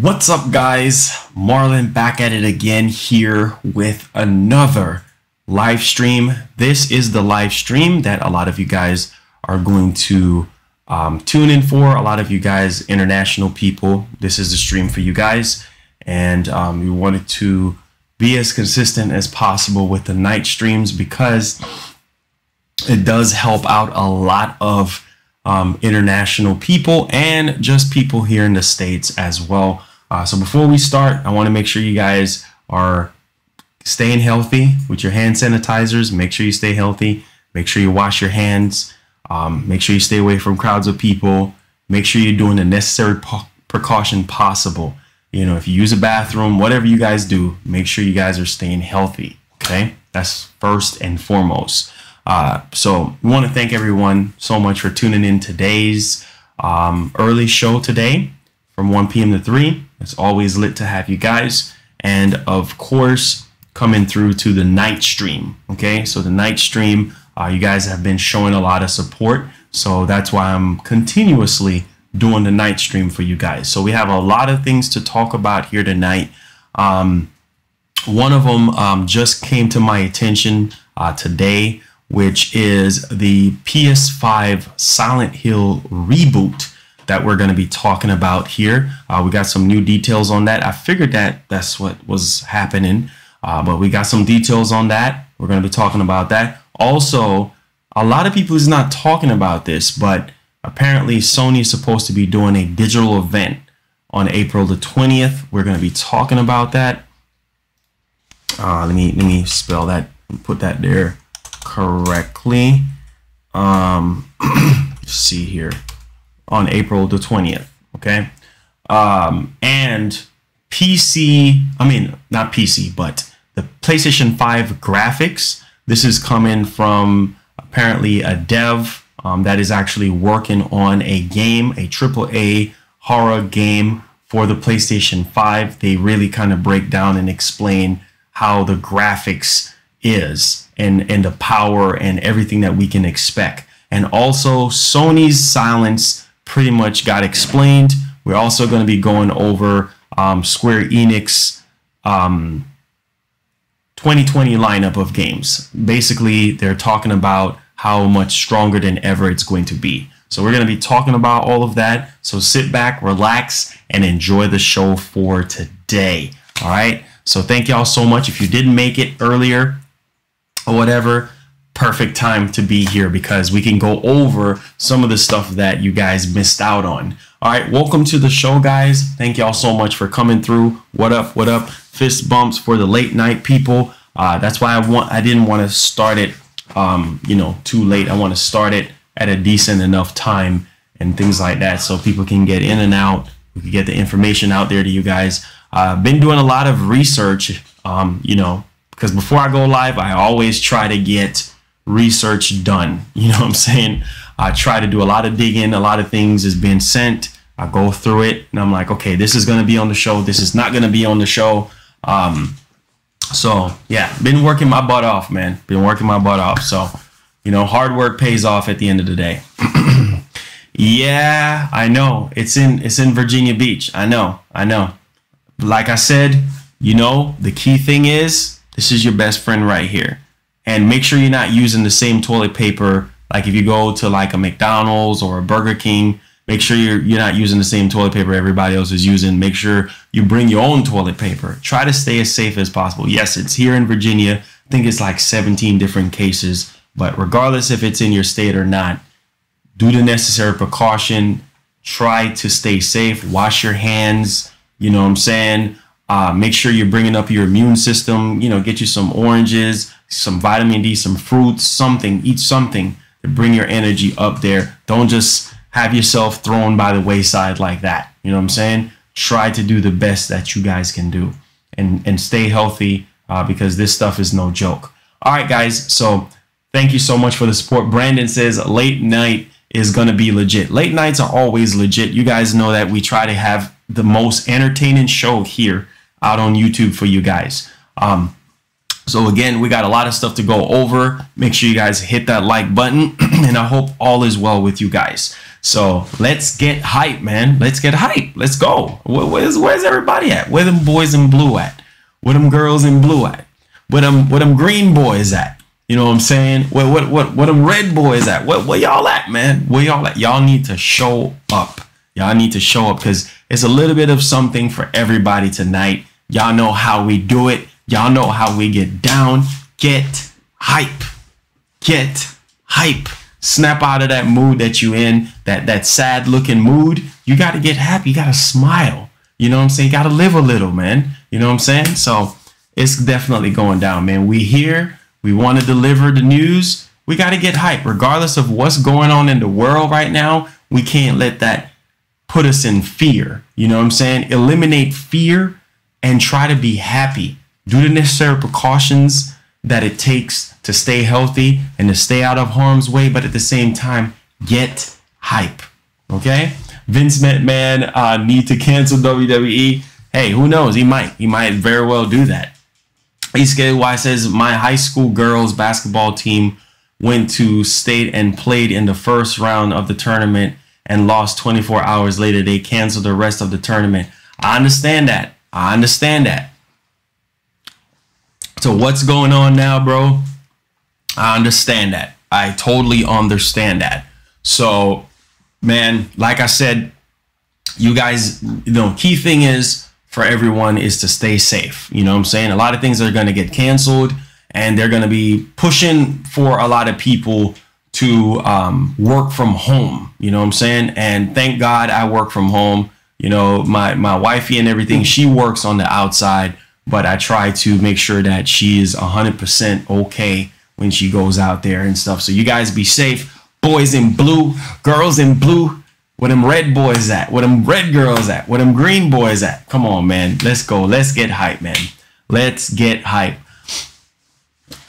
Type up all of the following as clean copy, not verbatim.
What's up, guys? Marlon back at it again here with another live stream. This is the live stream that a lot of you guys are going to tune in for. A lot of you guys, international people, this is the stream for you guys. And we wanted to be as consistent as possible with the night streams because it does help out a lot of international people and just people here in the States as well. So before we start, I want to make sure you guys are staying healthy with your hand sanitizers. Make sure you stay healthy. Make sure you wash your hands. Make sure you stay away from crowds of people. Make sure you're doing the necessary precaution possible. You know, if you use a bathroom, whatever you guys do, make sure you guys are staying healthy. Okay, that's first and foremost. So we want to thank everyone so much for tuning in today's early show today from 1 p.m. to 3. It's always lit to have you guys. And of course, coming through to the night stream. Okay, so the night stream, you guys have been showing a lot of support. So that's why I'm continuously doing the night stream for you guys. So we have a lot of things to talk about here tonight. One of them just came to my attention today, which is the PS5 Silent Hill reboot that we're going to be talking about here. We got some new details on that. I figured that that's what was happening, but we got some details on that. We're going to be talking about that. Also, a lot of people is not talking about this, but apparently Sony is supposed to be doing a digital event on April the 20th. We're going to be talking about that. Let me spell that and put that there correctly. See here, on April the 20th. Okay. And PC, not PC, but the PlayStation 5 graphics. This is coming from apparently a dev that is actually working on a game, a AAA horror game for the PlayStation 5. They really kind of break down and explain how the graphics is and the power and everything that we can expect. And also Sony's silence pretty much got explained. We're also going to be going over Square Enix 2020 lineup of games. Basically, they're talking about how much stronger than ever it's going to be. So we're going to be talking about all of that. So sit back, relax, and enjoy the show for today. All right. So thank y'all so much. If you didn't make it earlier or whatever, perfect time to be here because we can go over some of the stuff that you guys missed out on. All right, welcome to the show, guys. Thank y'all so much for coming through. What up? What up? Fist bumps for the late night people. That's why I didn't want to start it too late. I want to start it at a decent enough time and things like that so people can get in and out. We can get the information out there to you guys. I've been doing a lot of research, because before I go live, I always try to get research done. You know what I'm saying? I try to do a lot of digging. A lot of things is being sent. I go through it and I'm like, okay, this is going to be on the show. This is not going to be on the show. So yeah, been working my butt off, man. Been working my butt off. So, hard work pays off at the end of the day. Yeah, I know. It's in Virginia Beach. I know. Like I said, the key thing is this is your best friend right here. And make sure you're not using the same toilet paper. Like if you go to like a McDonald's or a Burger King, make sure you're not using the same toilet paper everybody else is using. Make sure you bring your own toilet paper. Try to stay as safe as possible. Yes, it's here in Virginia. I think it's like 17 different cases. But regardless if it's in your state or not, do the necessary precaution. Try to stay safe. Wash your hands. You know what I'm saying? Make sure you're bringing up your immune system. Get you some oranges, some vitamin D, some fruits, something. Eat something to bring your energy up there. Don't just have yourself thrown by the wayside like that. You know what I'm saying? Try to do the best that you guys can do and stay healthy because this stuff is no joke. All right, guys. So thank you so much for the support. Brandon says late night is going to be legit. Late nights are always legit. You guys know that we try to have the most entertaining show here out on YouTube for you guys. So again, we got a lot of stuff to go over. Make sure you guys hit that like button and I hope all is well with you guys. So let's get hype, man. Let's get hype. Let's go. Where's everybody at? Where them boys in blue at? Where them girls in blue at? Where them green boys at? You know what I'm saying? Where them red boys at? Where y'all at, man? Where y'all at? Y'all need to show up. Y'all need to show up because it's a little bit of something for everybody tonight. Y'all know how we do it. Y'all know how we get down. Get hype. Get hype. Snap out of that mood that you in, that sad looking mood. You got to get happy. You got to smile. You know what I'm saying? You got to live a little, man. You know what I'm saying? So it's definitely going down, man. We here. We want to deliver the news. We got to get hype. Regardless of what's going on in the world right now, we can't let that put us in fear. You know what I'm saying? Eliminate fear and try to be happy. Do the necessary precautions that it takes to stay healthy and to stay out of harm's way. But at the same time, get hype. Okay? Vince McMahon need to cancel WWE. Hey, who knows? He might very well do that. ESKY says, my high school girls basketball team went to state and played in the first round of the tournament and lost 24 hours later. They canceled the rest of the tournament. I understand that. I understand that. So what's going on now, bro? I understand that. I totally understand that. So, man, like I said, you guys, key thing is for everyone is to stay safe. You know what I'm saying? A lot of things are going to get canceled and they're going to be pushing for a lot of people to work from home. You know what I'm saying? And thank God I work from home. You know, my wifey and everything, she works on the outside, but I try to make sure that she is 100% okay when she goes out there and stuff. So you guys be safe. Boys in blue, girls in blue. Where them red boys at? Where them red girls at? Where them green boys at? Come on, man. Let's go. Let's get hype, man. Let's get hype.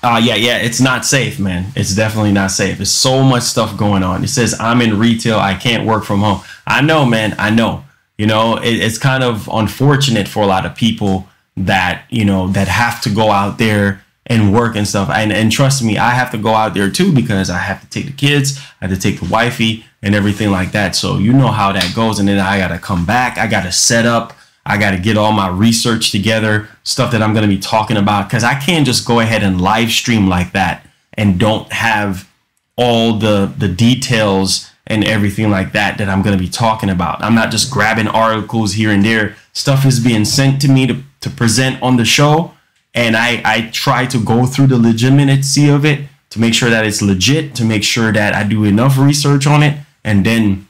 Yeah, it's not safe, man. It's definitely not safe. There's so much stuff going on. It says, I'm in retail. I can't work from home. I know, man. I know. You know, it's kind of unfortunate for a lot of people that, that have to go out there and work and stuff. And trust me, I have to go out there too because I have to take the kids, I have to take the wifey and everything like that. So you know how that goes. And then I got to come back. I got to set up. I got to get all my research together, stuff that I'm going to be talking about, because I can't just go ahead and live stream like that and don't have all the details and everything like that I'm going to be talking about. I'm not just grabbing articles here and there. Stuff is being sent to me to present on the show. And I try to go through the legitimacy of it to make sure that it's legit, to make sure that I do enough research on it, and then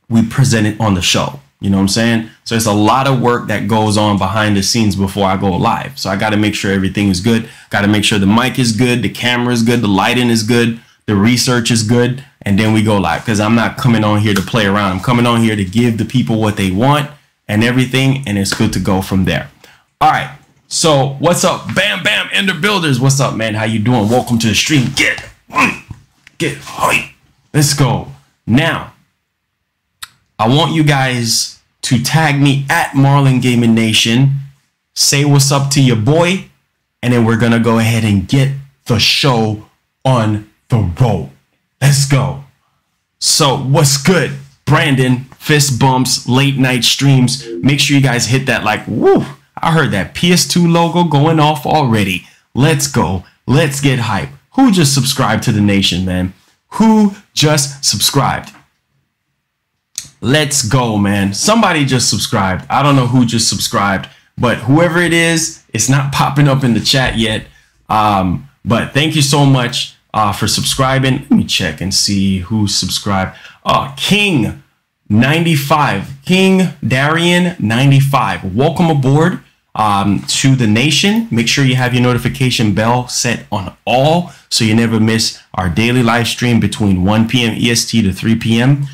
we present it on the show. You know what I'm saying? So it's a lot of work that goes on behind the scenes before I go live. So I got to make sure everything is good. Got to make sure the mic is good, the camera is good, the lighting is good, the research is good, and then we go live. Because I'm not coming on here to play around. I'm coming on here to give the people what they want and everything, and it's good to go from there. All right. So what's up? Bam Bam Ender Builders. What's up, man? How you doing? Welcome to the stream. Get hype. Let's go. Now, I want you guys to tag me at Marlongamingnation. Say what's up to your boy, and then we're gonna go ahead and get the show on the road. Let's go. So what's good? Brandon, fist bumps, late night streams. Make sure you guys hit that like, woo. I heard that PS2 logo going off already. Let's go. Let's get hype. Who just subscribed to the nation, man? Who just subscribed? Let's go, man. Somebody just subscribed. I don't know who just subscribed, but whoever it is, it's not popping up in the chat yet. But thank you so much for subscribing. Let me check and see who subscribed. King 95, King Darian 95. Welcome aboard to the nation. Make sure you have your notification bell set on all so you never miss our daily live stream between 1 p.m. EST to 3 p.m.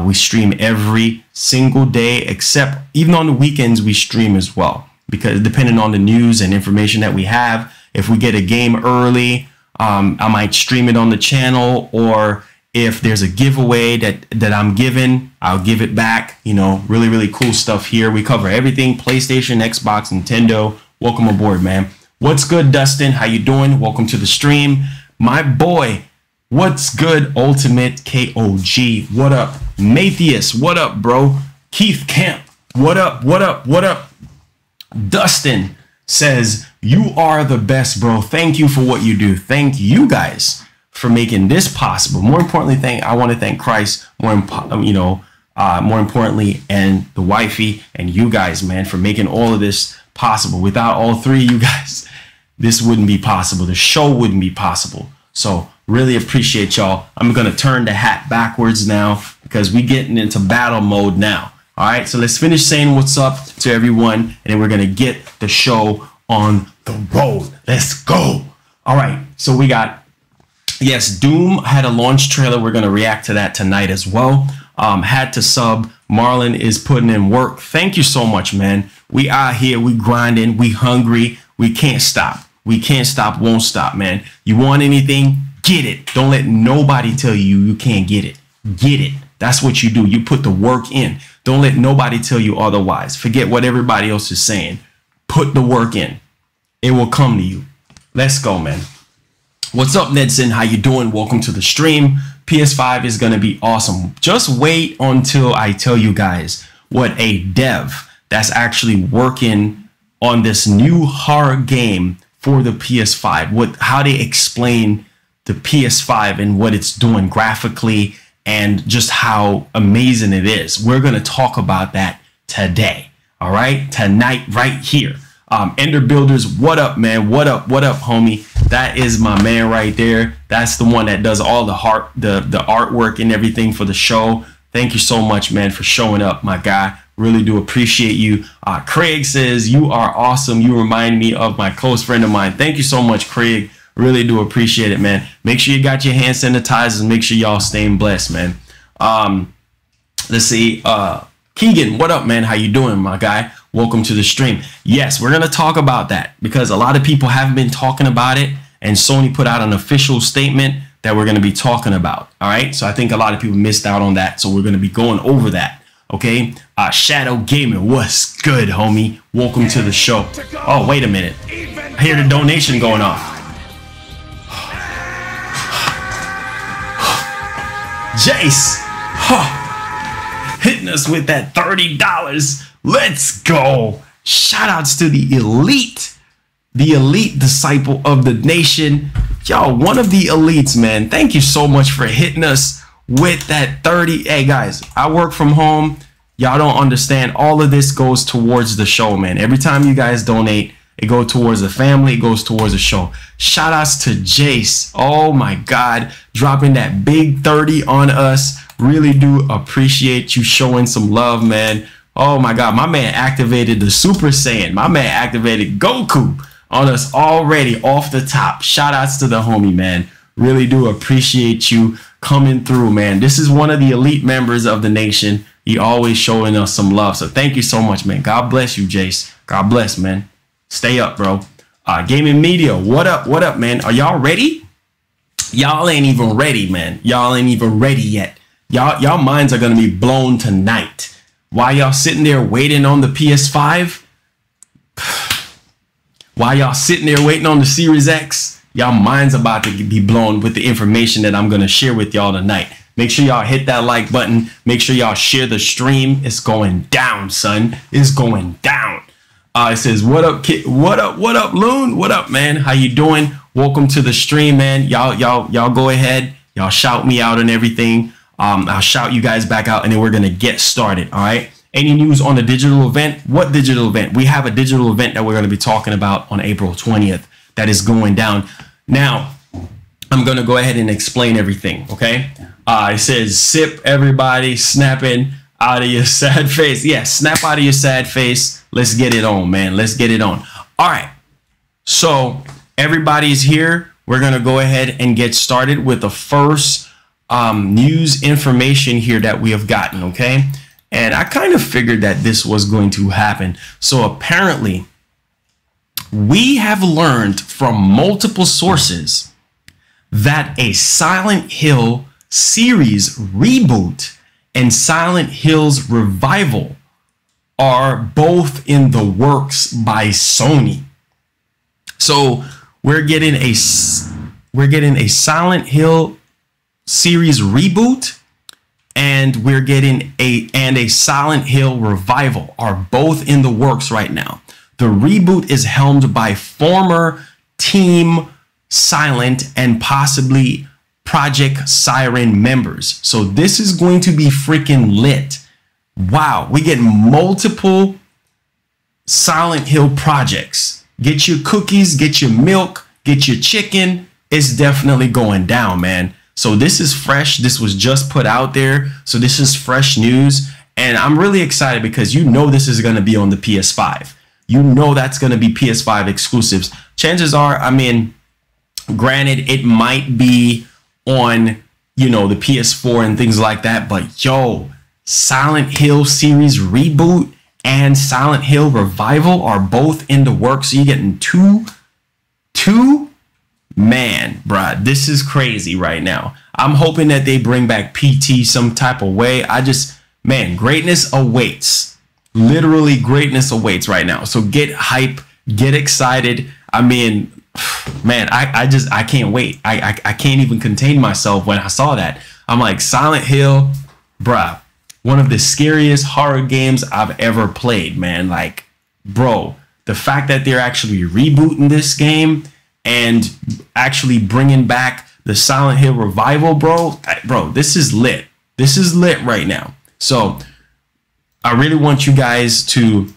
We stream every single day, except even on the weekends we stream as well, because depending on the news and information that we have, if we get a game early, I might stream it on the channel, or if there's a giveaway that I'm given, I'll give it back. You know, really, really cool stuff here. We cover everything: PlayStation, Xbox, Nintendo. Welcome aboard, man. What's good, Dustin? How you doing? Welcome to the stream. My boy, What's good, Ultimate KOG? What up, Matthias? What up, bro? Keith Camp. What up? What up? What up? Dustin says, you are the best, bro. Thank you for what you do. Thank you guys for making this possible. More importantly, I want to thank Christ. More importantly, and the wifey and you guys, man, for making all of this possible. Without all three of you guys, this wouldn't be possible. The show wouldn't be possible. So really appreciate y'all. I'm going to turn the hat backwards now because we're getting into battle mode now. All right, so let's finish saying what's up to everyone, and then we're going to get the show on the road. Let's go. All right, so we got, yes, Doom had a launch trailer. We're going to react to that tonight as well. Had to sub. Marlon is putting in work. Thank you so much, man. We out here, we grinding, we hungry. We can't stop. We can't stop, won't stop, man. You want anything? Get it. Don't let nobody tell you you can't get it. Get it. That's what you do. You put the work in. Don't let nobody tell you otherwise. Forget what everybody else is saying. Put the work in. It will come to you. Let's go, man. What's up, Nedson? How you doing? Welcome to the stream. PS5 is going to be awesome. Just wait until I tell you guys what a dev that's actually working on this new horror game for the PS5, how they explain the PS5 and what it's doing graphically and just how amazing it is. We're going to talk about that today. All right, tonight right here. Ender Builders, what up, man? What up, homie? That is my man right there. That's the one that does all the artwork and everything for the show. Thank you so much, man, for showing up, my guy. Really do appreciate you. Craig says, you are awesome. You remind me of my close friend of mine. Thank you so much, Craig. Really do appreciate it, man. Make sure you got your hand sanitizers. Make sure y'all staying blessed, man. Let's see. Keegan, what up, man? How you doing, my guy? Welcome to the stream. Yes, we're going to talk about that because a lot of people haven't been talking about it, and Sony put out an official statement that we're going to be talking about. All right. So I think a lot of people missed out on that. So we're going to be going over that. OK, Shadow Gaming, what's good, homie? Welcome to the show. Oh, wait a minute. I hear the donation going off. Jace, hitting us with that $30. Let's go. Shout outs to the elite disciple of the nation. Y'all, one of the elites, man. Thank you so much for hitting us with that 30. Hey guys, I work from home. Y'all don't understand. All of this goes towards the show, man. Every time you guys donate, it goes towards the family. It goes towards the show. Shout outs to Jace. Oh my God. Dropping that big 30 on us. Really do appreciate you showing some love, man. Oh my God. My man activated the Super Saiyan. My man activated Goku on us already off the top. Shout outs to the homie, man. Really do appreciate you coming through, man. This is one of the elite members of the nation. He always showing us some love. So thank you so much, man. God bless you, Jace. God bless, man. Stay up, bro. Gaming Media, what up, man? Are y'all ready? Y'all ain't even ready, man. Y'all ain't even ready yet. Y'all minds are gonna be blown tonight. While y'all sitting there waiting on the PS5, while y'all sitting there waiting on the Series X, y'all minds about to be blown with the information that I'm gonna share with y'all tonight. Make sure y'all hit that like button. Make sure y'all share the stream. It's going down, son. It's going down. It says, what up, kid? What up, Loon? What up, man? How you doing? Welcome to the stream, man. Y'all go ahead. Y'all shout me out and everything. I'll shout you guys back out, and then we're gonna get started. All right. Any news on the digital event? What digital event? We have a digital event that we're gonna be talking about on April 20th. That is going down. Now, I'm gonna go ahead and explain everything. Okay. It says, sip, everybody, snapping out of your sad face. Yeah, snap out of your sad face. Let's get it on, man. Let's get it on. All right. So everybody's here. We're going to go ahead and get started with the first news information here that we have gotten. Okay. And I kind of figured that this was going to happen. So apparently we have learned from multiple sources that a Silent Hill series reboot and Silent Hill's revival are both in the works by Sony. So we're getting a Silent Hill series reboot, and we're getting a Silent Hill revival are both in the works right now. The reboot is helmed by former Team Silent and possibly Project Siren members. So this is going to be freaking lit. Wow, we get multiple Silent Hill projects. Get your cookies, get your milk, get your chicken. It's definitely going down, man. So this is fresh. This was just put out there. So this is fresh news. And I'm really excited because you know this is going to be on the PS5. You know that's going to be PS5 exclusives. Chances are, I mean, granted, it might be on, you know, the PS4 and things like that. But yo, Silent Hill series reboot and Silent Hill revival are both in the works. So you're getting two. Man, bruh, this is crazy right now. I'm hoping that they bring back PT some type of way. Man, greatness awaits. Literally greatness awaits right now. So get hype, get excited. I mean, man, I can't wait. I can't even contain myself when I saw that. I'm like, Silent Hill, bruh, one of the scariest horror games I've ever played, man. Like, bro, the fact that they're actually rebooting this game and actually bringing back the Silent Hill revival, bro, this is lit. This is lit right now. So I really want you guys to,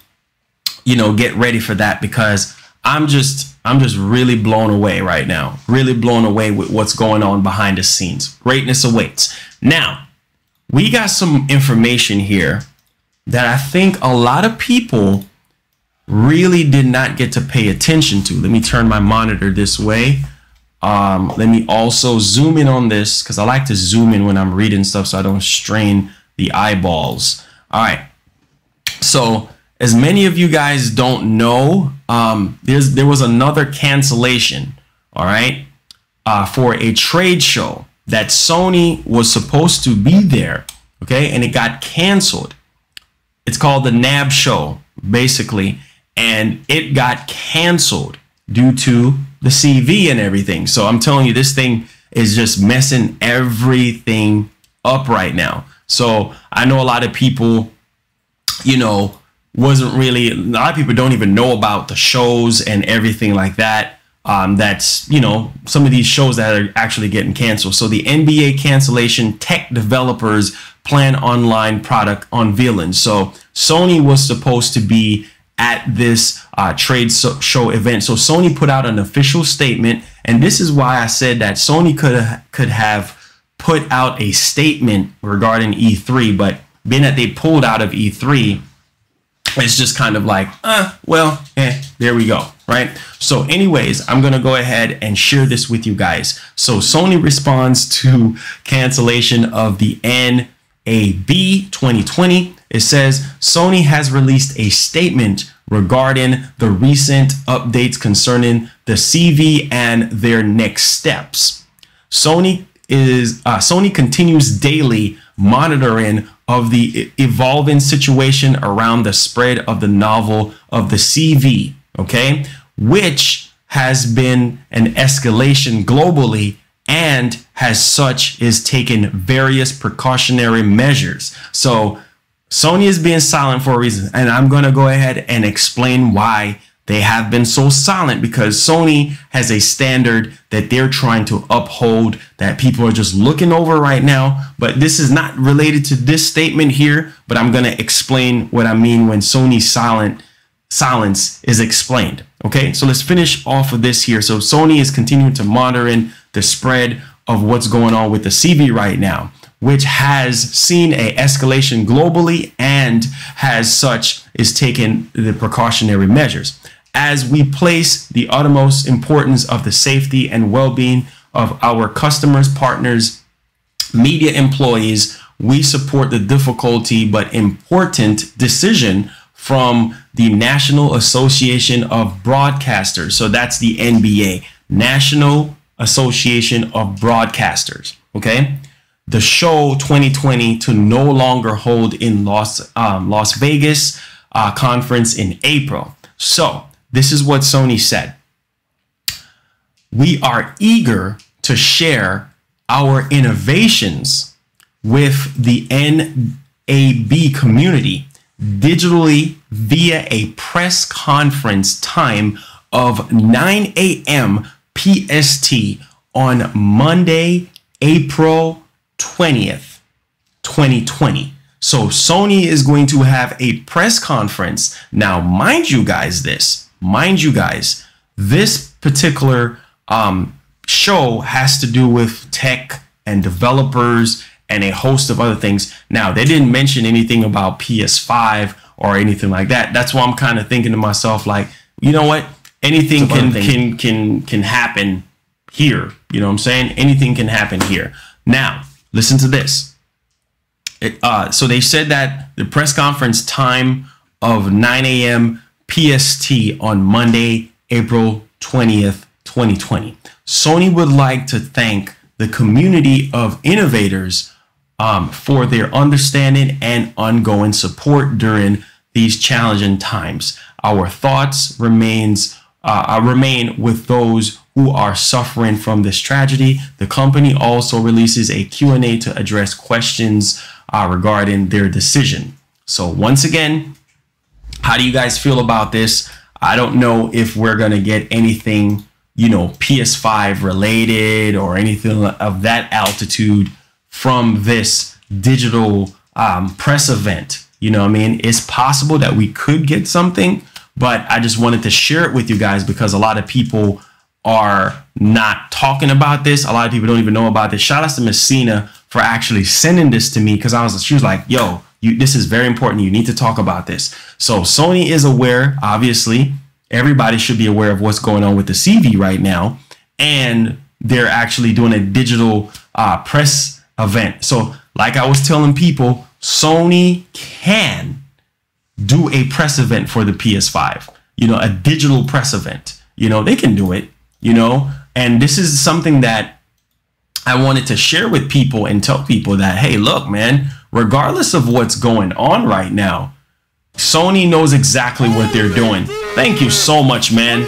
you know, get ready for that, because I'm just really blown away right now. Really blown away with what's going on behind the scenes. Greatness awaits. Now, we got some information here that I think a lot of people really did not get to pay attention to. Let me turn my monitor this way. Let me also zoom in on this, because I like to zoom in when I'm reading stuff so I don't strain the eyeballs. All right. So as many of you guys don't know, there was another cancellation, all right, for a trade show that Sony was supposed to be there, okay, and it got canceled. It's called the NAB show, basically, and it got canceled due to the CV and everything. So I'm telling you, this thing is just messing everything up right now. So I know a lot of people, you know, a lot of people don't even know about the shows and everything like that. That's, you know, some of these shows that are actually getting canceled. So the NBA cancellation, tech developers plan online product unveiling. So Sony was supposed to be at this trade show event. So Sony put out an official statement, and this is why I said that Sony could have put out a statement regarding E3, but being that they pulled out of E3, it's just kind of like, there we go, right? So anyways, I'm going to go ahead and share this with you guys. So Sony responds to cancellation of the NAB 2020. It says Sony has released a statement regarding the recent updates concerning the CV and their next steps. Sony continues daily monitoring of the evolving situation around the spread of the novel of the CV, okay, which has been an escalation globally, and as such is taking various precautionary measures. So Sony is being silent for a reason, and I'm going to go ahead and explain why they have been so silent, because Sony has a standard that they're trying to uphold that people are just looking over right now. But this is not related to this statement here, but I'm going to explain what I mean when Sony's silence is explained. Okay, so let's finish off of this here. So Sony is continuing to monitor the spread of what's going on with the CV right now, which has seen a escalation globally, and as such is taking the precautionary measures. As we place the utmost importance of the safety and well-being of our customers, partners, media employees, we support the difficulty but important decision from the National Association of Broadcasters. So that's the NBA, National Association of Broadcasters. Okay. The show 2020 to no longer hold in Las Vegas conference in April. So this is what Sony said. We are eager to share our innovations with the NAB community digitally via a press conference time of 9 a.m. PST on Monday, April 20th, 2020. So Sony is going to have a press conference. Now, mind you guys, this particular show has to do with tech and developers and a host of other things. Now, they didn't mention anything about PS5 or anything like that. That's why I'm kind of thinking to myself, like, you know what? Anything can happen here. You know what I'm saying? Anything can happen here. Now, listen to this. So they said that the press conference time of 9 a.m. PST on Monday, April 20th, 2020. Sony would like to thank the community of innovators for their understanding and ongoing support during these challenging times. Our thoughts remain with those who are suffering from this tragedy. The company also releases a Q&A to address questions regarding their decision. So once again, how do you guys feel about this? I don't know if we're going to get anything, you know, PS5 related or anything of that altitude from this digital press event. You know what I mean? It's possible that we could get something, but I just wanted to share it with you guys because a lot of people are not talking about this. A lot of people don't even know about this. Shout out to Messina for actually sending this to me because she was like, yo, this is very important. You need to talk about this. So Sony is aware, obviously. Everybody should be aware of what's going on with the CV right now. And they're actually doing a digital press event. So like I was telling people, Sony can do a press event for the PS5, you know, a digital press event. You know, they can do it, you know, and this is something that I wanted to share with people and tell people that, hey, look, man, regardless of what's going on right now, Sony knows exactly what they're doing. Thank you so much, man.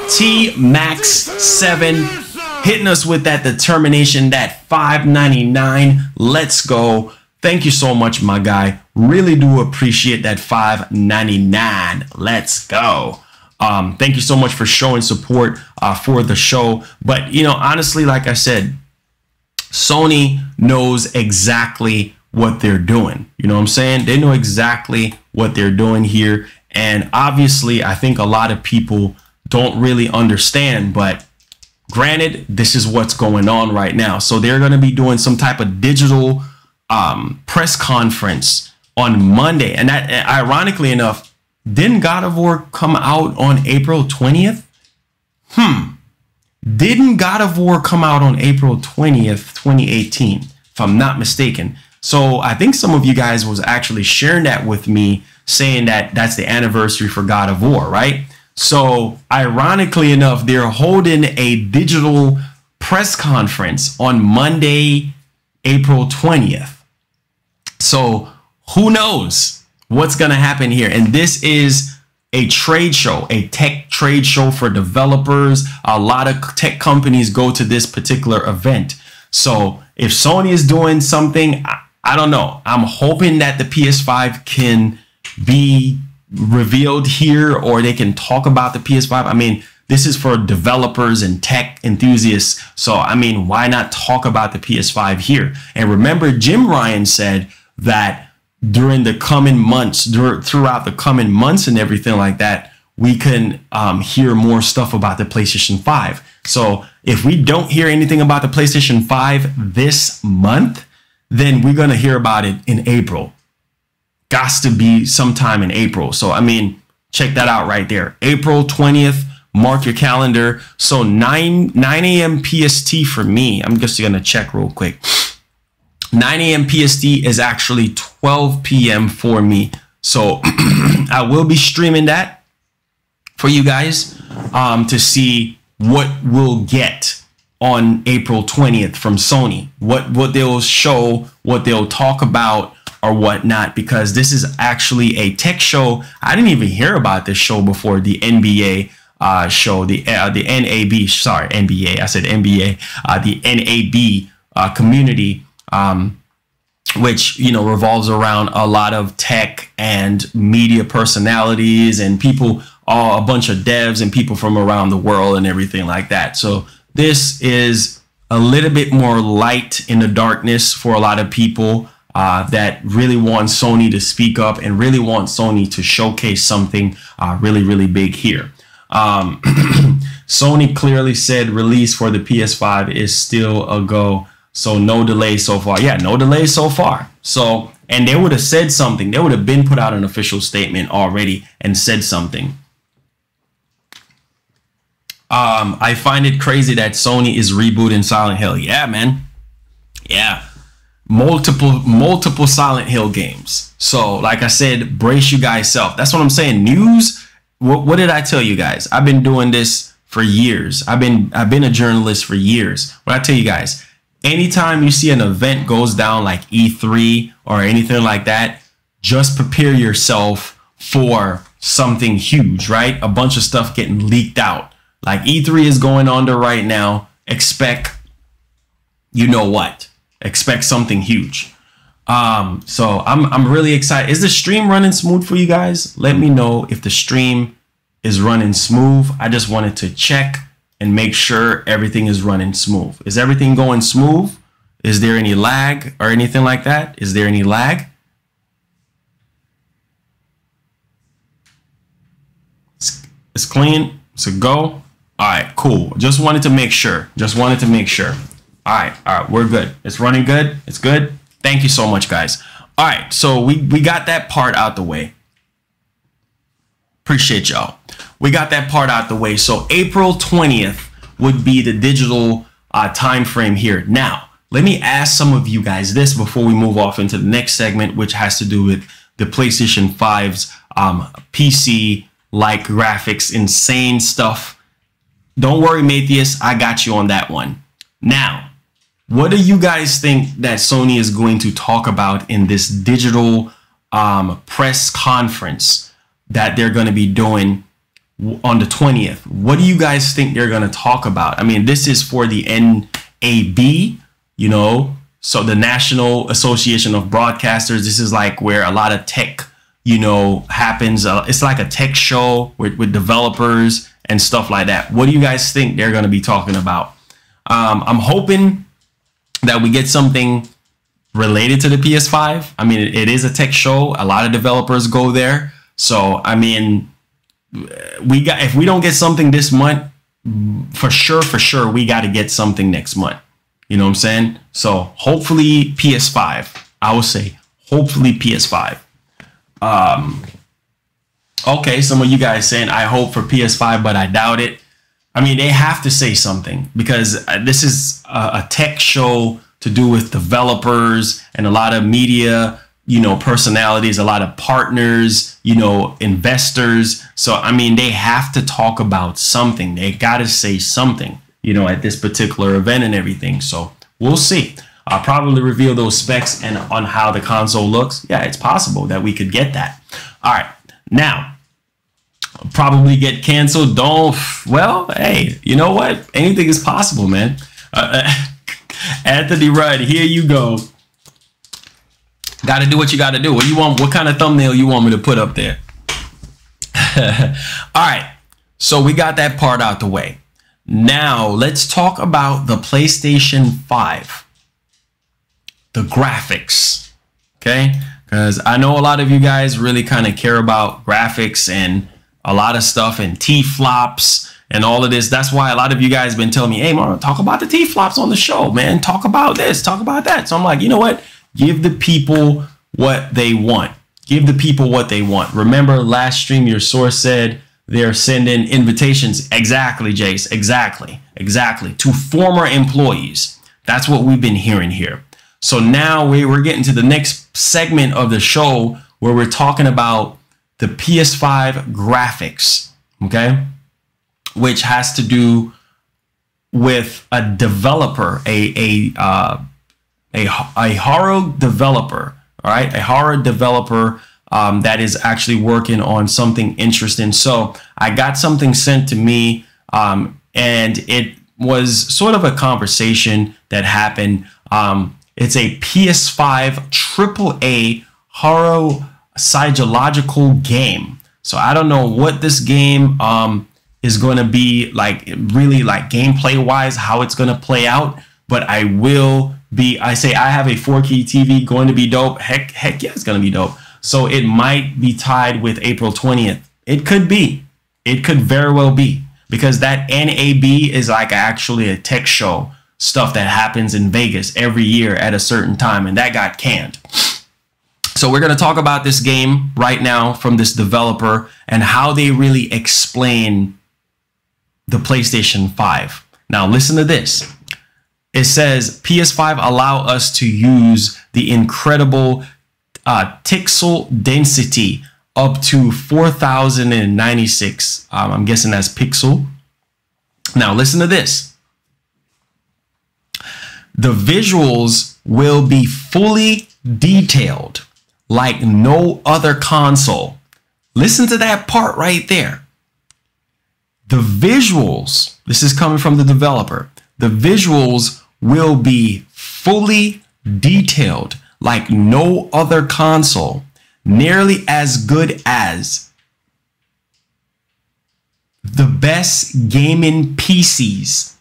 T-Max7 hitting us with that determination, that $5.99. Let's go. Thank you so much, my guy. Really do appreciate that $5.99. Let's go. Thank you so much for showing support for the show. But, you know, honestly, like I said, Sony knows exactly what they're doing. You know what I'm saying? They know exactly what they're doing here. And obviously, I think a lot of people don't really understand, but granted, this is what's going on right now. So they're going to be doing some type of digital press conference on Monday. And that, ironically enough, didn't God of War come out on April 20th? Didn't God of War come out on April 20th, 2018, if I'm not mistaken? So I think some of you guys was actually sharing that with me, saying that that's the anniversary for God of War, right? So ironically enough, they're holding a digital press conference on Monday, April 20th. So who knows what's going to happen here? And this is a trade show, a tech trade show for developers. A lot of tech companies go to this particular event. So if Sony is doing something, I don't know. I'm hoping that the PS5 can be revealed here, or they can talk about the PS5. I mean, this is for developers and tech enthusiasts. So, I mean, why not talk about the PS5 here? And remember, Jim Ryan said that during the coming months, throughout the coming months and everything like that, we can hear more stuff about the PlayStation 5. So if we don't hear anything about the PlayStation 5 this month, then we're going to hear about it in April. Gots to be sometime in April. So, I mean, check that out right there. April 20th, mark your calendar. So 9 a.m. PST for me. I'm just going to check real quick. 9 a.m. PST is actually 12 p.m. for me. So I will be streaming that for you guys to see what we'll get on April 20th from Sony. What they'll show, what they'll talk about, or whatnot, because this is actually a tech show. I didn't even hear about this show before, the NBA show, the NAB, sorry, NBA, I said NBA, the NAB community, which, you know, revolves around a lot of tech and media personalities and people, a bunch of devs and people from around the world and everything like that. So this is a little bit more light in the darkness for a lot of people that really want Sony to speak up and really want Sony to showcase something really, really big here. Sony clearly said release for the PS5 is still a go. So no delay so far. Yeah, no delay so far. So, and they would have said something. They would have been put out an official statement already and said something. I find it crazy that Sony is rebooting Silent Hill. Yeah, man. Yeah. Multiple Silent Hill games. So, like I said, brace you guys self. That's what I'm saying. News. What did I tell you guys? I've been doing this for years. I've been a journalist for years. What I tell you guys, anytime you see an event goes down like E3 or anything like that, just prepare yourself for something huge, right? A bunch of stuff getting leaked out. Like E3 is going on there right now. Expect, you know what? Expect something huge. So I'm really excited. Is the stream running smooth for you guys? Let me know if the stream is running smooth. I just wanted to check and make sure everything is running smooth. Is everything going smooth? Is there any lag or anything like that? Is there any lag? It's clean. It's a go. All right, cool. Just wanted to make sure. Just wanted to make sure. All right, we're good. It's running good. It's good. Thank you so much, guys. All right, so we got that part out the way. Appreciate y'all. We got that part out the way. So April 20th would be the digital time frame here. Now, let me ask some of you guys this before we move off into the next segment, which has to do with the PlayStation 5's PC-like graphics, insane stuff. Don't worry, Matthias, I got you on that one. Now, what do you guys think that Sony is going to talk about in this digital press conference that they're going to be doing on the 20th? What do you guys think they're going to talk about? I mean, this is for the NAB, you know, so the National Association of Broadcasters. This is like where a lot of tech, you know, happens. It's like a tech show with developers and stuff like that. What do you guys think they're going to be talking about? I'm hoping that we get something related to the PS5. I mean, it is a tech show. A lot of developers go there. So, I mean, if we don't get something this month, for sure, we got to get something next month. You know what I'm saying? So hopefully PS5, I would say hopefully PS5. Okay, some of you guys saying I hope for PS5, but I doubt it. I mean, they have to say something because this is a tech show to do with developers and a lot of media, you know, personalities, a lot of partners, you know, investors. So, I mean, they have to talk about something. They got to say something, you know, at this particular event and everything. So we'll see. I'll probably reveal those specs and on how the console looks. Yeah, it's possible that we could get that. All right. Now, probably get canceled. Well, hey, you know what? Anything is possible, man. Anthony Rudd, here you go. Got to do what you got to do. What you want? What kind of thumbnail you want me to put up there? All right. So we got that part out the way. Now let's talk about the PlayStation 5. The graphics. Okay? Because I know a lot of you guys really kind of care about graphics and a lot of stuff and T-flops and all of this. That's why a lot of you guys been telling me, hey, Marlon, talk about the T-flops on the show, man. Talk about this, talk about that. So I'm like, you know what? Give the people what they want. Give the people what they want. Remember last stream, your source said they're sending invitations. Exactly, Jace. Exactly. To former employees. That's what we've been hearing here. So now we're getting to the next segment of the show where we're talking about the PS5 graphics, okay? Which has to do with a developer, a horror developer, all right? A horror developer that is actually working on something interesting. So I got something sent to me and it was sort of a conversation that happened It's a PS5 AAA horror psychological game. So I don't know what this game is going to be like, really like gameplay wise, how it's going to play out. But I say I have a 4K TV, going to be dope. Heck yeah, it's going to be dope. So it might be tied with April 20th. It could be. It could very well be, because that NAB is like actually a tech show stuff that happens in Vegas every year at a certain time, and that got canned. So we're going to talk about this game right now from this developer and how they really explain the PlayStation 5. Now listen to this. It says PS5 allow us to use the incredible pixel density up to 4096. I'm guessing that's pixel. Now listen to this. The visuals will be fully detailed like no other console. Listen to that part right there. The visuals, this is coming from the developer, the visuals will be fully detailed like no other console, nearly as good as the best gaming PCs.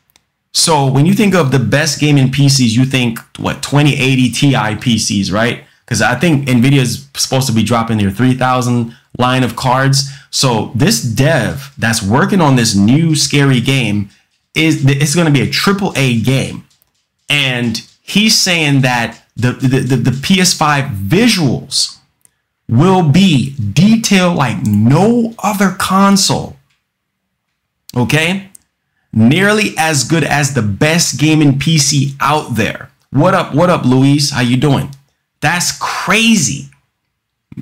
So when you think of the best gaming PCs, you think what, 2080 Ti PCs, right? Because I think Nvidia is supposed to be dropping their 3000 line of cards. So this dev that's working on this new scary game it's going to be a AAA game, and he's saying that the PS5 visuals will be detailed like no other console. Okay, nearly as good as the best gaming PC out there. What up, Luis? How you doing? That's crazy.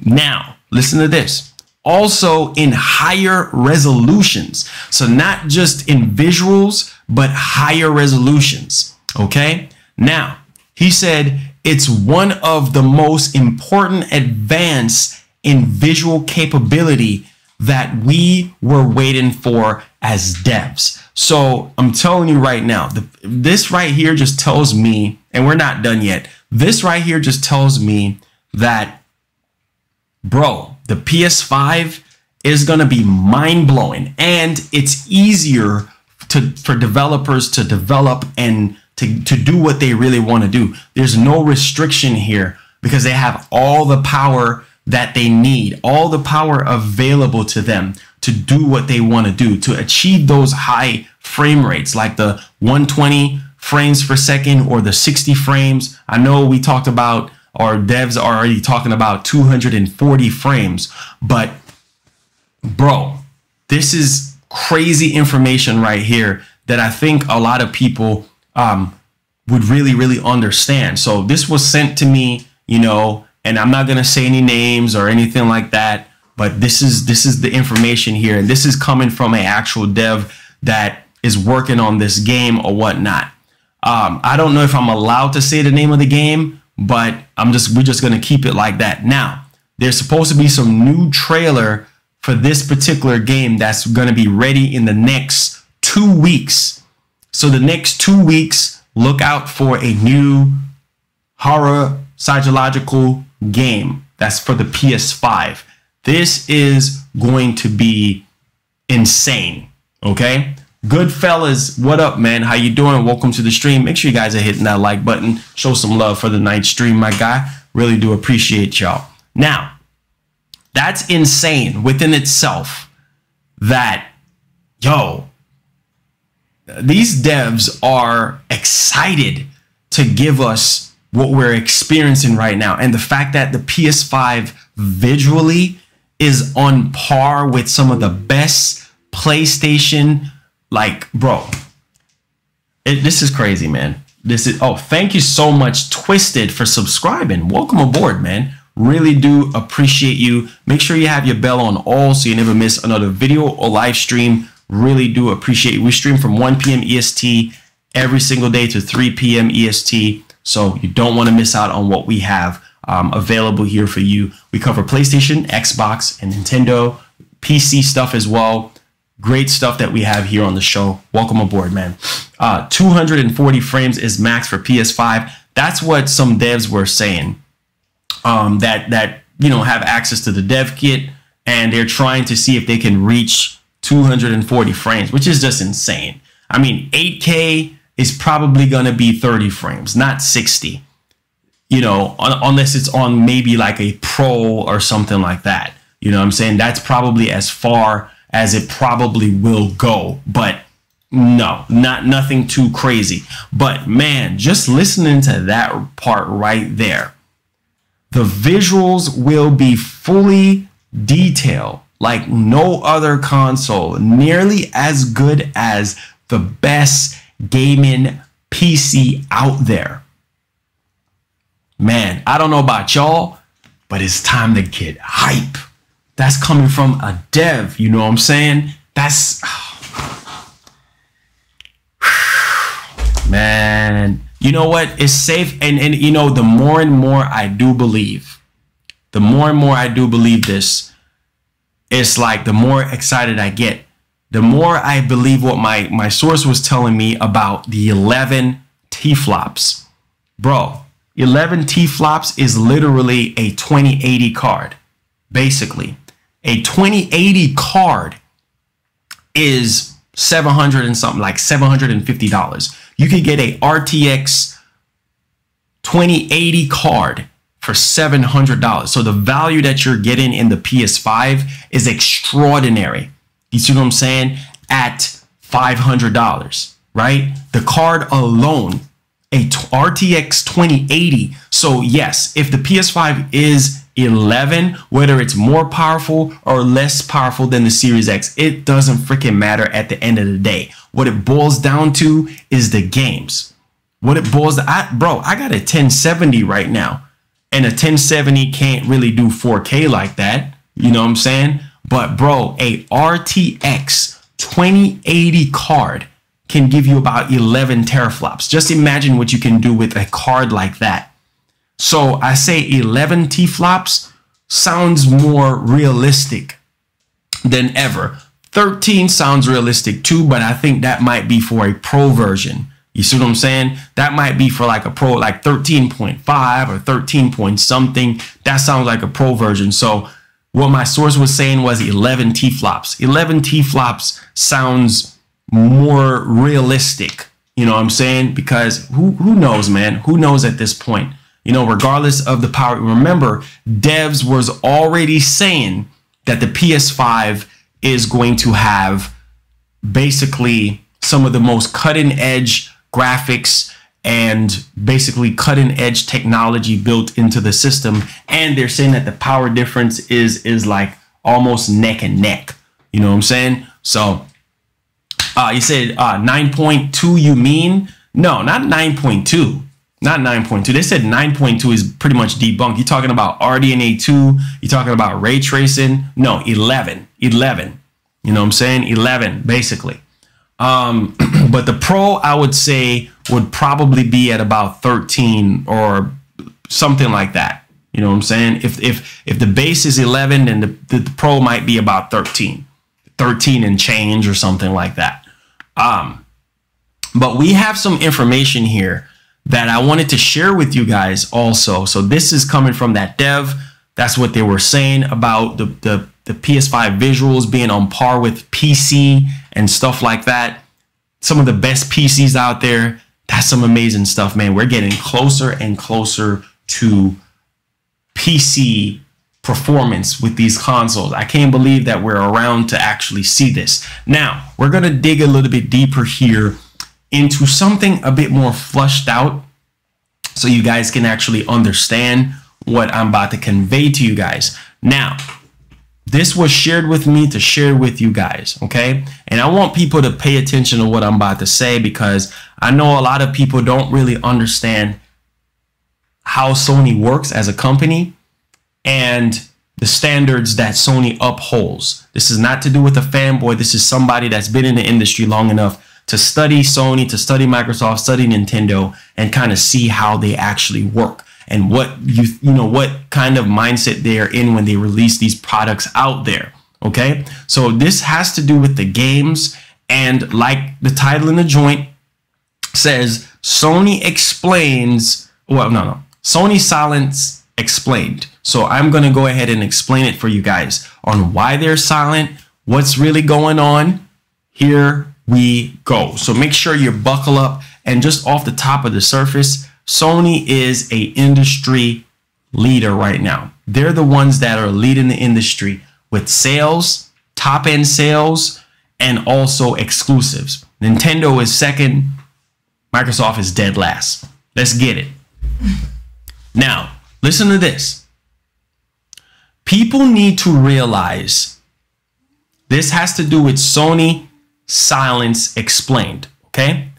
Now, listen to this. Also in higher resolutions. So not just in visuals, but higher resolutions. Okay. Now, he said it's one of the most important advances in visual capability that we were waiting for as devs. So I'm telling you right now, this right here just tells me, and we're not done yet. This right here just tells me that, bro, the PS5 is going to be mind-blowing, and it's easier for developers to develop and to do what they really want to do. There's no restriction here because they have all the power that they need, all the power available to them to do what they want to do, to achieve those high frame rates like the 120 frames per second or the 60 frames. I know we talked about, or devs are already talking about 240 frames, but bro, this is crazy information right here that I think a lot of people would really understand. So this was sent to me, you know, and I'm not going to say any names or anything like that, but this is the information here, and this is coming from an actual dev that is working on this game or whatnot. I don't know if I'm allowed to say the name of the game, but we're just going to keep it like that. Now, there's supposed to be some new trailer for this particular game that's going to be ready in the next 2 weeks. So the next 2 weeks, look out for a new horror psychological game that's for the PS5. This is going to be insane. Okay, good fellas, what up, man? How you doing? Welcome to the stream. Make sure you guys are hitting that like button. Show some love for the night stream, my guy. Really do appreciate y'all. Now, that's insane within itself that, yo, these devs are excited to give us what we're experiencing right now. And the fact that the PS5 visually is on par with some of the best PlayStation, like, bro, this is crazy, man. This is, oh, thank you so much, Twisted, for subscribing. Welcome aboard, man. Really do appreciate you. Make sure you have your bell on all so you never miss another video or live stream. Really do appreciate you. We stream from 1 p.m. EST every single day to 3 p.m. EST. So you don't want to miss out on what we have available here for you. We cover PlayStation, Xbox, and Nintendo, PC stuff as well. Great stuff that we have here on the show. Welcome aboard, man. 240 frames is max for PS5. That's what some devs were saying, that you know, have access to the dev kit, and they're trying to see if they can reach 240 frames, which is just insane. I mean, 8K is probably going to be 30 frames, not 60, you know, unless it's on maybe like a Pro or something like that. You know what I'm saying? That's probably as far as it probably will go, but no, nothing too crazy. But man, just listening to that part right there, the visuals will be fully detailed like no other console, nearly as good as the best gaming PC out there. Man, I don't know about y'all, but it's time to get hype. That's coming from a dev, you know what I'm saying? That's, man, you know what? It's safe. And you know, the more and more I do believe, this, it's like the more excited I get, the more I believe what my source was telling me about the 11 T-flops. Bro, 11 T-flops is literally a 2080 card. Basically, a 2080 card is 700 and something, like $750. You could get a RTX 2080 card for $700. So the value that you're getting in the PS5 is extraordinary. You see what I'm saying? At $500, right? The card alone, a RTX 2080. So yes, if the PS5 is 11, whether it's more powerful or less powerful than the Series X, it doesn't freaking matter at the end of the day. What it boils down to is the games. What it boils down, bro, I got a 1070 right now, and a 1070 can't really do 4K like that. You know what I'm saying? But bro, a RTX 2080 card can give you about 11 teraflops. Just imagine what you can do with a card like that. So I say 11 T-flops sounds more realistic than ever. 13 sounds realistic too, but I think that might be for a pro version. You see what I'm saying? That might be for like a pro, like 13.5 or 13 point something. That sounds like a pro version. So what my source was saying was 11 T-flops. 11 T-flops sounds more realistic. You know what I'm saying? Because who knows, man? Who knows at this point? You know, regardless of the power. Remember, devs was already saying that the PS5 is going to have basically some of the most cutting edge graphics and basically cutting edge technology built into the system. And they're saying that the power difference is like almost neck and neck. You know what I'm saying? So you said 9.2, you mean? No, not 9.2. Not 9.2. They said 9.2 is pretty much debunked. You're talking about RDNA 2. You're talking about ray tracing. No, 11. 11. You know what I'm saying? 11, basically. But the Pro, I would say, would probably be at about 13 or something like that. You know what I'm saying? If the base is 11, then the Pro might be about 13. 13 and change or something like that. But we have some information here that I wanted to share with you guys also. So this is coming from that dev. That's what they were saying about the PS5 visuals being on par with PC and stuff like that. Some of the best PCs out there. That's some amazing stuff, man. We're getting closer and closer to PC performance with these consoles. I can't believe that we're around to actually see this. Now, we're going to dig a little bit deeper here into something a bit more flushed out so you guys can actually understand what I'm about to convey to you guys. Now, this was shared with me to share with you guys, okay? And I want people to pay attention to what I'm about to say, because I know a lot of people don't really understand how Sony works as a company and the standards that Sony upholds. This is not to do with a fanboy. This is somebody that's been in the industry long enough to study Sony, to study Microsoft, study Nintendo, and kind of see how they actually work and what you know what kind of mindset they're in when they release these products out there. Okay, so this has to do with the games, and like the title in the joint says, Sony explains Well, no. Sony silence explained. So I'm going to go ahead and explain it for you guys on why they're silent, what's really going on. Here we go. So make sure you buckle up. And just off the top of the surface, Sony is a industry leader right now. They're the ones that are leading the industry with sales, top end sales, and also exclusives. Nintendo is second. Microsoft is dead last. Let's get it. Now, listen to this. People need to realize this has to do with Sony silence explained, okay?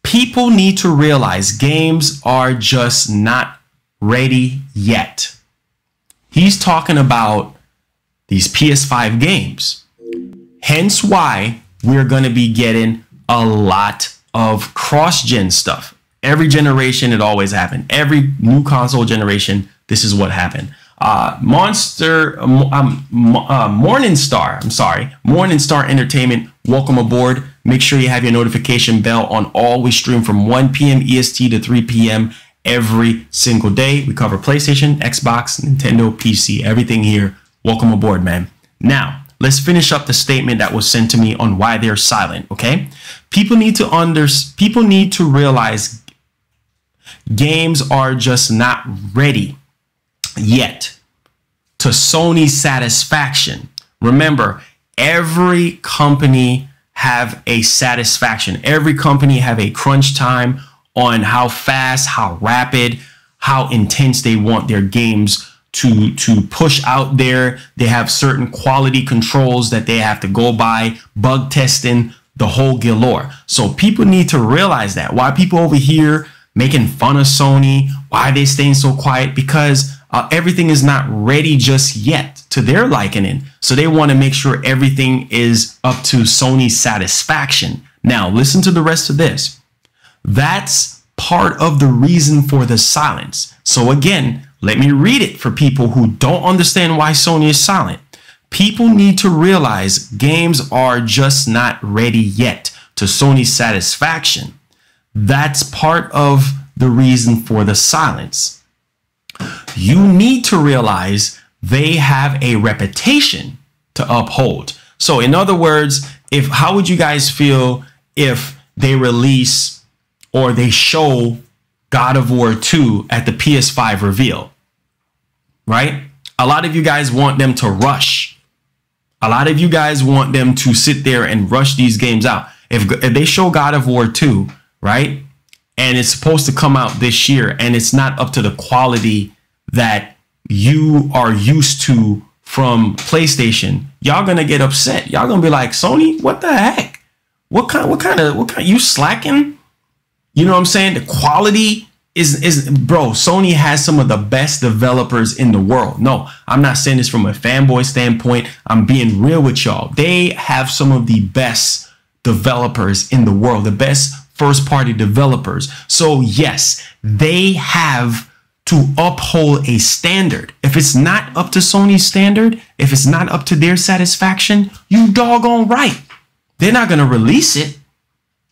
People need to realize games are just not ready yet. He's talking about these PS5 games. Hence why we're going to be getting a lot of cross-gen stuff. Every generation, it always happened. Every new console generation, this is what happened. Morningstar Entertainment, welcome aboard. Make sure you have your notification bell on all. We stream from 1 p.m. EST to 3 p.m. every single day. We cover PlayStation, Xbox, Nintendo, PC, everything here. Welcome aboard, man. Now, let's finish up the statement that was sent to me on why they're silent, okay? People need to realize games are just not ready yet to Sony's satisfaction. Remember, every company have a satisfaction. Every company have a crunch time on how fast, how rapid, how intense they want their games to push out there. They have certain quality controls that they have to go by, bug testing, the whole galore. So people need to realize that. Why people over here making fun of Sony, why are they staying so quiet? Because everything is not ready just yet to their liking. So they want to make sure everything is up to Sony's satisfaction. Now, listen to the rest of this. That's part of the reason for the silence. So again, let me read it for people who don't understand why Sony is silent. People need to realize games are just not ready yet to Sony's satisfaction. That's part of the reason for the silence. You need to realize they have a reputation to uphold. So in other words, how would you guys feel if they release or they show God of War 2 at the PS5 reveal, right? A lot of you guys want them to rush. A lot of you guys want them to sit there and rush these games out. If they show God of War 2, right, and it's supposed to come out this year and it's not up to the quality that you are used to from PlayStation, y'all gonna get upset. Y'all gonna be like, Sony, what the heck? What kind, you slacking? You know what I'm saying? The quality is bro, Sony has some of the best developers in the world. No, I'm not saying this from a fanboy standpoint. I'm being real with y'all. They have some of the best developers in the world, the best first party developers. So yes, they have to uphold a standard. If it's not up to Sony's standard, if it's not up to their satisfaction, you doggone right. They're not going to release it.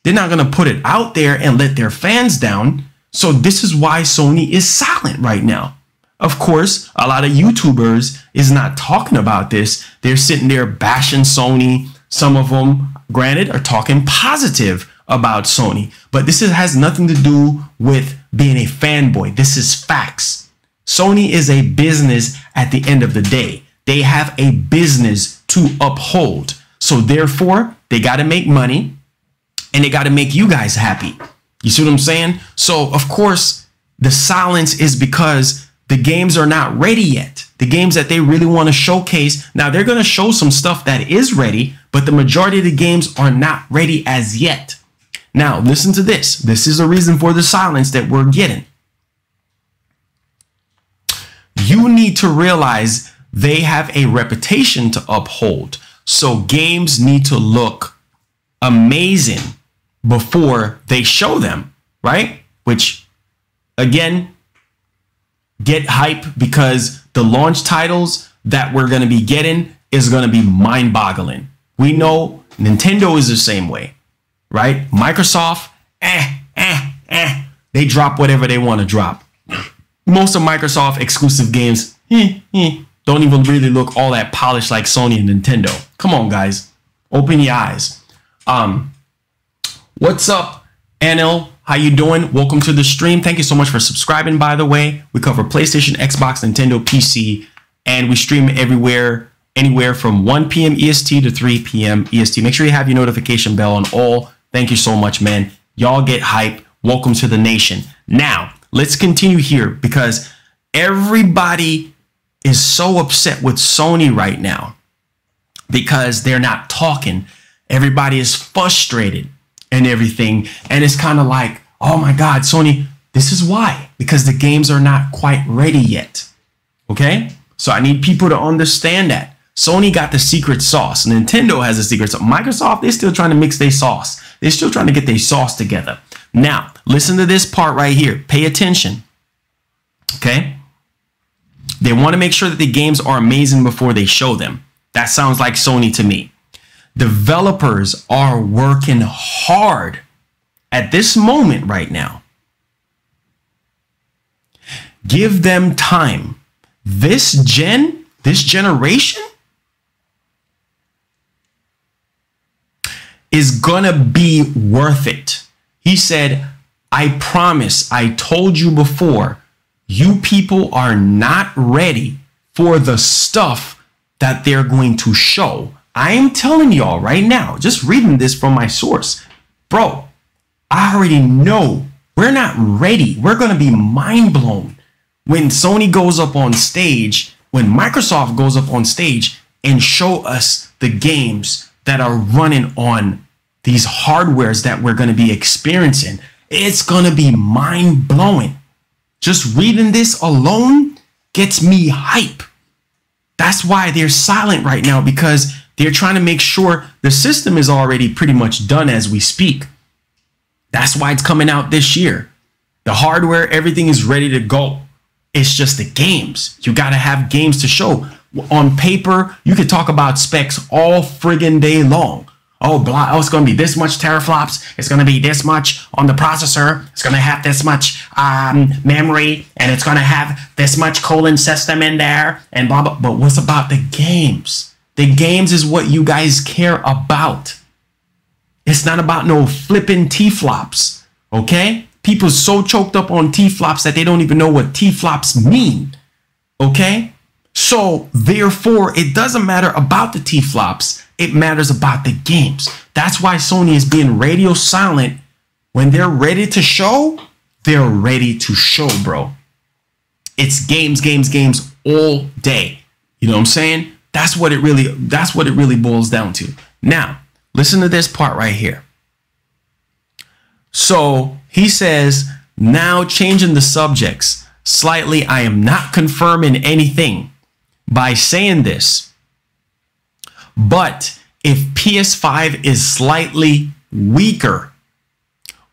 They're not going to put it out there and let their fans down. So this is why Sony is silent right now. Of course, a lot of YouTubers is not talking about this. They're sitting there bashing Sony. Some of them, granted, are talking positive about Sony, but this has nothing to do with being a fanboy. This is facts. Sony is a business at the end of the day. They have a business to uphold. So therefore, they got to make money and they got to make you guys happy. You see what I'm saying? So of course, the silence is because the games are not ready yet. The games that they really want to showcase. Now they're going to show some stuff that is ready, but the majority of the games are not ready as yet. Now, listen to this. This is the reason for the silence that we're getting. You need to realize they have a reputation to uphold. So games need to look amazing before they show them, right? Which, again, get hype because the launch titles that we're going to be getting is going to be mind-boggling. We know Nintendo is the same way. Right? Microsoft, they They drop whatever they want to drop. Most of Microsoft exclusive games don't even really look all that polished like Sony and Nintendo. Come on, guys. Open your eyes. What's up, Anil? How you doing? Welcome to the stream. Thank you so much for subscribing, by the way. We cover PlayStation, Xbox, Nintendo, PC, and we stream everywhere, anywhere from 1 p.m. EST to 3 p.m. EST. Make sure you have your notification bell on all. Thank you so much, man. Y'all get hype. Welcome to the nation. Now, let's continue here because everybody is so upset with Sony right now because they're not talking. Everybody is frustrated and everything. And it's kind of like, oh my God, Sony, this is why, because the games are not quite ready yet. Okay. So I need people to understand that Sony got the secret sauce. Nintendo has a secret sauce. Microsoft, they're still trying to mix their sauce. They're still trying to get their sauce together. Now, listen to this part right here. Pay attention. Okay. They want to make sure that the games are amazing before they show them. That sounds like Sony to me. Developers are working hard at this moment right now. Give them time. This generation is gonna be worth it. He said, I promise, I told you before, you people are not ready for the stuff that they're going to show. I am telling y'all right now, just reading this from my source, bro, I already know we're not ready. We're going to be mind blown when Sony goes up on stage, when Microsoft goes up on stage and show us the games that are running on these hardwares that we're going to be experiencing. It's going to be mind blowing. Just reading this alone gets me hype. That's why they're silent right now, because they're trying to make sure the system is already pretty much done as we speak. That's why it's coming out this year. The hardware, everything is ready to go. It's just the games. You got to have games to show. On paper, you could talk about specs all friggin' day long. Oh, blah, oh, it's going to be this much teraflops. It's going to be this much on the processor. It's going to have this much memory, and it's going to have this much cooling system in there, and blah, blah. But what's about the games? The games is what you guys care about. It's not about no flipping T-flops, okay? People so choked up on T-flops that they don't even know what T-flops mean, okay? So, therefore, it doesn't matter about the T-flops. It matters about the games. That's why Sony is being radio silent. When they're ready to show, they're ready to show, bro. It's games, games, games all day. You know what I'm saying? That's what it really boils down to. Now, listen to this part right here. So he says, now changing the subjects slightly, I am not confirming anything by saying this. But if PS5 is slightly weaker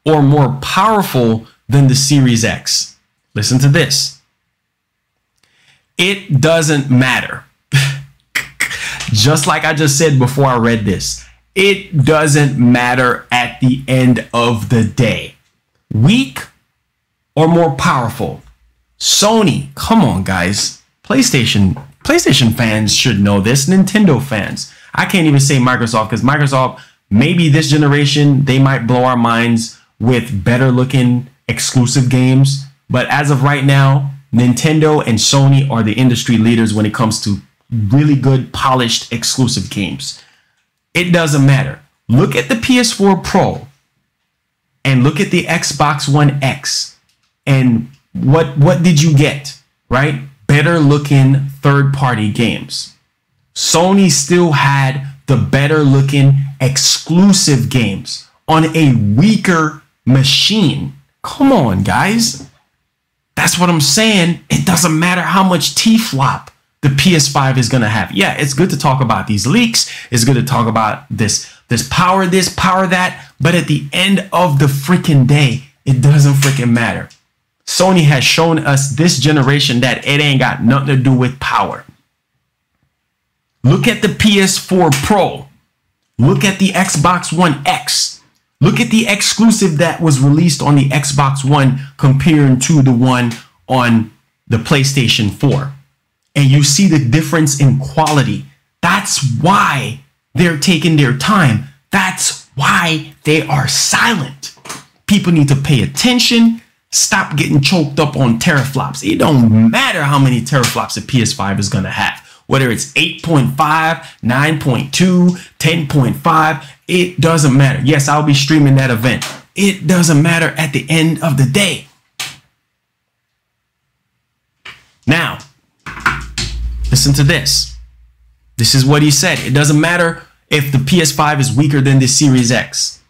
or more powerful than the Series X, listen to this. It doesn't matter. Just like I just said before I read this, it doesn't matter at the end of the day. Weak or more powerful. Sony, come on, guys. PlayStation fans should know this. Nintendo fans. I can't even say Microsoft, because Microsoft, maybe this generation, they might blow our minds with better looking exclusive games. But as of right now, Nintendo and Sony are the industry leaders when it comes to really good, polished, exclusive games. It doesn't matter. Look at the PS4 Pro and look at the Xbox One X. And what did you get, right? Better looking third-party games. Sony still had the better looking exclusive games on a weaker machine. Come on, guys. That's what I'm saying. It doesn't matter how much T-flop the PS5 is going to have. Yeah, it's good to talk about these leaks. It's good to talk about this power that. But at the end of the freaking day, it doesn't freaking matter. Sony has shown us this generation that it ain't got nothing to do with power. Look at the PS4 Pro. Look at the Xbox One X. Look at the exclusive that was released on the Xbox One compared to the one on the PlayStation 4. And you see the difference in quality. That's why they're taking their time. That's why they are silent. People need to pay attention. Stop getting choked up on teraflops. It don't matter how many teraflops a PS5 is going to have. Whether it's 8.5, 9.2, 10.5, it doesn't matter. Yes, I'll be streaming that event. It doesn't matter at the end of the day. Now, listen to this. This is what he said. It doesn't matter if the PS5 is weaker than the Series X.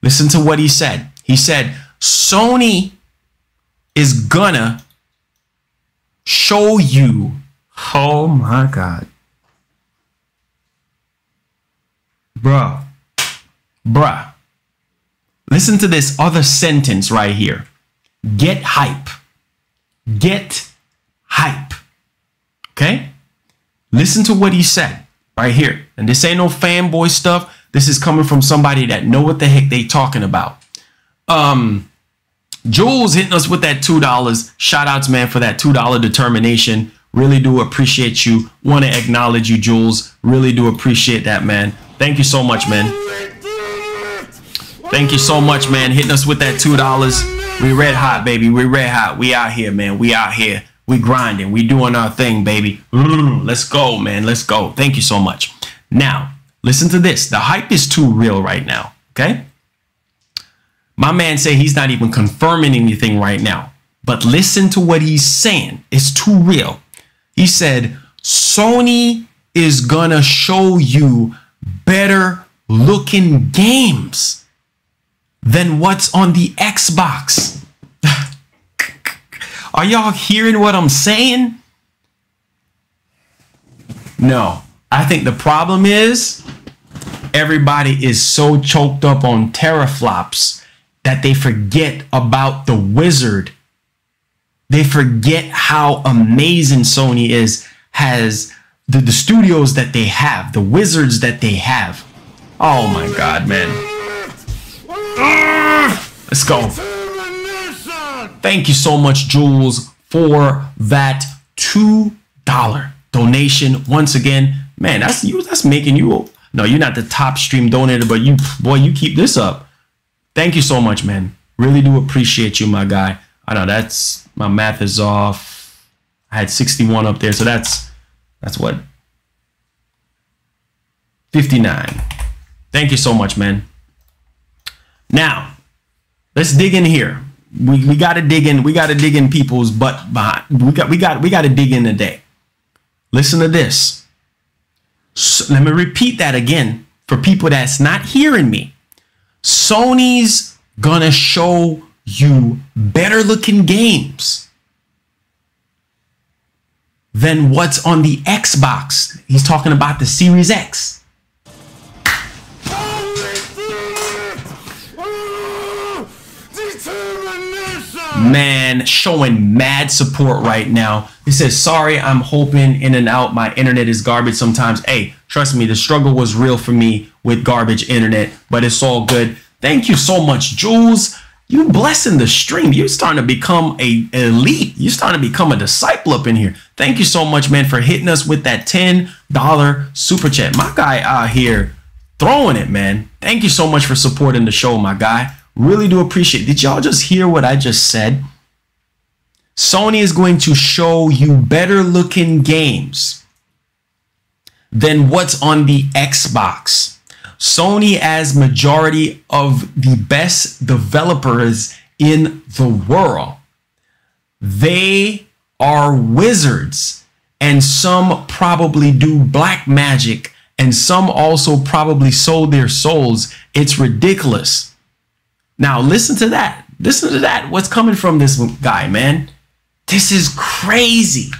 Listen to what he said. He said, Sony is gonna show you. Oh my God. Bruh. Listen to this other sentence right here. Get hype. Get hype. Okay? Listen to what he said right here. And this ain't no fanboy stuff. This is coming from somebody that know what the heck they talking about. Jules hitting us with that $2. Shout outs, man, for that $2 determination. Really do appreciate you. Want to acknowledge you, Jules. Really do appreciate that, man. Thank you so much, man. Thank you so much, man. Hitting us with that $2. We red hot, baby. We red hot. We out here, man. We out here. We grinding. We doing our thing, baby. Let's go, man. Let's go. Thank you so much. Now, listen to this. The hype is too real right now, okay? My man say he's not even confirming anything right now. But listen to what he's saying. It's too real. He said, Sony is gonna show you better looking games than what's on the Xbox. Are y'all hearing what I'm saying? No. I think the problem is everybody is so choked up on teraflops that they forget about the wizard. They forget how amazing Sony is, has the studios that they have, the wizards that they have. Oh my God, man. Let's go. Thank you so much, Jules, for that $2 donation. Once again, man, that's you. That's making you. No, you're not the top stream donator, but you, boy, you keep this up. Thank you so much, man. Really do appreciate you, my guy. I know that's, my math is off. I had 61 up there, so that's what? 59. Thank you so much, man. Now, let's dig in here. We got to dig in. We got to dig in people's butt behind. We got to dig in today. Listen to this. So, let me repeat that again for people that's not hearing me. Sony's gonna show you better looking games than what's on the Xbox. He's talking about the Series X. Man, showing mad support right now. He says, sorry, I'm hoping in and out. My internet is garbage sometimes. Hey, trust me, the struggle was real for me with garbage internet, but it's all good. Thank you so much, Jules. You blessing the stream. You're starting to become an elite. You're starting to become a disciple up in here. Thank you so much, man, for hitting us with that $10 super chat. My guy out here throwing it, man. Thank you so much for supporting the show, my guy. Really do appreciate it. Did y'all just hear what I just said? Sony is going to show you better looking games than what's on the Xbox. Sony has majority of the best developers in the world. They are wizards, and some probably do black magic, and some also probably sold their souls. It's ridiculous. Now, listen to that. Listen to that. What's coming from this guy, man? This is crazy.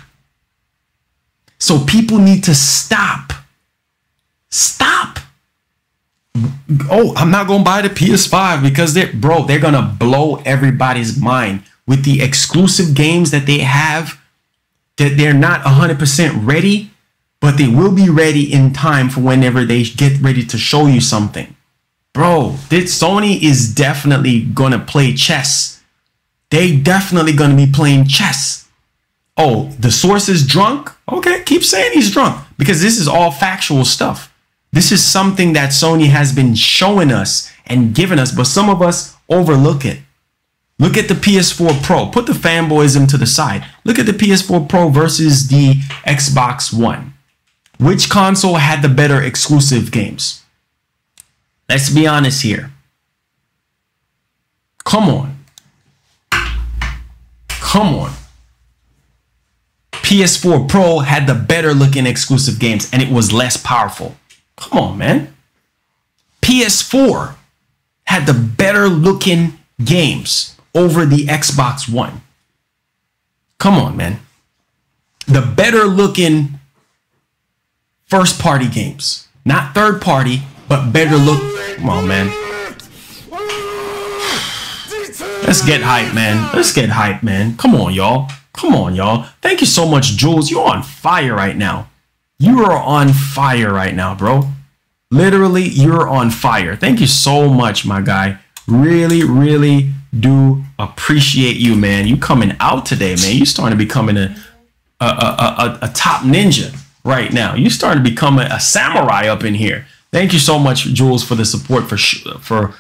So people need to stop. Stop. Oh, I'm not going to buy the PS5 because they're going to blow everybody's mind with the exclusive games that they have, that they're not 100% ready, but they will be ready in time for whenever they get ready to show you something. Bro, Sony is definitely going to play chess. They definitely going to be playing chess. Oh, the source is drunk? Okay, keep saying he's drunk, because this is all factual stuff. This is something that Sony has been showing us and giving us, but some of us overlook it. Look at the PS4 Pro. Put the fanboyism to the side. Look at the PS4 Pro versus the Xbox One. Which console had the better exclusive games? Let's be honest here. Come on. Come on. PS4 Pro had the better looking exclusive games, and it was less powerful. Come on, man. PS4 had the better looking games over the Xbox One. Come on, man. The better looking first party games. Not third party, but better look. Come on, man. Let's get hype, man. Let's get hype, man. Come on, y'all. Come on, y'all. Thank you so much, Jules. You're on fire right now. You are on fire right now, bro. Literally, you're on fire. Thank you so much, my guy. Really, really do appreciate you, man. You coming out today, man. You starting to becoming a top ninja right now. You starting to become a samurai up in here. Thank you so much, Jules, for the support, for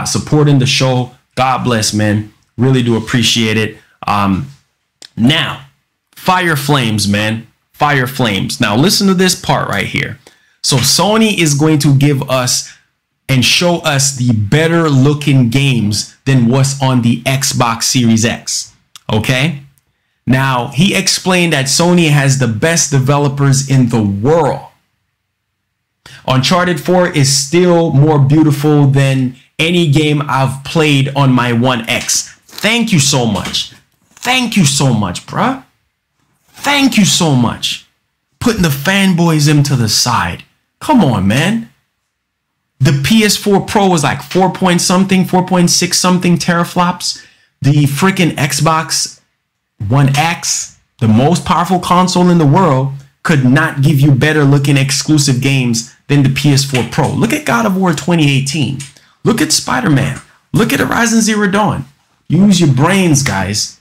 supporting the show. God bless, man. Really do appreciate it. Now, Fire Flames, man. Fire Flames. Now, listen to this part right here. So Sony is going to give us and show us the better looking games than what's on the Xbox Series X. Okay. Now, he explained that Sony has the best developers in the world. Uncharted 4 is still more beautiful than any game I've played on my One X. Thank you so much. Thank you so much, bruh. Thank you so much. Putting the fanboyism to the side. Come on, man. The PS4 Pro was like 4 point something, 4.6 something teraflops. The freaking Xbox One X, the most powerful console in the world, could not give you better looking exclusive games than the PS4 Pro. Look at God of War 2018. Look at Spider-Man. Look at Horizon Zero Dawn. Use your brains, guys.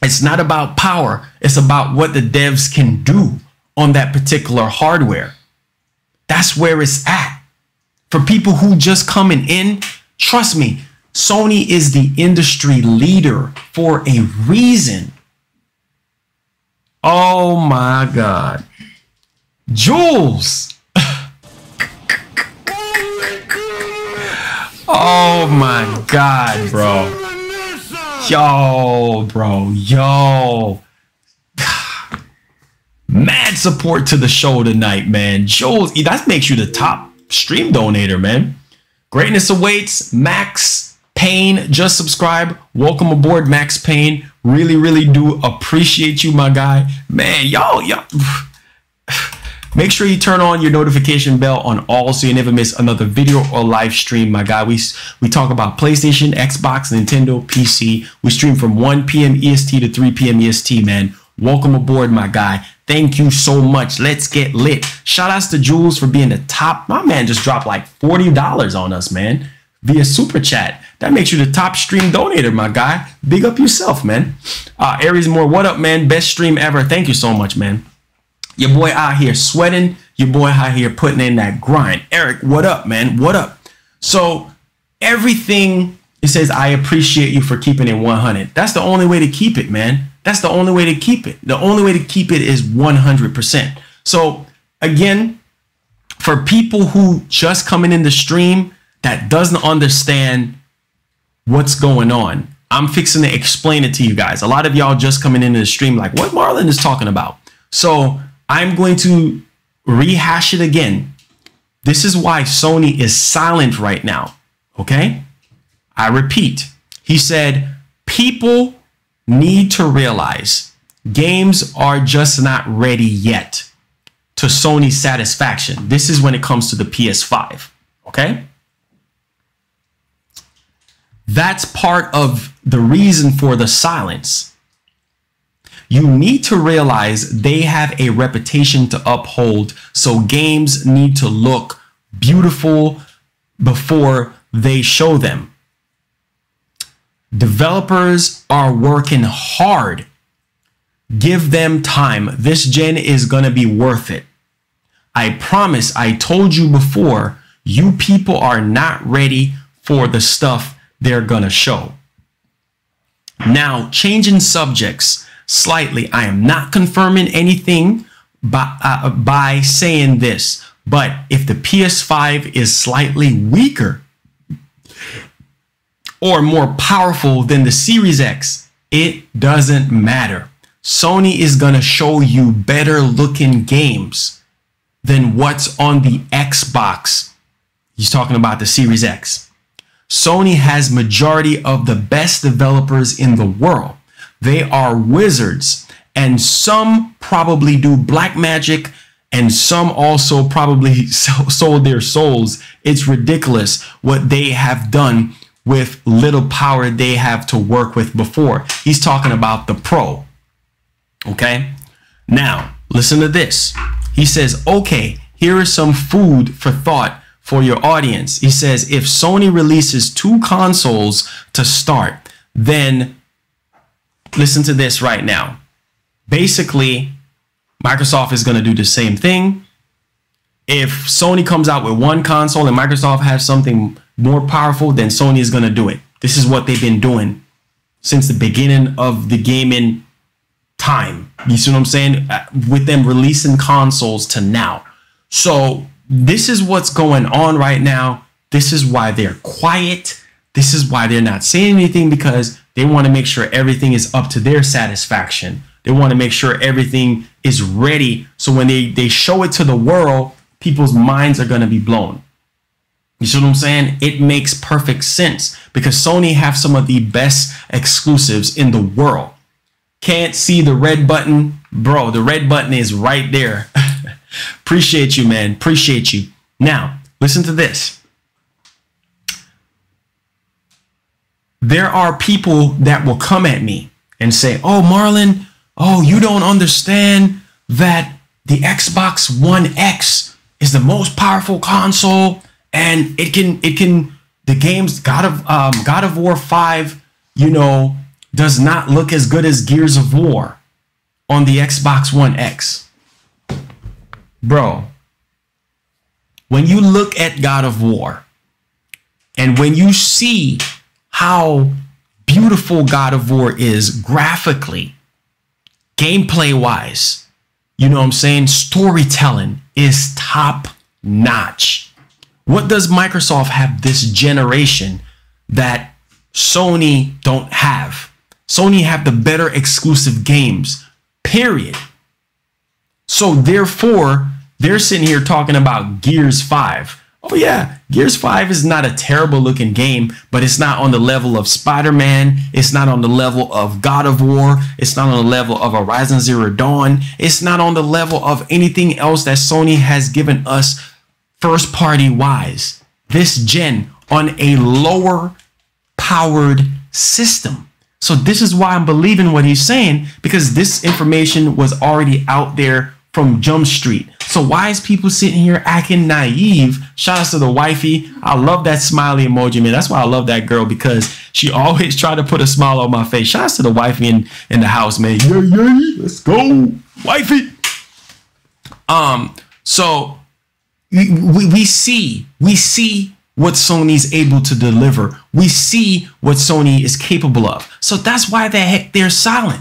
It's not about power. It's about what the devs can do on that particular hardware. That's where it's at. For people who just coming in, trust me, Sony is the industry leader for a reason. Oh my God. Jules. Oh my God, bro. Yo, bro. Yo. Mad support to the show tonight, man. Jules, that makes you the top stream donator, man. Greatness awaits. Max Payne just subscribe. Welcome aboard, Max Payne. Really, really do appreciate you, my guy. Man, y'all. Make sure you turn on your notification bell on all so you never miss another video or live stream, my guy. We talk about PlayStation, Xbox, Nintendo, PC. We stream from 1 p.m. EST to 3 p.m. EST, man. Welcome aboard, my guy. Thank you so much. Let's get lit. Shout outs to Jules for being the top. My man just dropped like $40 on us, man, via super chat. That makes you the top stream donator, my guy. Big up yourself, man. Aries Moore, what up, man? Best stream ever. Thank you so much, man. Your boy out here sweating. Your boy out here putting in that grind. Eric, what up, man? What up? So everything, it says, I appreciate you for keeping it 100. That's the only way to keep it, man. That's the only way to keep it. The only way to keep it is 100%. So again, for people who just coming in the stream that doesn't understand what's going on, I'm fixing to explain it to you guys. A lot of y'all just coming into the stream like, what Marlon is talking about. So I'm going to rehash it again. This is why Sony is silent right now. Okay? I repeat. He said, people need to realize games are just not ready yet to Sony's satisfaction. This is when it comes to the PS5. Okay? That's part of the reason for the silence. You need to realize they have a reputation to uphold, so games need to look beautiful, before they show them. Developers are working hard. Give them time. This gen is going to be worth it. I promise. I told you before, you people are not ready for the stuff they're going to show. Now, changing subjects slightly. I am not confirming anything by saying this, but if the PS5 is slightly weaker or more powerful than the Series X, it doesn't matter. Sony is going to show you better looking games than what's on the Xbox. He's talking about the Series X. Sony has majority of the best developers in the world. They are wizards, and some probably do black magic, and some also probably sold their souls. It's ridiculous what they have done with little power they have to work with before. He's talking about the Pro. Okay, now listen to this. He says, okay, here is some food for thought for your audience. He says, if Sony releases 2 consoles to start, then listen to this right now. Basically, Microsoft is going to do the same thing. If Sony comes out with 1 console and Microsoft has something more powerful, then Sony is going to do it. This is what they've been doing since the beginning of the gaming time. You see what I'm saying? With them releasing consoles to now. So this is what's going on right now. This is why they're quiet. This is why they're not saying anything, because they want to make sure everything is up to their satisfaction. They want to make sure everything is ready. So when they show it to the world, people's minds are going to be blown. You see what I'm saying? It makes perfect sense because Sony have some of the best exclusives in the world. Can't see the red button? Bro, the red button is right there. Appreciate you, man. Appreciate you. Now, listen to this. There are people that will come at me and say, oh, Marlon, oh, you don't understand that the Xbox One X is the most powerful console, and the games, God of War 5, you know, does not look as good as Gears of War on the Xbox One X. Bro, when you look at God of War and when you see how beautiful God of War is graphically, gameplay wise, you know what I'm saying? Storytelling is top notch. What does Microsoft have this generation that Sony don't have? Sony have the better exclusive games, period. So therefore, they're sitting here talking about Gears 5. Oh yeah, Gears 5 is not a terrible looking game, but it's not on the level of Spider-Man. It's not on the level of God of War. It's not on the level of Horizon Zero Dawn. It's not on the level of anything else that Sony has given us first party wise this gen on a lower powered system. So this is why I'm believing what he's saying, because this information was already out there from Jump Street. So why is people sitting here acting naive? Shout out to the wifey. I love that smiley emoji, man. That's why I love that girl, because she always try to put a smile on my face. Shout out to the wifey in the house, man. Yeah, yeah, let's go, wifey. So we see what Sony's able to deliver. We see what Sony is capable of. So that's why they're silent.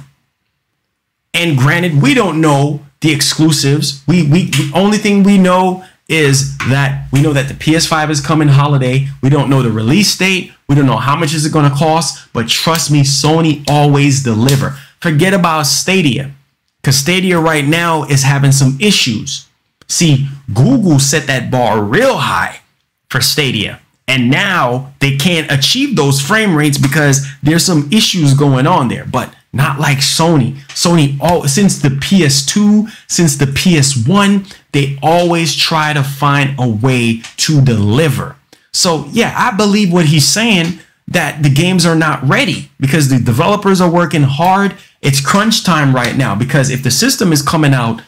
And granted, we don't know the exclusives. The only thing we know is that we know that the PS5 is coming holiday. We don't know the release date. We don't know how much is it going to cost. But trust me, Sony always deliver. Forget about Stadia, because Stadia right now is having some issues. See, Google set that bar real high for Stadia, and now they can't achieve those frame rates because there's some issues going on there. But not like Sony. Sony, since the PS2, since the PS1, they always try to find a way to deliver. So yeah, I believe what he's saying, that the games are not ready because the developers are working hard. It's crunch time right now, because if the system is coming out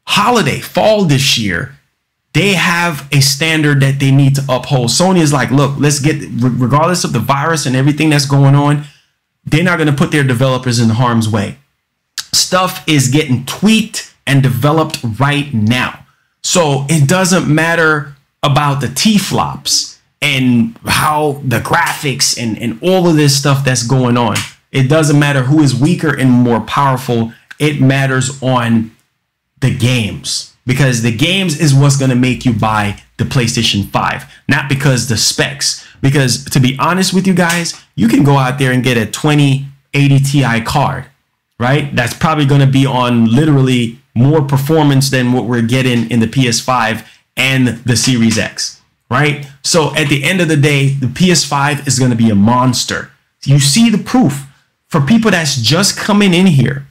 holiday, fall this year, They have a standard that they need to uphold. Sony is like, look, let's get, regardless of the virus and everything that's going on, they're not going to put their developers in harm's way. Stuff is getting tweaked and developed right now. So it doesn't matter about the T-flops and how the graphics and all of this stuff that's going on. It doesn't matter who is weaker and more powerful. It matters on the games. Because the games is what's going to make you buy the PlayStation 5, not because the specs. Because to be honest with you guys, you can go out there and get a 2080 Ti card, right? That's probably going to be on literally more performance than what we're getting in the PS5 and the Series X, right? So at the end of the day, the PS5 is going to be a monster. You see the proof. For people that's just coming in here,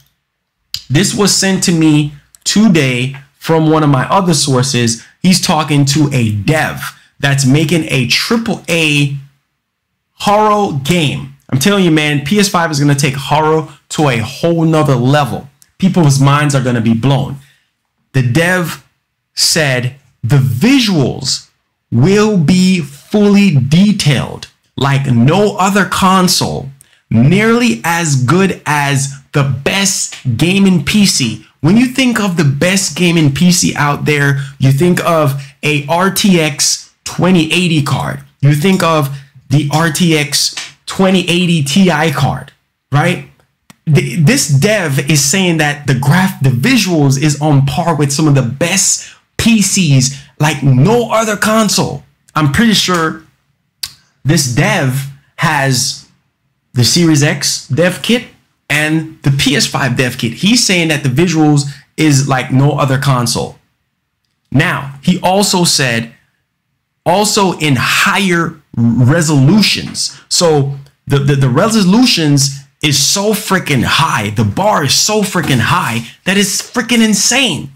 this was sent to me today from one of my other sources. He's talking to a dev that's making a AAA horror game. I'm telling you, man, PS5 is going to take horror to a whole nother level. People's minds are going to be blown. The dev said the visuals will be fully detailed like no other console, nearly as good as the best gaming PC. When you think of the best gaming PC out there, you think of a RTX 2080 card. You think of the RTX 2080 Ti card, right? This dev is saying that the visuals is on par with some of the best PCs like no other console. I'm pretty sure this dev has the Series X dev kit and the PS5 dev kit. He's saying that the visuals is like no other console. Now, he also said also in higher resolutions. So the resolutions is so freaking high. The bar is so freaking high that it's freaking insane.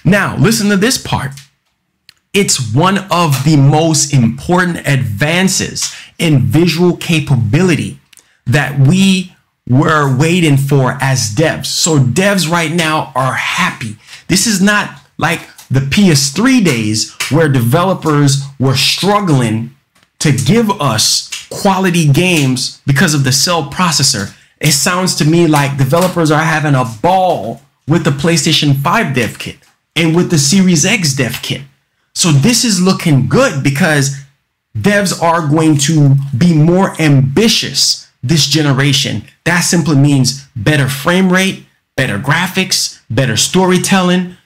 Now, listen to this part. It's one of the most important advances in visual capability that we were waiting for as devs. So devs right now are happy. This is not like the PS3 days where developers were struggling to give us quality games because of the cell processor. It sounds to me like developers are having a ball with the PlayStation 5 dev kit and with the Series X dev kit. So this is looking good because devs are going to be more ambitious this generation. That simply means better frame rate, better graphics, better storytelling,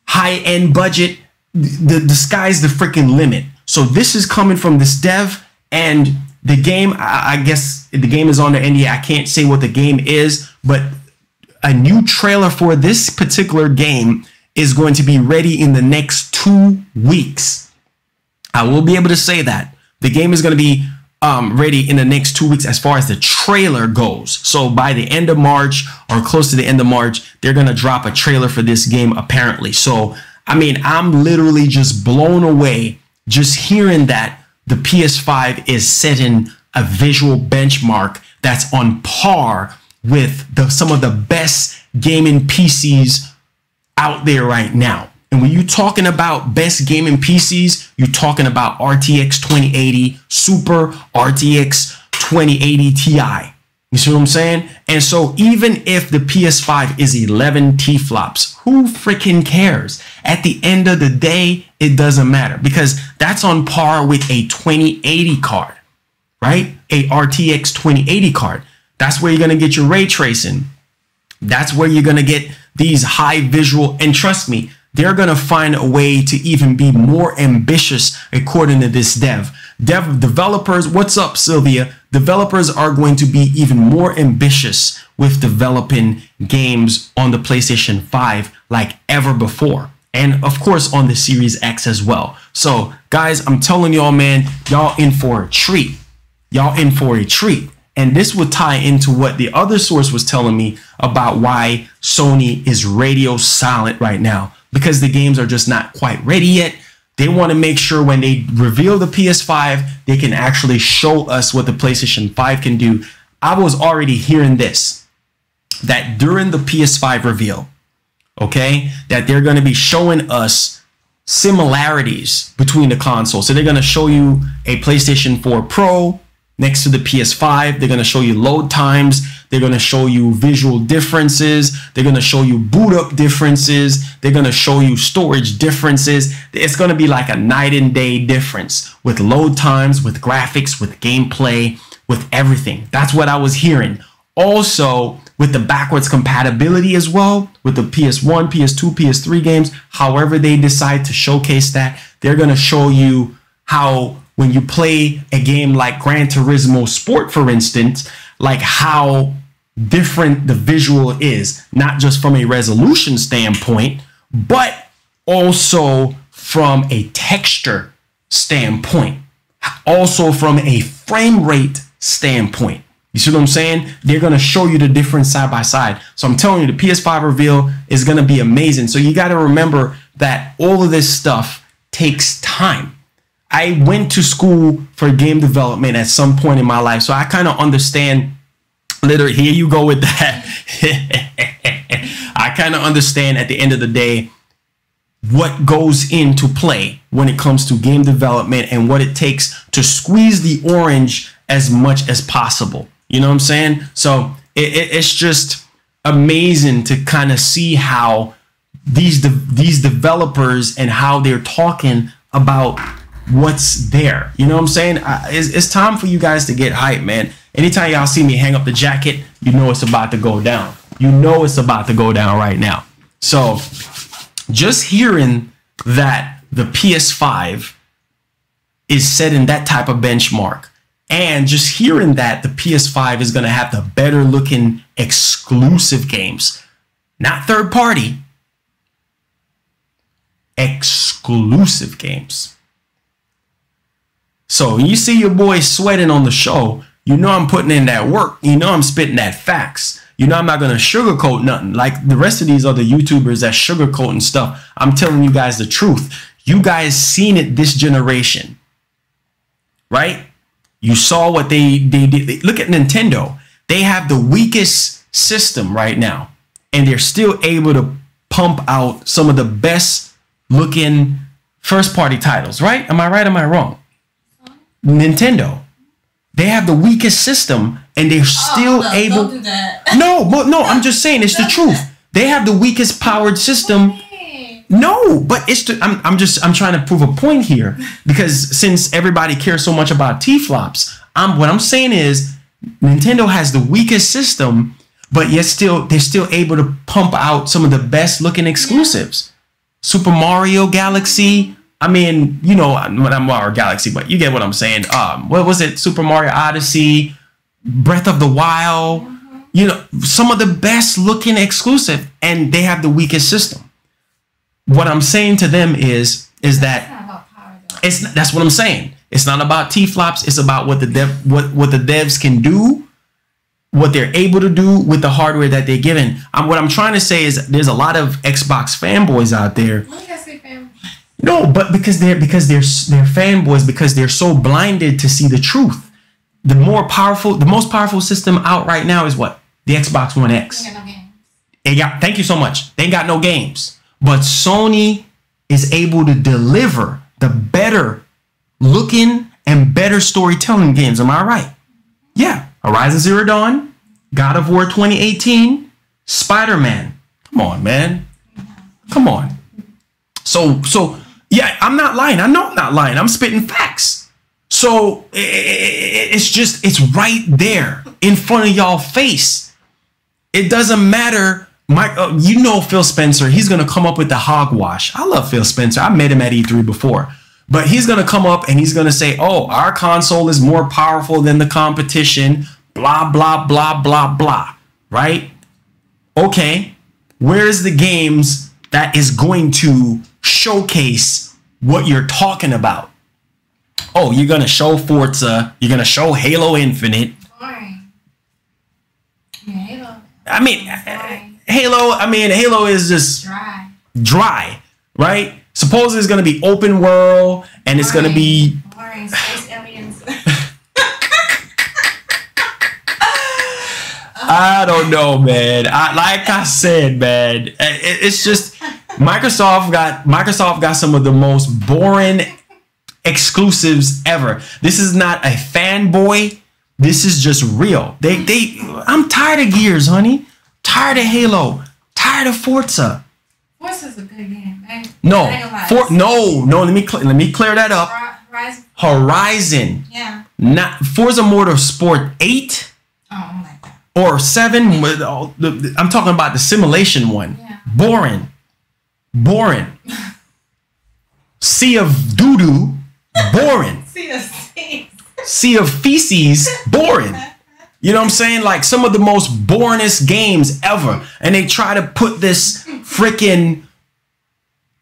high-end budget. The sky's the freaking limit. So this is coming from this dev, and the game, I guess the game is on the NDA. I can't say what the game is, but a new trailer for this particular game is going to be ready in the next 2 weeks. I will be able to say that. The game is going to be ready in the next 2 weeks as far as the trailer goes. So by the end of March or close to the end of March, they're going to drop a trailer for this game apparently. So, I mean, I'm literally just blown away just hearing that the PS5 is setting a visual benchmark that's on par with some of the best gaming PCs out there right now. And when you're talking about best gaming PCs, you're talking about RTX 2080, Super RTX 2080 Ti. You see what I'm saying? And so even if the PS5 is 11 T-flops, who freaking cares? At the end of the day, it doesn't matter because that's on par with a 2080 card, right? A RTX 2080 card. That's where you're going to get your ray tracing. That's where you're going to get these high visual. And trust me, they're going to find a way to even be more ambitious according to this developers. What's up, Sylvia? Developers are going to be even more ambitious with developing games on the PlayStation 5 like ever before. And of course on the Series X as well. So guys, I'm telling y'all, man, y'all in for a treat. Y'all in for a treat. And this would tie into what the other source was telling me about why Sony is radio silent right now, because the games are just not quite ready yet. They want to make sure when they reveal the PS5, they can actually show us what the PlayStation 5 can do. I was already hearing this, that during the PS5 reveal, okay, that they're going to be showing us similarities between the consoles. So they're going to show you a PlayStation 4 Pro next to the PS5. They're going to show you load times. They're going to show you visual differences. They're going to show you boot up differences. They're going to show you storage differences. It's going to be like a night and day difference with load times, with graphics, with gameplay, with everything. That's what I was hearing. Also, with the backwards compatibility as well, with the PS1, PS2, PS3 games, however they decide to showcase that, they're going to show you how when you play a game like Gran Turismo Sport, for instance, like how different the visual is, not just from a resolution standpoint, but also from a texture standpoint, also from a frame rate standpoint. You see what I'm saying? They're going to show you the difference side by side. So I'm telling you, the PS5 reveal is going to be amazing. So you got to remember that all of this stuff takes time. I went to school for game development at some point in my life, so I kind of understand. Literally, here you go with that. I kind of understand at the end of the day what goes into play when it comes to game development and what it takes to squeeze the orange as much as possible. You know what I'm saying? So it's just amazing to kind of see how these developers and how they're talking about what's there. You know what I'm saying? It's time for you guys to get hyped, man. Anytime y'all see me hang up the jacket, you know it's about to go down. You know it's about to go down right now. So just hearing that the PS5 is setting that type of benchmark, and just hearing that the PS5 is going to have the better looking exclusive games, not third party, exclusive games. So when you see your boy sweating on the show, you know I'm putting in that work. You know I'm spitting that facts. You know I'm not going to sugarcoat nothing like the rest of these other YouTubers that sugarcoat and stuff. I'm telling you guys the truth. You guys seen it this generation, right? You saw what they did. Look at Nintendo. They have the weakest system right now, and they're still able to pump out some of the best looking first party titles, right? Am I right? Am I wrong? Nintendo. They have the weakest system, and they're still able. Don't do that. No, I'm just saying it's the truth. They have the weakest powered system. No, but it's I'm trying to prove a point here, because since everybody cares so much about T-flops, what I'm saying is Nintendo has the weakest system, but yet they're still able to pump out some of the best looking exclusives. Super Mario Galaxy. I mean, you know, not Mario Galaxy, but you get what I'm saying. What was it? Super Mario Odyssey, Breath of the Wild. You know, some of the best looking exclusive, and they have the weakest system. What I'm saying to them is that that's what I'm saying. It's not about T-flops. It's about what the devs can do, what they're able to do with the hardware that they're given. What I'm trying to say is there's a lot of Xbox fanboys out there. No, but because they're fanboys, because they're so blinded to see the truth. The most powerful system out right now is what? The Xbox One X. Thank you so much. They ain't got no games. But Sony is able to deliver the better looking and better storytelling games. Am I right? Yeah. Horizon Zero Dawn, God of War 2018, Spider-Man. Come on, man. Come on. So yeah, I'm not lying. I know I'm not lying. I'm spitting facts. So it's right there in front of y'all face. It doesn't matter. You know Phil Spencer, he's going to come up with the hogwash. I love Phil Spencer. I met him at E3 before. But he's going to come up and he's going to say, oh, our console is more powerful than the competition, blah, blah, blah, blah, blah, right? Okay, where's the games that is going to showcase what you're talking about? Oh, you're going to show Forza. You're going to show Halo Infinite. I mean, Halo is just dry, right? Suppose it's going to be open world and it's going to be space aliens. I don't know, man. Like I said, man, it's just Microsoft got some of the most boring exclusives ever. This is not a fanboy. This is just real. I'm tired of Gears, honey. Tired of Halo. Tired of Forza. Forza's a good game, man. No. Let me clear that up. Horizon. Yeah. Not Forza Motorsport 8. Oh, I like that. Or 7. I'm talking about the simulation one. Yeah. Boring. Sea of doo-doo. Boring. Sea of feces. Boring. You know what I'm saying? Like some of the most boringest games ever. And they try to put this freaking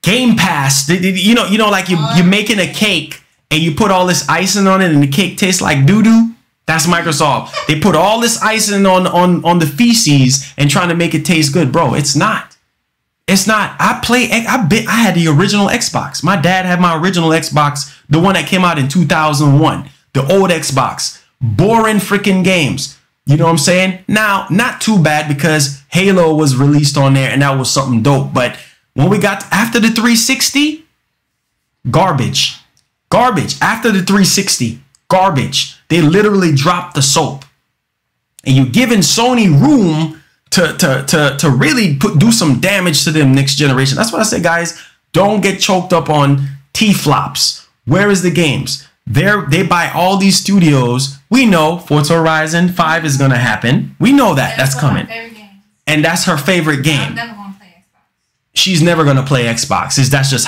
Game Pass. You know, like you're making a cake and you put all this icing on it and the cake tastes like doo-doo. That's Microsoft. They put all this icing on the feces and trying to make it taste good. Bro, it's not. It's not. I had the original Xbox. My dad had my original Xbox, the one that came out in 2001. The old Xbox. Boring freaking games. You know what I'm saying? Now, not too bad because Halo was released on there and that was something dope. But when we got after the 360, garbage. After the 360, garbage. They literally dropped the soap. And you're giving Sony room to really do some damage to them next generation. That's what I say, guys. Don't get choked up on T-flops. Where is the games? They buy all these studios. We know Forza Horizon 5 is going to happen. We know that. That's coming. And that's her favorite game. I'm never going to play Xbox. She's never going to play Xbox. That's just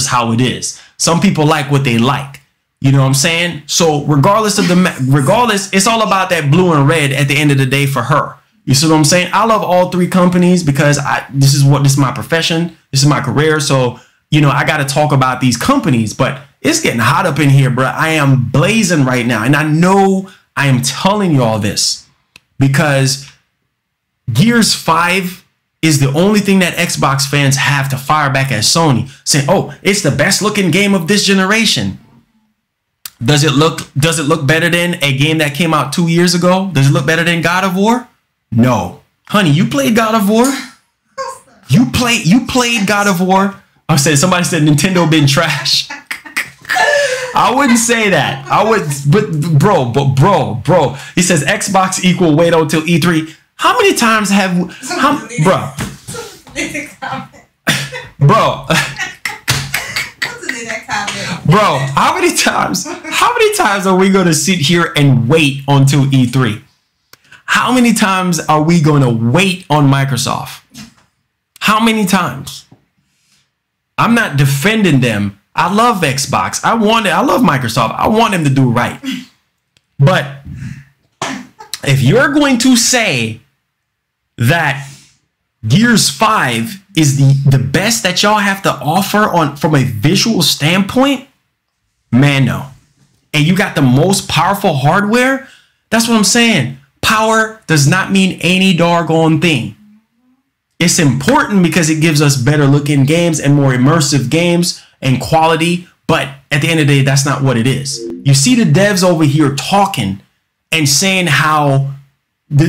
how it is. Some people like what they like. You know what I'm saying? So regardless, it's all about that blue and red at the end of the day for her. You see what I'm saying? I love all three companies because this is my profession. This is my career. So, you know, I got to talk about these companies, but it's getting hot up in here, bro. I am blazing right now. And I know I am telling you all this because Gears 5 is the only thing that Xbox fans have to fire back at Sony saying, oh, it's the best looking game of this generation. Does it look better than a game that came out 2 years ago? Does it look better than God of War? No. Honey, you played God of War? You played God of War? I said somebody said Nintendo been trash. I wouldn't say that. I would, but bro. He says Xbox equal wait until E3. How many times have bro, how many times are we going to sit here and wait until E3? How many times are we going to wait on Microsoft? How many times? I'm not defending them. I love Xbox. I love Microsoft. I want them to do right. But if you're going to say that Gears 5 is the best that y'all have to offer from a visual standpoint, man, no. And you got the most powerful hardware, that's what I'm saying. Power does not mean any doggone thing. It's important because it gives us better looking games and more immersive games and quality. But at the end of the day, that's not what it is. You see the devs over here talking and saying how the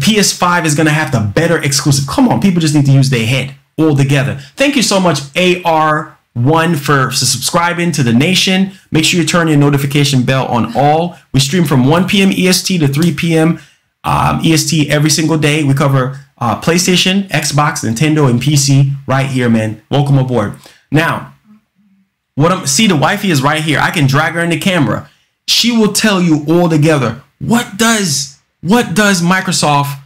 PS5 is going to have the better exclusive. Come on, people just need to use their head all together. Thank you so much, AR1, for subscribing to the nation. Make sure you turn your notification bell on all. We stream from 1 p.m. EST to 3 p.m. EST every single day. We cover PlayStation, Xbox, Nintendo, and PC right here, man. Welcome aboard. Now, see, the wifey is right here. I can drag her in the camera. She will tell you all together what does Microsoft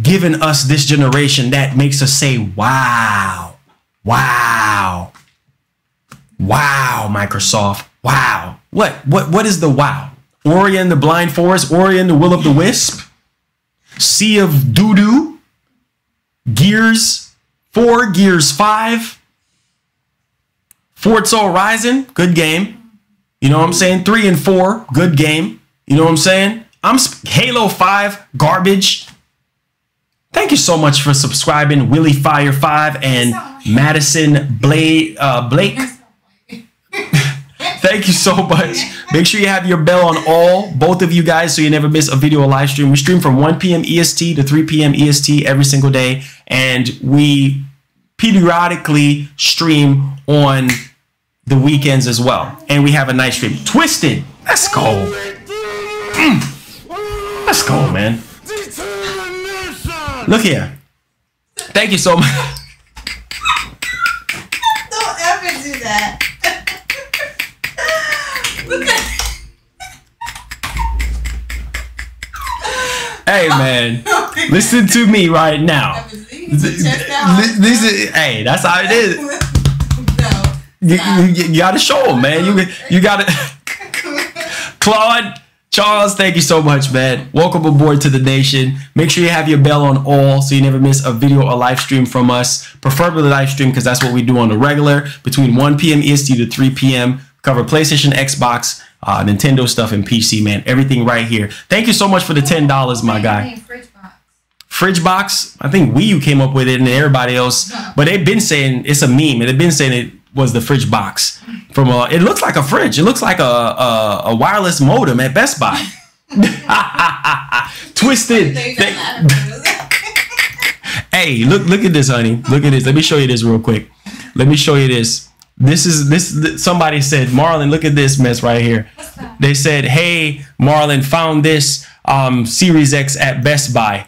giving us this generation that makes us say, wow, Microsoft, wow. What is the wow? Ori and the Blind Forest, Ori and the Will of the Wisp, Sea of Doo-Doo, Gears 4, Gears 5, Forza Horizon, good game. You know what I'm saying? 3 and 4, good game. You know what I'm saying? Halo 5, garbage. Thank you so much for subscribing, Willie Fire 5 and Madison Blake. Thank you so much. Make sure you have your bell on all, both of you guys, so you never miss a video or live stream. We stream from 1 p.m. EST to 3 p.m. EST every single day, and we periodically stream on the weekends as well. And we have a night stream. Twisted. Let's go. Let's go, man. Look here. Thank you so much. Don't ever do that. Hey, man. Listen to me right now. This is, hey, that's how it is. You gotta show them, man. You gotta. Claude, Charles, thank you so much, man. Welcome aboard to the nation. Make sure you have your bell on all so you never miss a video or live stream from us. Preferably live stream because that's what we do on the regular between 1 p.m. EST to 3 p.m. Cover PlayStation, Xbox, Nintendo stuff, and PC, man. Everything right here. Thank you so much for the $10, my guy. Fridge box. I think Wii U came up with it and everybody else, but they've been saying it's a meme. They've been saying it was the fridge box from it looks like a fridge. It looks like a wireless modem at Best Buy. Twisted. Hey, look at this, honey. Look at this. Let me show you this real quick. Let me show you this. This somebody said, Marlon, look at this mess right here. They said, hey, Marlon, found this Series X at Best Buy.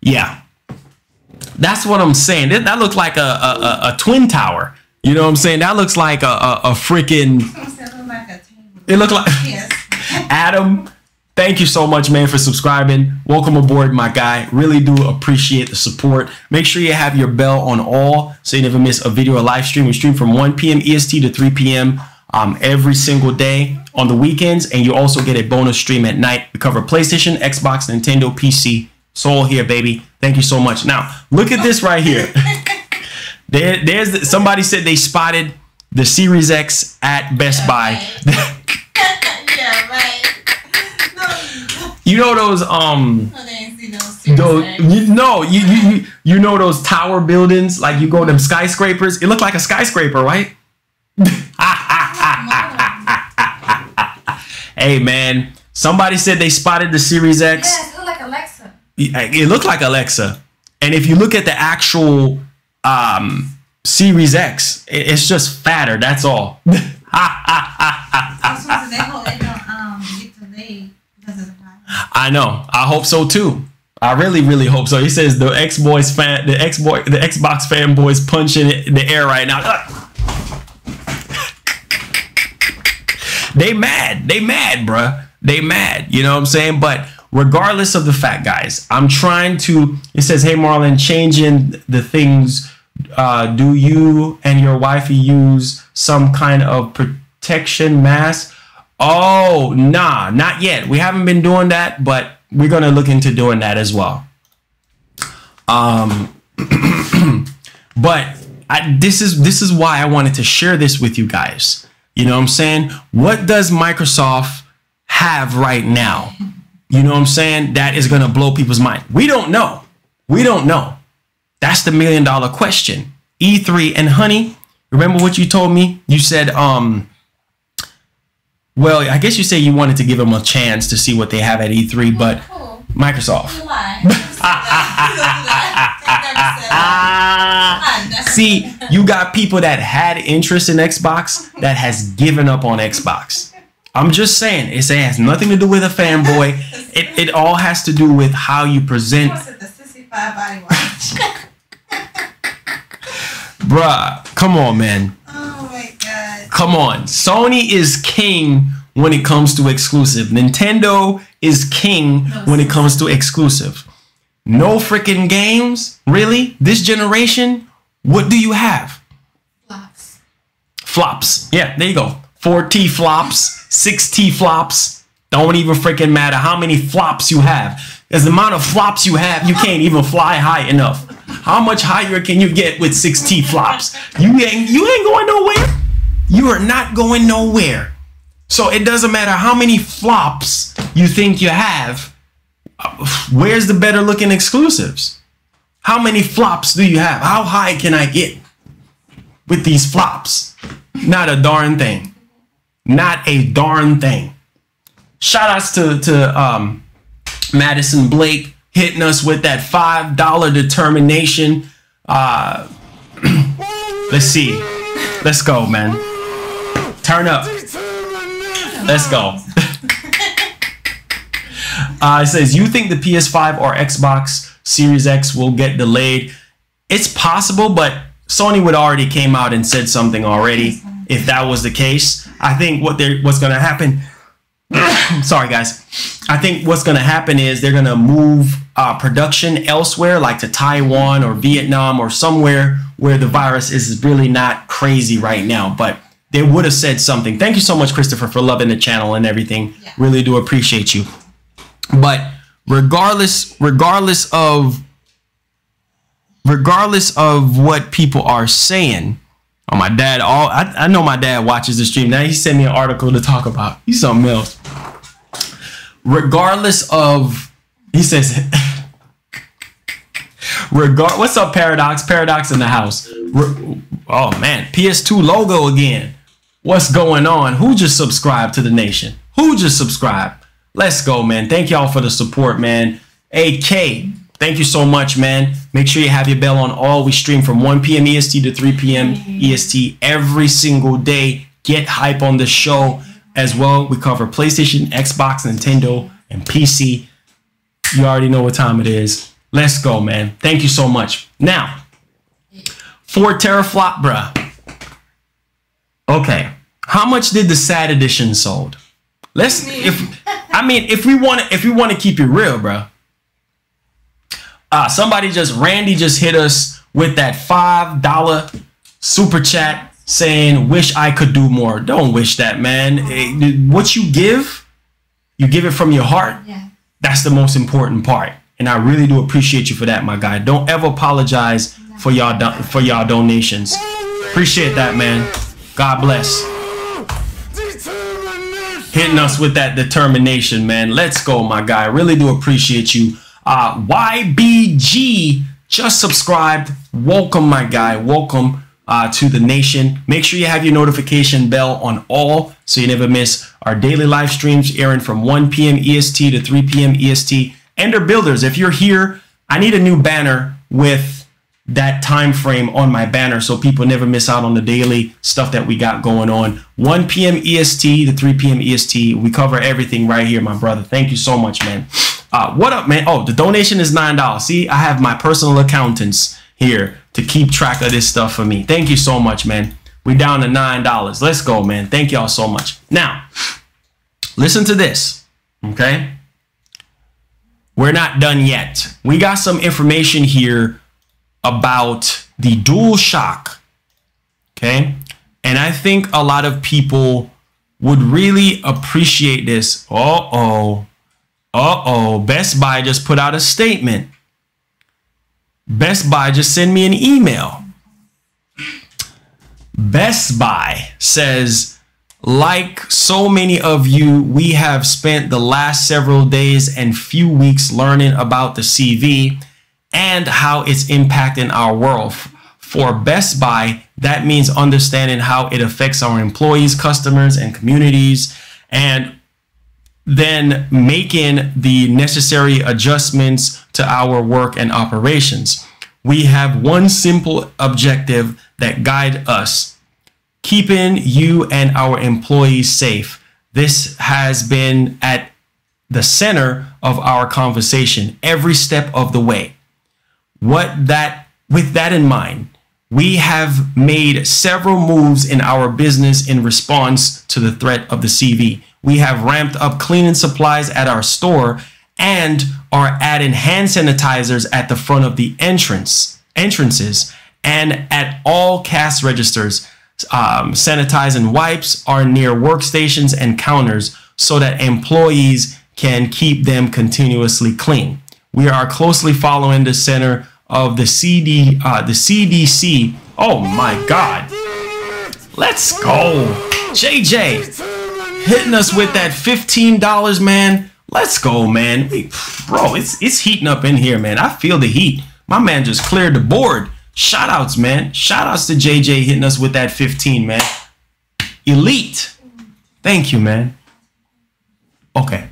Yeah, that's what I'm saying. That looks like a twin tower. You know what I'm saying? That looks like a freaking. It looked like. Yes. Adam, thank you so much, man, for subscribing. Welcome aboard, my guy. Really do appreciate the support. Make sure you have your bell on all so you never miss a video or live stream. We stream from 1 p.m. EST to 3 p.m. Every single day on the weekends, and you also get a bonus stream at night. We cover PlayStation, Xbox, Nintendo, PC. It's all here, baby. Thank you so much. Now, look at this right here. Somebody said they spotted the Series X at Best Buy. Yeah, right. You know those you know those tower buildings, like you go to them skyscrapers. It looked like a skyscraper, right? Hey, man. Somebody said they spotted the Series X. Yeah, it looked like Alexa. It looked like Alexa. And if you look at the actual Series X, it's just fatter. That's all. I know. I hope so too. I really, really hope so. He says the Xbox fanboys punching in the air right now. They mad, bruh. They mad. You know what I'm saying? But regardless of the fact, guys, I'm trying to. It says, "Hey Marlon, changing the things. Do you and your wifey use some kind of protection mask?" Oh, nah, not yet. We haven't been doing that, but we're gonna look into doing that as well. But this is why I wanted to share this with you guys. You know what I'm saying? What does Microsoft have right now? You know what I'm saying? That is gonna blow people's mind. We don't know. We don't know. That's the $1 million question. E3 and honey, remember what you told me? You said, well, I guess you say you wanted to give them a chance to see what they have at E3, but cool. Microsoft. See, you got people that had interest in Xbox that has given up on Xbox. I'm just saying, it has nothing to do with a fanboy. It all has to do with how you present. Bruh, come on, man. Oh my God. Come on. Sony is king when it comes to exclusive. Nintendo is king when it comes to exclusive. No freaking games? Really? This generation? What do you have? Flops. Flops. Yeah, there you go. 4T flops, 6T flops. Don't even freaking matter how many flops you have. As the amount of flops you have, you can't even fly high enough. How much higher can you get with 6T flops? You ain't going nowhere. You are not going nowhere. So it doesn't matter how many flops you think you have. Where's the better looking exclusives? How many flops do you have? How high can I get with these flops? Not a darn thing. Not a darn thing. Shout outs to Madison Blake hitting us with that $5 determination. Let's see. Let's go, man. Turn up. Let's go. It says, you think the PS5 or Xbox Series X will get delayed? It's possible, but Sony would already came out and said something already. If that was the case, I think what's going to happen. Sorry, guys. I think what's going to happen is they're going to move production elsewhere, like to Taiwan or Vietnam or somewhere where the virus is really not crazy right now. But they would have said something. Thank you so much, Christopher, for loving the channel and everything. Yeah. Really do appreciate you. But regardless of what people are saying, oh, my dad, I know my dad watches the stream. Now he sent me an article to talk about. He's something else. Regardless of, he says, what's up, Paradox? Paradox in the house. Oh, man, PS2 logo again. What's going on? Who just subscribed to the nation? Who just subscribed? Let's go, man. Thank y'all for the support, man. AK, thank you so much, man. Make sure you have your bell on all. We stream from 1 p.m. EST to 3 p.m. EST every single day. Get hype on the show as well. We cover PlayStation, Xbox, Nintendo, and PC. You already know what time it is. Let's go, man. Thank you so much. Now, 4 teraflop, bruh. Okay. How much did the SAD edition sold? Let's if we want to keep it real, bro. Randy just hit us with that $5 super chat saying, wish I could do more. Don't wish that, man. What you give it from your heart. Yeah. That's the most important part. And I really do appreciate you for that, my guy. Don't ever apologize for y'all donations. Appreciate that, man. God bless. Hitting us with that determination, man. Let's go, my guy. Really do appreciate you. YBG just subscribed. Welcome, my guy. Welcome to the nation. Make sure you have your notification bell on all so you never miss our daily live streams airing from 1 p.m. EST to 3 p.m. EST. Ender Builders, if you're here, I need a new banner with that time frame on my banner so people never miss out on the daily stuff that we got going on. 1 p.m. EST to 3 p.m. EST. We cover everything right here, my brother. Thank you so much, man. What up, man? Oh, the donation is $9. See, I have my personal accountants here to keep track of this stuff for me. Thank you so much, man. We're down to $9. Let's go, man. Thank y'all so much. Now, listen to this, okay? We're not done yet. We got some information here about the Dualshock, okay? And I think a lot of people would really appreciate this. Best Buy just put out a statement. Best Buy just sent me an email. Best Buy says, like so many of you, we have spent the last several days and few weeks learning about the CV and how it's impacting our world. For Best Buy, that means understanding how it affects our employees, customers, and communities, and then making the necessary adjustments to our work and operations. We have one simple objective that guides us: keeping you and our employees safe. This has been at the center of our conversation every step of the way. With that in mind, we have made several moves in our business in response to the threat of the CV. We have ramped up cleaning supplies at our store and are adding hand sanitizers at the front of the entrances and at all cash registers. Sanitizing wipes are near workstations and counters so that employees can keep them continuously clean. We are closely following the center of the CDC. Oh my God. Let's go. JJ hitting us with that $15, man. Let's go, man. Bro, it's heating up in here, man. I feel the heat. My man just cleared the board. Shout outs, man. Shout outs to JJ hitting us with that 15, man. Elite. Thank you, man. Okay.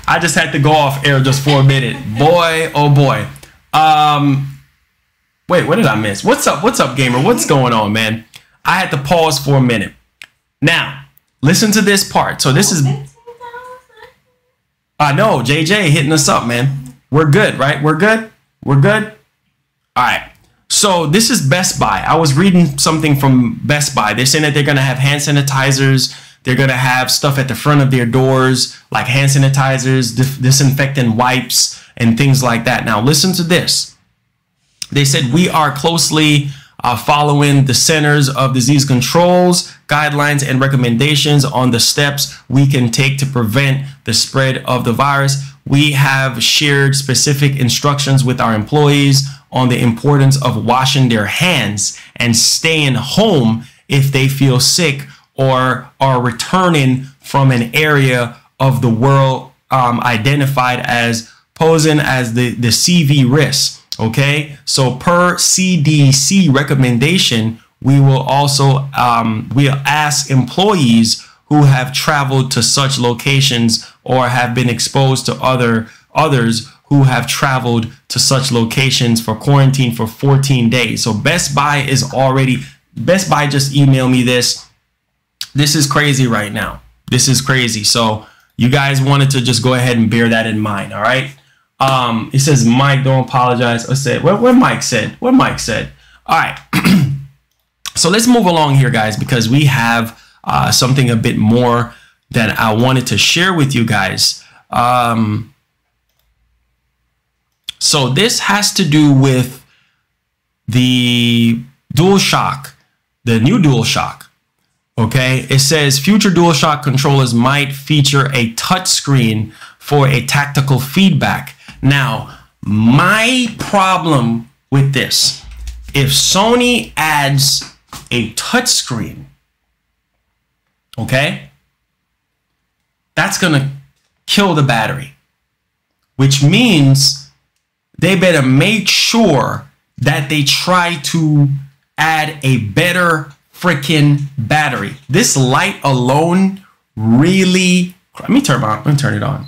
I just had to go off air just for a minute. Boy, oh boy. Wait, what did I miss? What's up? What's up, gamer? What's going on, man? I had to pause for a minute. Now, listen to this part. So this is... I know, JJ hitting us up, man. We're good, right? We're good? We're good? All right. So this is Best Buy. I was reading something from Best Buy. They're saying that they're going to have hand sanitizers. They're going to have stuff at the front of their doors, like hand sanitizers, disinfectant wipes, and things like that. Now, listen to this. They said, we are closely following the Centers of Disease Control's guidelines and recommendations on the steps we can take to prevent the spread of the virus. We have shared specific instructions with our employees on the importance of washing their hands and staying home if they feel sick or are returning from an area of the world identified as posing as the CV risk. Okay, so per CDC recommendation, we will also we'll ask employees who have traveled to such locations or have been exposed to others who have traveled to such locations for quarantine for 14 days. So Best Buy is already, Best Buy just emailed me this. This is crazy right now. This is crazy. So you guys wanted to just go ahead and bear that in mind. All right. It says, Mike, don't apologize. I said, what Mike said, what Mike said. All right. So let's move along here, guys, because we have something a bit more that I wanted to share with you guys. So this has to do with the Dualshock, the new Dualshock. Okay, it says future Dualshock controllers might feature a touchscreen for a tactical feedback. Now, my problem with this, if Sony adds a touchscreen, okay, that's gonna kill the battery, which means they better make sure that they try to add a better freaking battery. This light alone really, let me turn it on.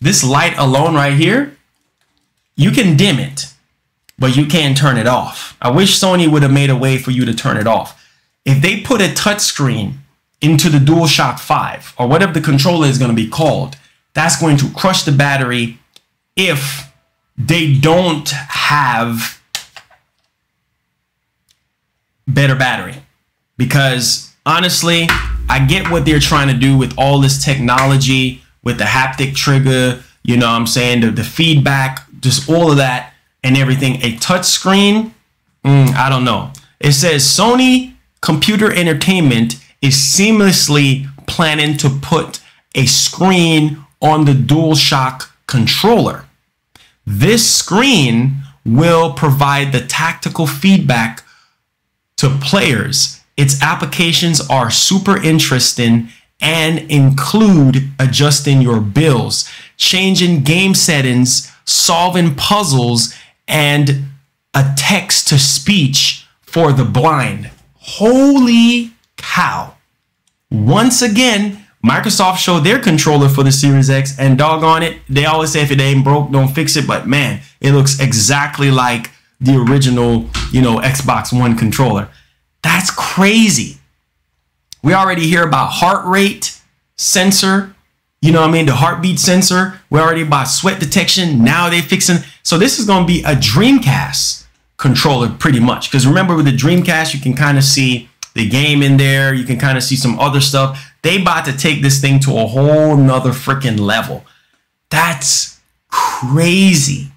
This light alone right here, you can dim it, but you can't turn it off. I wish Sony would have made a way for you to turn it off. If they put a touchscreen into the DualShock 5 or whatever the controller is going to be called, that's going to crush the battery if they don't have better battery. Because honestly, I get what they're trying to do with all this technology, with the haptic trigger, you know what I'm saying, the feedback, just all of that and everything. A touch screen, I don't know. It says Sony Computer Entertainment is seamlessly planning to put a screen on the DualShock controller. This screen will provide the tactical feedback to players. Its applications are super interesting and include adjusting your builds, changing game settings, solving puzzles, and a text-to-speech for the blind. Holy cow. Once again, Microsoft showed their controller for the Series X, and doggone it, they always say if it ain't broke, don't fix it. But man, it looks exactly like the original, you know, Xbox One controller. That's crazy. We already hear about heart rate sensor, you know what I mean? The heartbeat sensor. We're already about sweat detection. Now they fixing. So this is going to be a Dreamcast controller pretty much. Because remember with the Dreamcast, you can kind of see the game in there. You can kind of see some other stuff. They about to take this thing to a whole nother freaking level. That's crazy.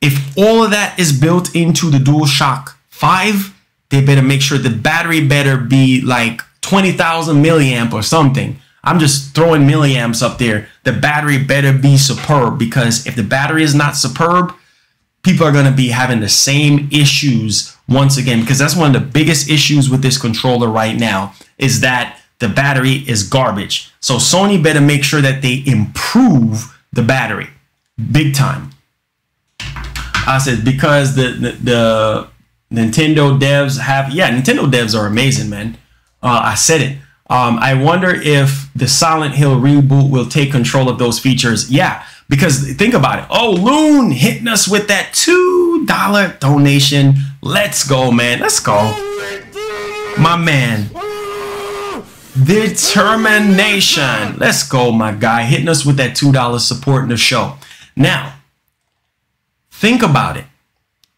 If all of that is built into the DualShock 5, they better make sure the battery better be like 20,000 milliamp or something. I'm just throwing milliamps up there. The battery better be superb, because if the battery is not superb, people are going to be having the same issues once again, because that's one of the biggest issues with this controller right now, is that the battery is garbage. So Sony better make sure that they improve the battery big time. I said, because the Nintendo devs have, yeah, Nintendo devs are amazing, man. I said it. I wonder if the Silent Hill reboot will take control of those features. Yeah, because think about it. Oh, Loon hitting us with that $2 donation. Let's go, man. Let's go. My man. Determination. Let's go, my guy. Hitting us with that $2 supporting the show. Now, think about it.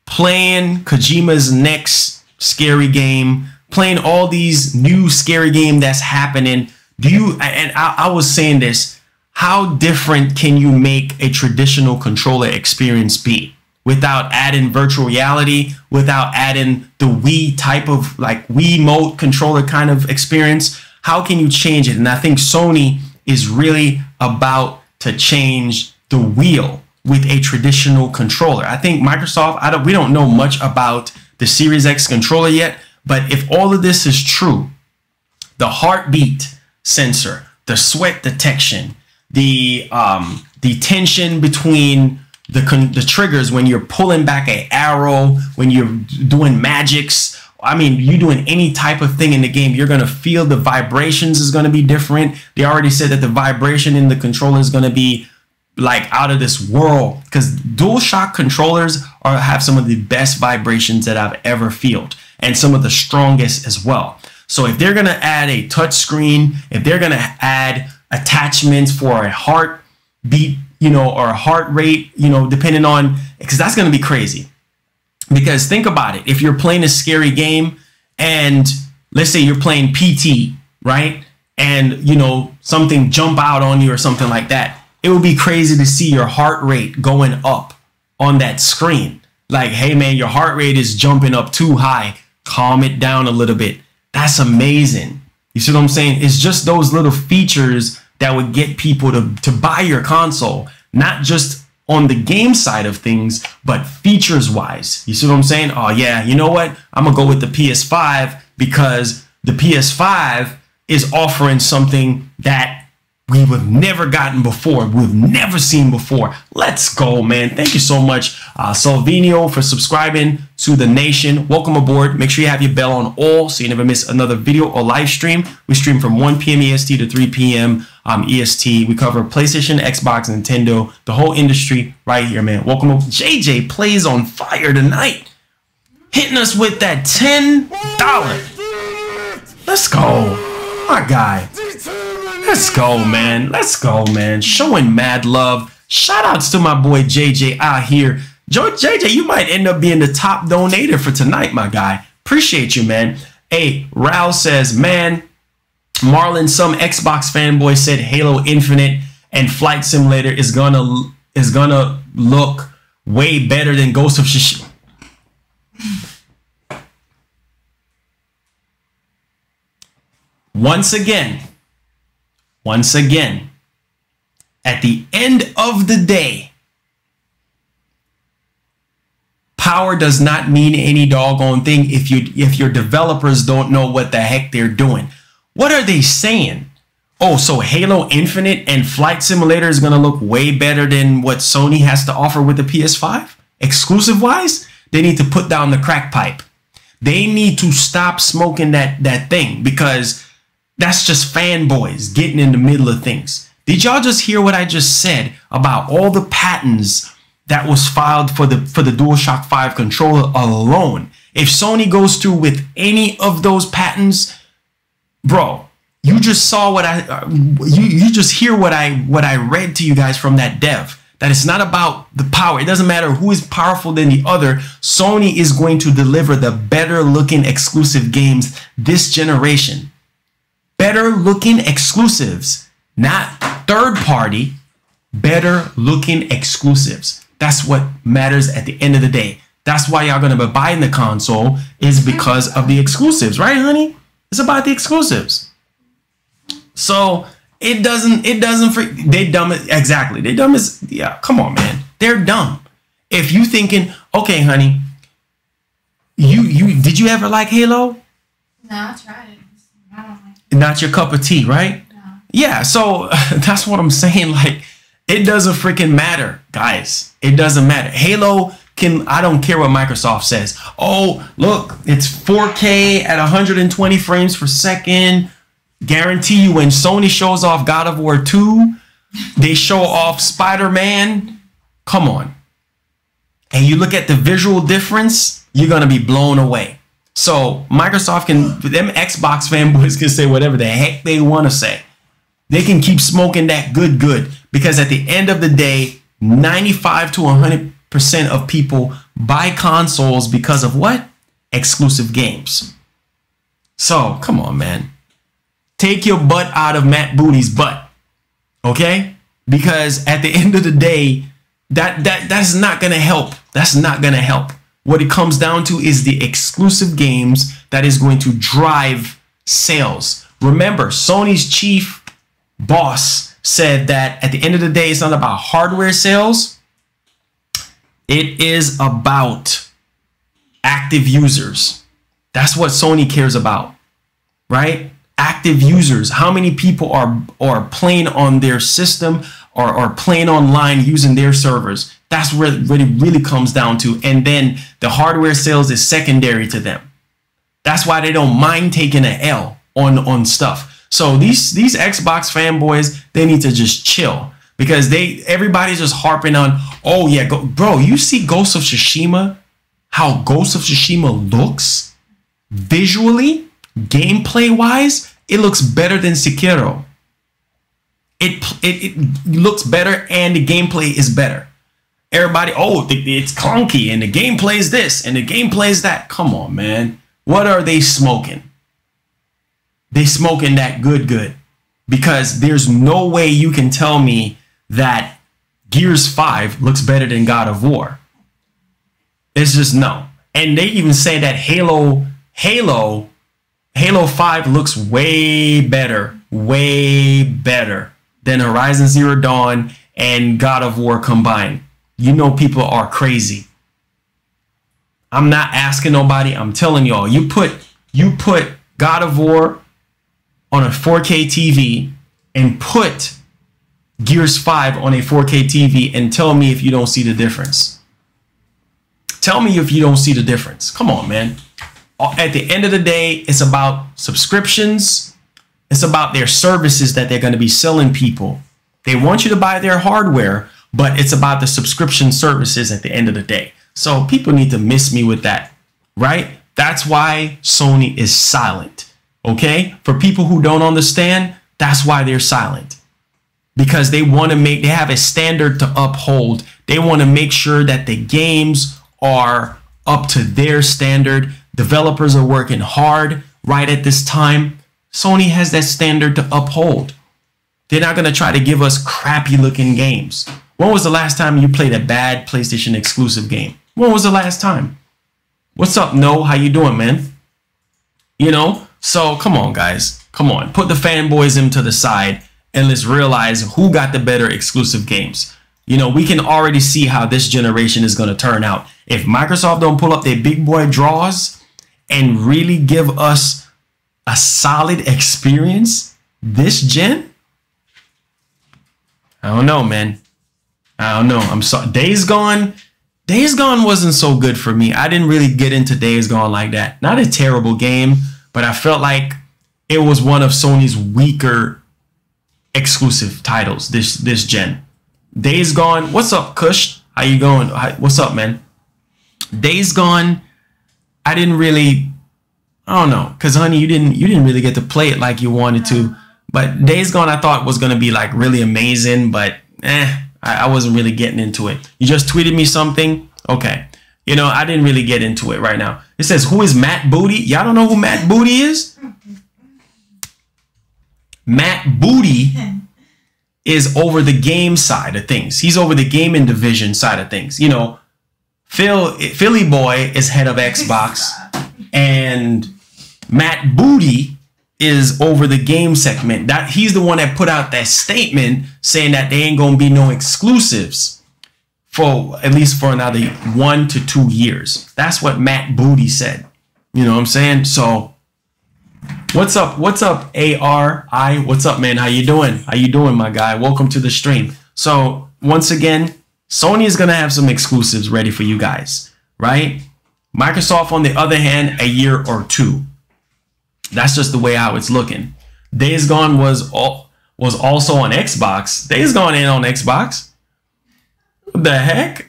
Playing Kojima's next scary game, playing all these new scary game that's happening. I was saying this, how different can you make a traditional controller experience be without adding virtual reality, without adding the Wii type of like Wii mode controller kind of experience? How can you change it? And I think Sony is really about to change the wheel with a traditional controller. I think Microsoft, we don't know much about the Series X controller yet, but if all of this is true, the heartbeat sensor, the sweat detection, the tension between the triggers when you're pulling back an arrow, when you're doing magics, I mean, you're doing any type of thing in the game, you're going to feel the vibrations is going to be different. They already said that the vibration in the controller is going to be like out of this world, because Dualshock controllers have some of the best vibrations that I've ever felt, and some of the strongest as well. So if they're going to add a touch screen, if they're going to add attachments for a heartbeat, or a heart rate, depending on, because that's going to be crazy. Because think about it. If you're playing a scary game and let's say you're playing PT, right? And, something jump out on you or something like that. It would be crazy to see your heart rate going up on that screen. Like, hey, man, your heart rate is jumping up too high. Calm it down a little bit. That's amazing. You see what I'm saying? It's just those little features that would get people to buy your console, not just on the game side of things, but features wise. You see what I'm saying? Oh, yeah, you know what? I'm going to go with the PS5 because the PS5 is offering something that we would have never gotten before. We've never seen before. Let's go, man. Thank you so much, Salvinio, for subscribing to the nation. Welcome aboard. Make sure you have your bell on all so you never miss another video or live stream. We stream from 1 p.m. EST to 3 p.m. EST. We cover PlayStation, Xbox, Nintendo, the whole industry right here, man. Welcome aboard. JJ plays on fire tonight. Hitting us with that $10. Let's go. My guy. Let's go, man. Let's go, man. Showing mad love. Shout outs to my boy JJ out here. JJ, you might end up being the top donator for tonight, my guy. Appreciate you, man. Hey, Raul says, man, Marlon, some Xbox fanboy said Halo Infinite and Flight Simulator is gonna look way better than Ghost of Tsushima. Once again, at the end of the day, power does not mean any doggone thing if your developers don't know what the heck they're doing. What are they saying? Oh, so Halo Infinite and Flight Simulator is going to look way better than what Sony has to offer with the PS5? Exclusive wise, they need to put down the crack pipe. They need to stop smoking that thing, because that's just fanboys getting in the middle of things. Did y'all just hear what I just said about all the patents that was filed for the DualShock 5 controller alone? If Sony goes through with any of those patents, bro, you just saw what you just hear what I read to you guys from that dev. That it's not about the power. It doesn't matter who is powerful than the other. Sony is going to deliver the better looking exclusive games this generation. Better looking exclusives, not third party, better looking exclusives. That's what matters at the end of the day. That's why y'all gonna be buying the console, is because of the exclusives, right, honey? It's about the exclusives. So they dumb it, exactly. They dumb as, yeah, come on, man. They're dumb. If you thinking, okay, honey, did you ever like Halo? No, I tried it. I don't like it. Not your cup of tea, right? No. Yeah, so that's what I'm saying. Like, it doesn't freaking matter, guys. It doesn't matter. Halo I don't care what Microsoft says. Oh, look, it's 4K at 120 frames per second. Guarantee you when Sony shows off God of War 2, they show off Spider-Man. Come on. And you look at the visual difference, you're going to be blown away. So Microsoft them Xbox fanboys can say whatever the heck they want to say. They can keep smoking that good, because at the end of the day, 95 to 100% of people buy consoles because of what? Exclusive games. So come on, man. Take your butt out of Matt Booty's butt. Okay? Because at the end of the day, that's not going to help. That's not going to help. What it comes down to is the exclusive games that is going to drive sales. Remember, Sony's chief boss said that at the end of the day, it's not about hardware sales. It is about active users. That's what Sony cares about, right? Active users. How many people are playing on their system or playing online using their servers? That's where it really comes down to. And then the hardware sales is secondary to them. That's why they don't mind taking an L on stuff. So these Xbox fanboys, they need to just chill, because everybody's just harping on, oh yeah, bro, you see Ghost of Tsushima, how Ghost of Tsushima looks visually, gameplay wise, it looks better than Sekiro. It looks better and the gameplay is better. Everybody, oh, it's clunky and the gameplay is this and the gameplay is that. Come on, man. What are they smoking? They smoking that good, because there's no way you can tell me that Gears 5 looks better than God of War. It's just no. And they even say that Halo 5 looks way better than Horizon Zero Dawn and God of War combined. You know people are crazy. I'm not asking nobody. I'm telling y'all, you put God of War on a 4K TV and put Gears 5 on a 4K TV and tell me if you don't see the difference. Tell me if you don't see the difference. Come on, man. At the end of the day, it's about subscriptions. It's about their services that they're going to be selling people. They want you to buy their hardware, but it's about the subscription services at the end of the day. So people need to miss me with that, right? That's why Sony is silent. Okay? For people who don't understand, that's why they're silent. Because they have a standard to uphold. They want to make sure that the games are up to their standard. Developers are working hard right at this time. Sony has that standard to uphold. They're not going to try to give us crappy looking games. When was the last time you played a bad PlayStation exclusive game? When was the last time? What's up, No? How you doing, man? You know? So come on, guys. Come on. Put the fanboyism to the side and let's realize who got the better exclusive games. You know, we can already see how this generation is going to turn out. If Microsoft don't pull up their big boy draws and really give us a solid experience this gen, I don't know, man. I don't know. I'm sorry. Days Gone wasn't so good for me. I didn't really get into Days Gone like that. Not a terrible game, but I felt like it was one of Sony's weaker exclusive titles this gen. Days Gone. What's up, Kush? How you going? What's up, man? Days Gone. I didn't really. I don't know, cause honey, you didn't really get to play it like you wanted to. But Days Gone, I thought was gonna be like really amazing, but I wasn't really getting into it. You just tweeted me something. Okay, you know, I didn't really get into it right now. It says, who is Matt Booty? Y'all don't know who Matt Booty is? Matt Booty is over the game side of things. He's over the gaming division side of things. You know, Philly Boy is head of Xbox, and Matt Booty is over the game segment. That he's the one that put out that statement saying that there ain't gonna be no exclusives for at least for another 1 to 2 years. That's what Matt Booty said. You know what I'm saying? So what's up? What's up, ARI? What's up, man? How you doing? How you doing, my guy? Welcome to the stream. So once again, Sony is gonna have some exclusives ready for you guys, right? Microsoft, on the other hand, a year or two. That's just the way how it's looking. Days Gone was also on Xbox. Days Gone ain't on Xbox. What the heck?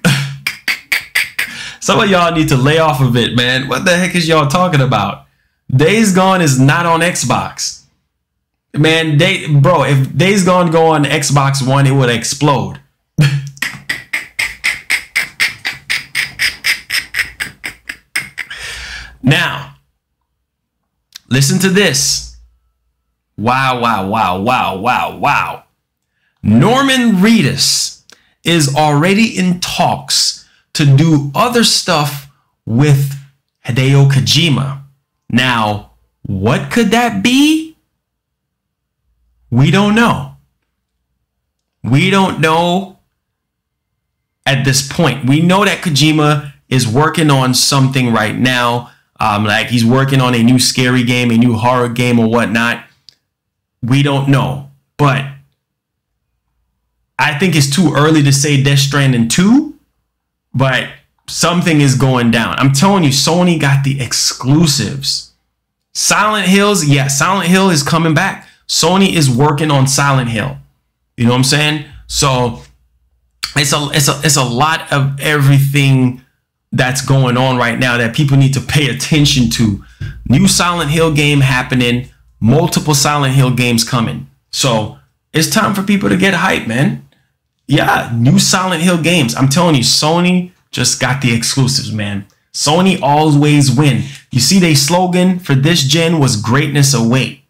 Some of y'all need to lay off of it, man. What the heck is y'all talking about? Days Gone is not on Xbox. Man, bro, if Days Gone go on Xbox One, it would explode. Now, listen to this. Wow, wow, wow, wow, wow, wow. Norman Reedus is already in talks to do other stuff with Hideo Kojima. Now, what could that be? We don't know. We don't know at this point. We know that Kojima is working on something right now. Like he's working on a new scary game, a new horror game or whatnot. We don't know. But I think it's too early to say Death Stranding 2. But something is going down. I'm telling you, Sony got the exclusives. Silent Hills, yeah, Silent Hill is coming back. Sony is working on Silent Hill. You know what I'm saying? So it's a lot of everything that's going on right now that people need to pay attention to. New Silent Hill game happening, multiple Silent Hill games coming. So it's time for people to get hype, man. Yeah, new Silent Hill games. I'm telling you, Sony just got the exclusives, man. Sony always win. You see, their slogan for this gen was greatness await.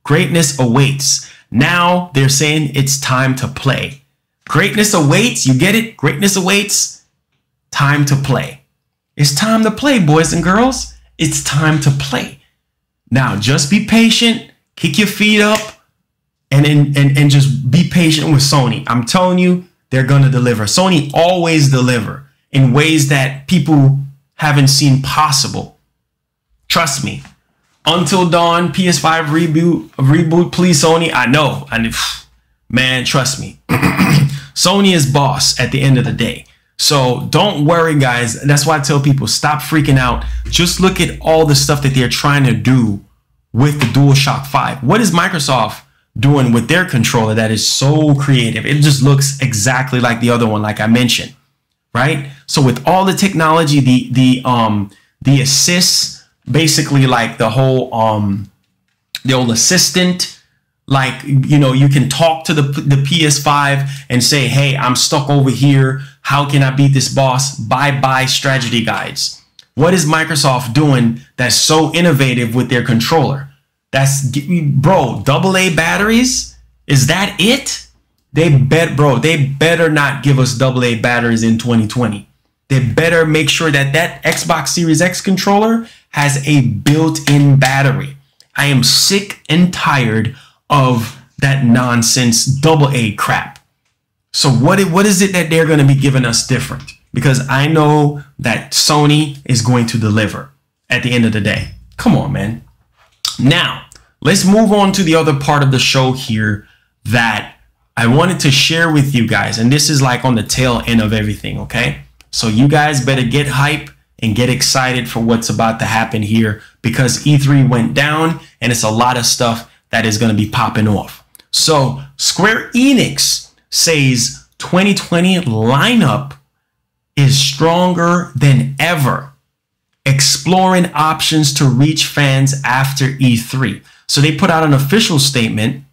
Greatness awaits. Now they're saying it's time to play. Greatness awaits. You get it? Greatness awaits. Time to play. It's time to play, boys and girls. It's time to play. Now, just be patient. Kick your feet up. And just be patient with Sony. I'm telling you, they're going to deliver. Sony always deliver in ways that people haven't seen possible. Trust me. Until Dawn, PS5 reboot, please, Sony. I know. Man, trust me. Sony is boss at the end of the day. So don't worry, guys. That's why I tell people, stop freaking out. Just look at all the stuff that they're trying to do with the DualShock 5. What is Microsoft doing with their controller that is so creative? It just looks exactly like the other one, like I mentioned, right? So with all the technology, the assists, basically like the whole the old assistant, like, you know, you can talk to the PS5 and say, hey, I'm stuck over here. How can I beat this boss? Bye strategy guides. What is Microsoft doing that's so innovative with their controller? That's, bro, AA batteries? Is that it? They better not give us AA batteries in 2020. They better make sure that that Xbox Series X controller has a built-in battery. I am sick and tired of that nonsense AA crap. So what is it that they're going to be giving us different? Because I know that Sony is going to deliver at the end of the day. Come on, man. Now, let's move on to the other part of the show here that I wanted to share with you guys. And this is like on the tail end of everything, okay? So you guys better get hype and get excited for what's about to happen here, because E3 went down and it's a lot of stuff that is going to be popping off. So Square Enix says 2020 lineup is stronger than ever, exploring options to reach fans after E3. So they put out an official statement.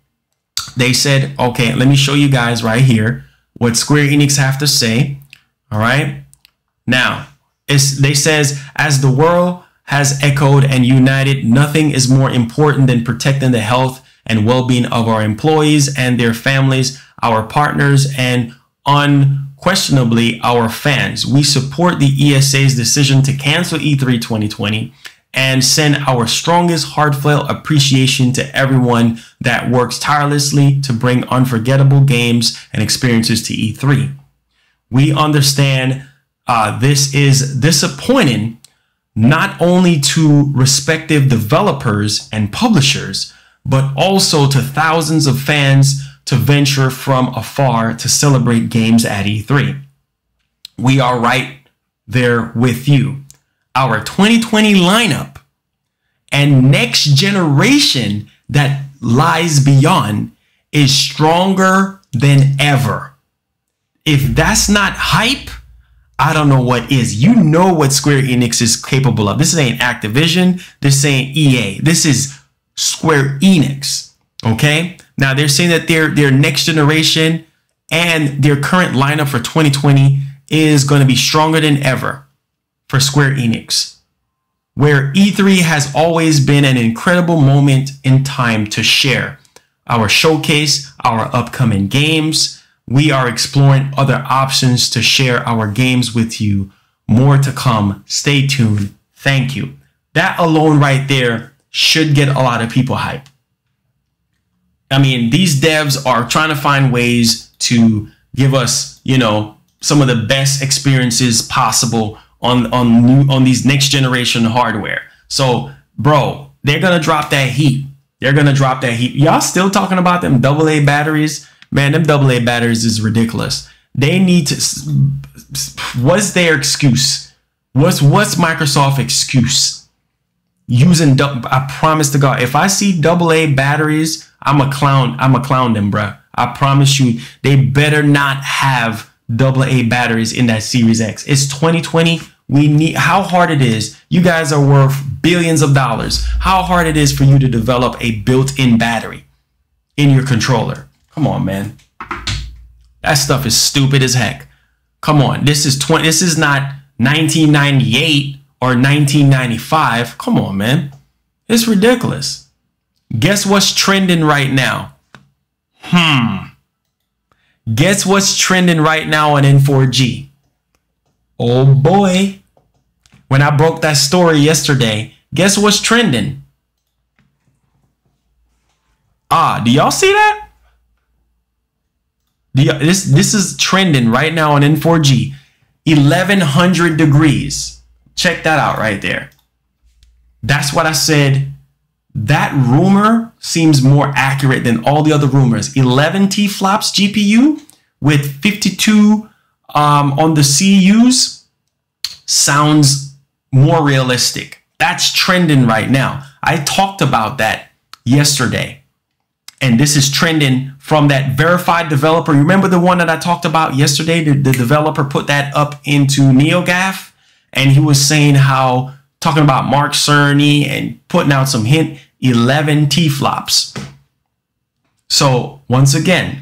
They said, okay, let me show you guys right here what Square Enix have to say. All right. Now, they says, as the world has echoed and united, nothing is more important than protecting the health and well-being of our employees and their families, our partners, and unquestionably our fans. We support the ESA's decision to cancel E3 2020 and send our strongest heartfelt appreciation to everyone that works tirelessly to bring unforgettable games and experiences to E3. We understand this is disappointing not only to respective developers and publishers, but also to thousands of fans to venture from afar to celebrate games at E3. We are right there with you. Our 2020 lineup and next generation that lies beyond is stronger than ever. If that's not hype, I don't know what is. You know what Square Enix is capable of. This ain't Activision. This ain't EA. This is Square Enix. Okay? Now they're saying that their next generation and their current lineup for 2020 is going to be stronger than ever for Square Enix, where E3 has always been an incredible moment in time to share our showcase, our upcoming games. We are exploring other options to share our games with you. More to come. Stay tuned. Thank you. That alone right there should get a lot of people hyped. I mean, these devs are trying to find ways to give us, you know, some of the best experiences possible on these next generation hardware. So, bro, they're going to drop that heat. They're going to drop that heat. Y'all still talking about them AA batteries? Man, them AA batteries is ridiculous. They need to, what's their excuse? What's Microsoft's excuse? Using, I promise to God, if I see AA batteries, I'm a clown them, bro. I promise you, they better not have AA batteries in that Series X. It's 2020. We need, how hard it is. You guys are worth billions of dollars. How hard it is for you to develop a built-in battery in your controller. Come on, man. That stuff is stupid as heck. Come on. This is not 1998 or 1995. Come on, man. It's ridiculous. Guess what's trending right now? Guess what's trending right now on N4G? Oh boy. When I broke that story yesterday, guess what's trending? Do y'all see that? This is trending right now on N4G. 1100 degrees. Check that out right there. That's what I said. That rumor seems more accurate than all the other rumors. 11 T-flops GPU with 52 on the CUs sounds more realistic. That's trending right now. I talked about that yesterday. And this is trending from that verified developer. Remember the one that I talked about yesterday? The developer put that up into NeoGAF. And he was saying how, talking about Mark Cerny and putting out some hint, 11 T-flops. So once again,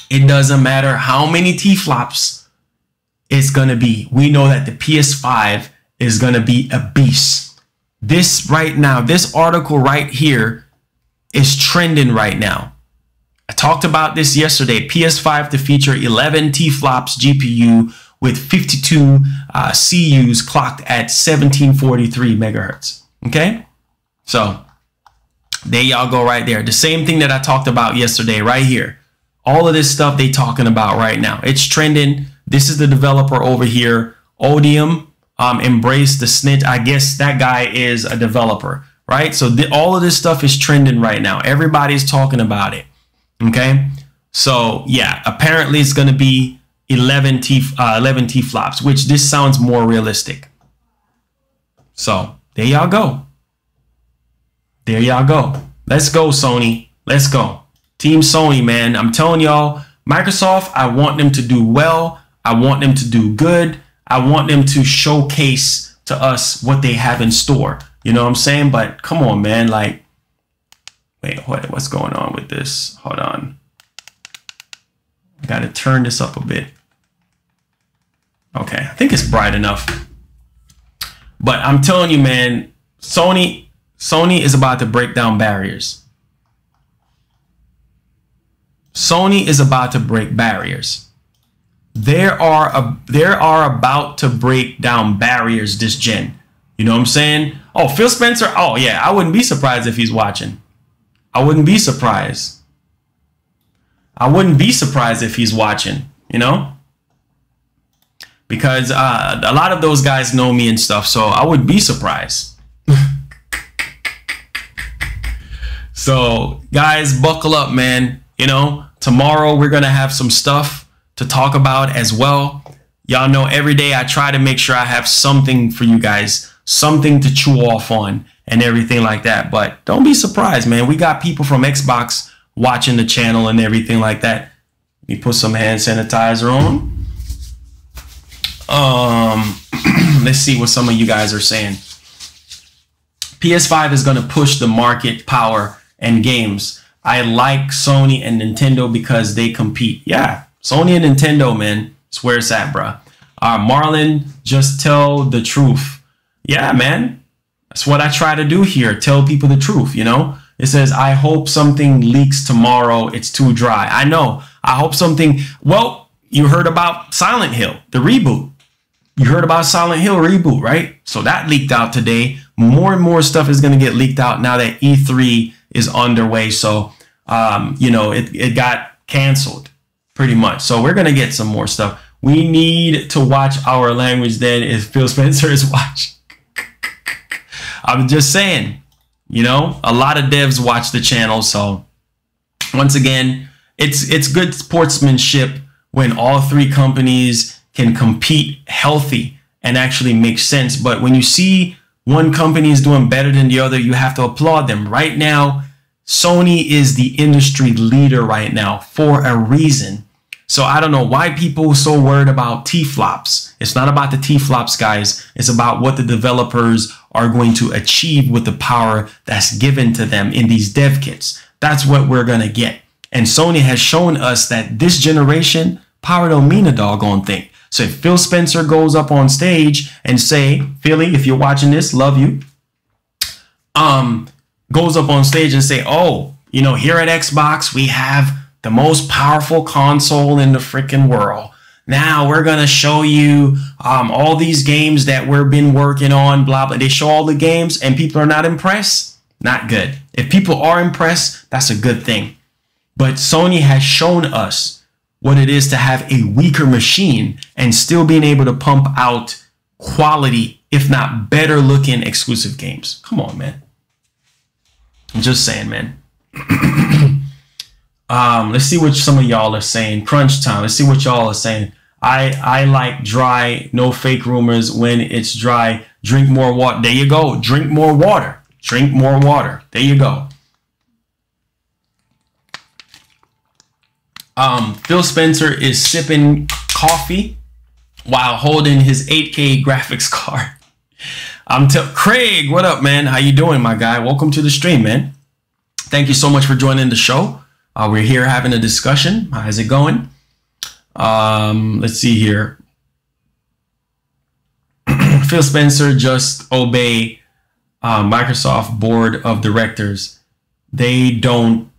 it doesn't matter how many T-flops it's going to be. We know that the PS5 is going to be a beast. This right now, this article right here is trending right now. I talked about this yesterday. PS5 to feature 11 T-flops GPU with 52 CUs clocked at 1743 megahertz. Okay, so there y'all go right there. The same thing that I talked about yesterday right here. All of this stuff they talking about right now. It's trending. This is the developer over here. Odium, Embrace the Snitch. I guess that guy is a developer, right? So all of this stuff is trending right now. Everybody's talking about it. Okay, so yeah, apparently it's going to be 11 T-flops, which this sounds more realistic. So there y'all go. There y'all go. Let's go, Sony. Let's go. Team Sony, man. I'm telling y'all, Microsoft, I want them to do well. I want them to do good. I want them to showcase to us what they have in store. You know what I'm saying? But come on, man. Like, wait, what's going on with this? Hold on. I got to turn this up a bit. Okay, I think it's bright enough. But I'm telling you, man, Sony is about to break down barriers. Sony is about to break barriers. They are about to break down barriers this gen. You know what I'm saying? Oh, Phil Spencer. Oh yeah, I wouldn't be surprised if he's watching. I wouldn't be surprised. I wouldn't be surprised if he's watching, you know? Because a lot of those guys know me and stuff, so I would be surprised. So, guys, buckle up, man. You know, tomorrow we're going to have some stuff to talk about as well. Y'all know every day I try to make sure I have something for you guys, something to chew off on. and everything like that. But don't be surprised, man. We got people from Xbox watching the channel and everything like that. Let me put some hand sanitizer on. Let's see what some of you guys are saying. PS5 is going to push the market power and games. I like Sony and Nintendo because they compete. Yeah, Sony and Nintendo, man. That's where it's at, bruh. Marlon, just tell the truth. Yeah, man. That's what I try to do here. Tell people the truth, you know. It says, I hope something leaks tomorrow. It's too dry. I know. I hope something. Well, you heard about Silent Hill, the reboot. You heard about Silent Hill reboot, right? So that leaked out today. More and more stuff is going to get leaked out now that E3 is underway. So, you know, it got canceled pretty much. So we're going to get some more stuff. We need to watch our language then if Phil Spencer is watching. I'm just saying, you know, a lot of devs watch the channel. So once again, it's good sportsmanship when all three companies can compete healthy and actually make sense. But when you see one company is doing better than the other, you have to applaud them. Right now, Sony is the industry leader right now for a reason. So I don't know why people are so worried about T-flops. It's not about the T-flops, guys. It's about what the developers are going to achieve with the power that's given to them in these dev kits. That's what we're going to get. And Sony has shown us that this generation, power don't mean a doggone thing. So if Phil Spencer goes up on stage and say, Philly, if you're watching this, love you, goes up on stage and say, oh, you know, here at Xbox, we have the most powerful console in the freaking world. Now we're going to show you all these games that we've been working on, blah, blah. They show all the games and people are not impressed. Not good. If people are impressed, that's a good thing. But Sony has shown us what it is to have a weaker machine and still being able to pump out quality, if not better looking exclusive games. Come on, man. I'm just saying, man. Let's see what some of y'all are saying. Crunch time. Let's see what y'all are saying. I like dry, no fake rumors. When it's dry, drink more water. There you go. Drink more water. Drink more water. There you go. Phil Spencer is sipping coffee while holding his 8K graphics card. Craig, what up, man? How you doing, my guy? Welcome to the stream, man. Thank you so much for joining the show. We're here having a discussion. How's it going? Let's see here. Phil Spencer just obey Microsoft board of directors. They don't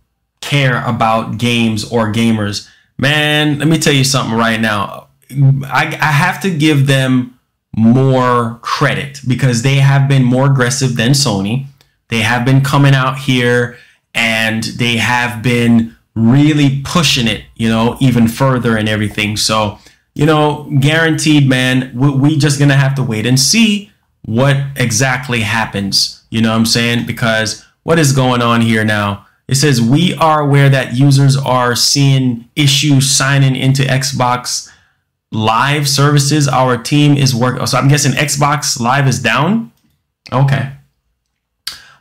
care about games or gamers. Man, let me tell you something right now. I have to give them more credit because they have been more aggressive than Sony. They have been coming out here and they have been really pushing it, you know, even further and everything. So, you know, guaranteed, man, we just gonna have to wait and see what exactly happens. You know what I'm saying? Because what is going on here now? It says we are aware that users are seeing issues signing into Xbox Live services. Our team is working. So I'm guessing Xbox Live is down. Okay.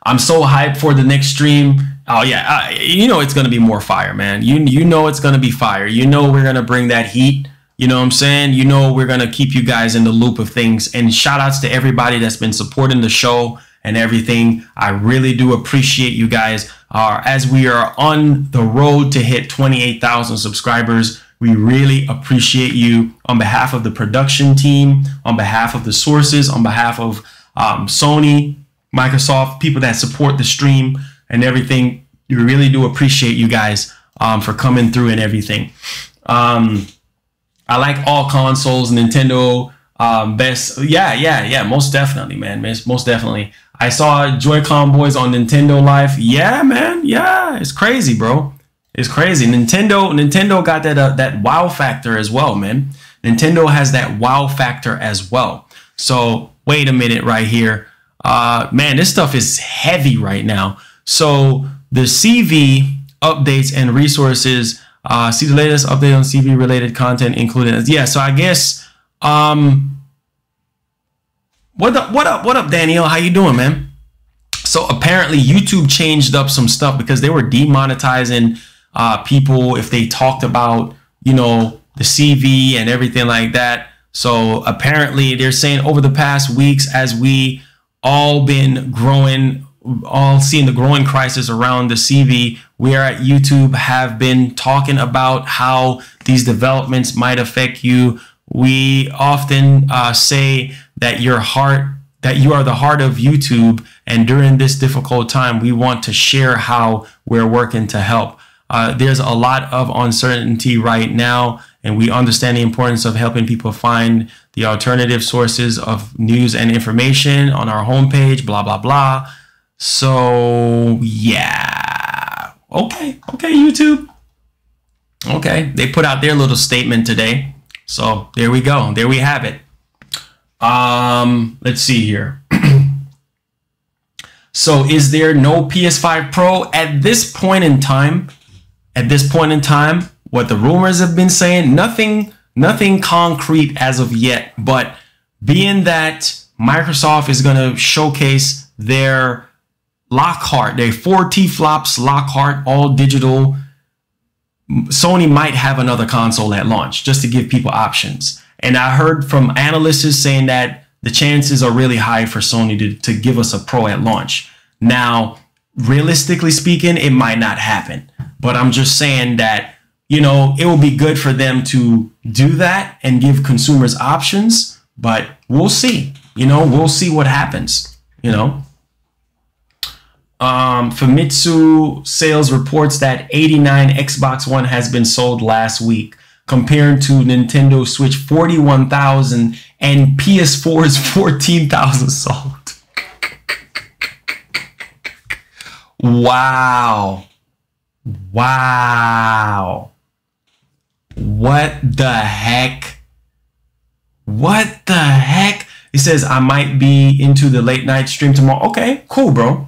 I'm so hyped for the next stream. Oh yeah, you know it's gonna be more fire, man. You know it's gonna be fire. You know we're gonna bring that heat. You know what I'm saying? You know we're gonna keep you guys in the loop of things. And shout outs to everybody that's been supporting the show and everything. I really do appreciate you guys. As we are on the road to hit 28,000 subscribers, we really appreciate you on behalf of the production team, on behalf of the sources, on behalf of Sony, Microsoft, people that support the stream and everything. We really do appreciate you guys for coming through and everything. I like all consoles, Nintendo, best. Yeah, most definitely, man. Most definitely. I saw Joy-Con boys on Nintendo Live. Yeah, man. Yeah, it's crazy, bro. It's crazy. Nintendo got that wow factor as well, man. Nintendo has that wow factor as well. So wait a minute right here. Man, this stuff is heavy right now. So the CV updates and resources. See the latest update on CV related content included. Yeah, so I guess what up Daniel, how you doing, man? So apparently YouTube changed up some stuff because they were demonetizing people if they talked about, you know, the CV and everything like that. So apparently they're saying over the past weeks, as we all been growing, all seeing the growing crisis around the CV, we are at YouTube have been talking about how these developments might affect you. We often say that you are the heart of YouTube, and during this difficult time, we want to share how we're working to help. There's a lot of uncertainty right now, and we understand the importance of helping people find the alternative sources of news and information on our homepage, blah, blah, blah. So, yeah. Okay, YouTube. Okay, they put out their little statement today. So, there we go. There we have it. Let's see here. So, is there no PS5 Pro at this point in time? At this point in time, what the rumors have been saying, nothing concrete as of yet, but being that Microsoft is going to showcase their Lockhart, their 4 T-flops Lockhart, all digital, Sony might have another console at launch just to give people options. And I heard from analysts saying that the chances are really high for Sony to give us a Pro at launch. Now, realistically speaking, it might not happen. But I'm just saying that, you know, it will be good for them to do that and give consumers options. But we'll see. You know, we'll see what happens, you know. Famitsu sales reports that 89 Xbox One has been sold last week, compared to Nintendo Switch 41,000 and PS4's 14,000 sold. Wow. Wow. What the heck? What the heck? He says, I might be into the late night stream tomorrow. Okay, cool, bro.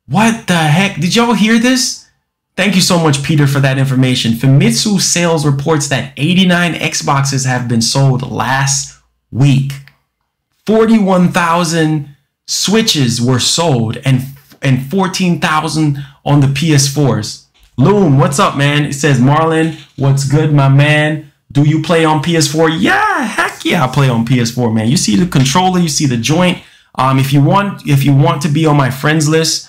What the heck? Did y'all hear this? Thank you so much, Peter, for that information. Famitsu sales reports that 89 Xboxes have been sold last week. 41,000 Switches were sold and 14,000 on the PS4s. Loom, what's up, man? It says, Marlon, what's good, my man? Do you play on PS4? Yeah, heck yeah, I play on PS4, man. You see the controller, you see the joint. If you want to be on my friends list,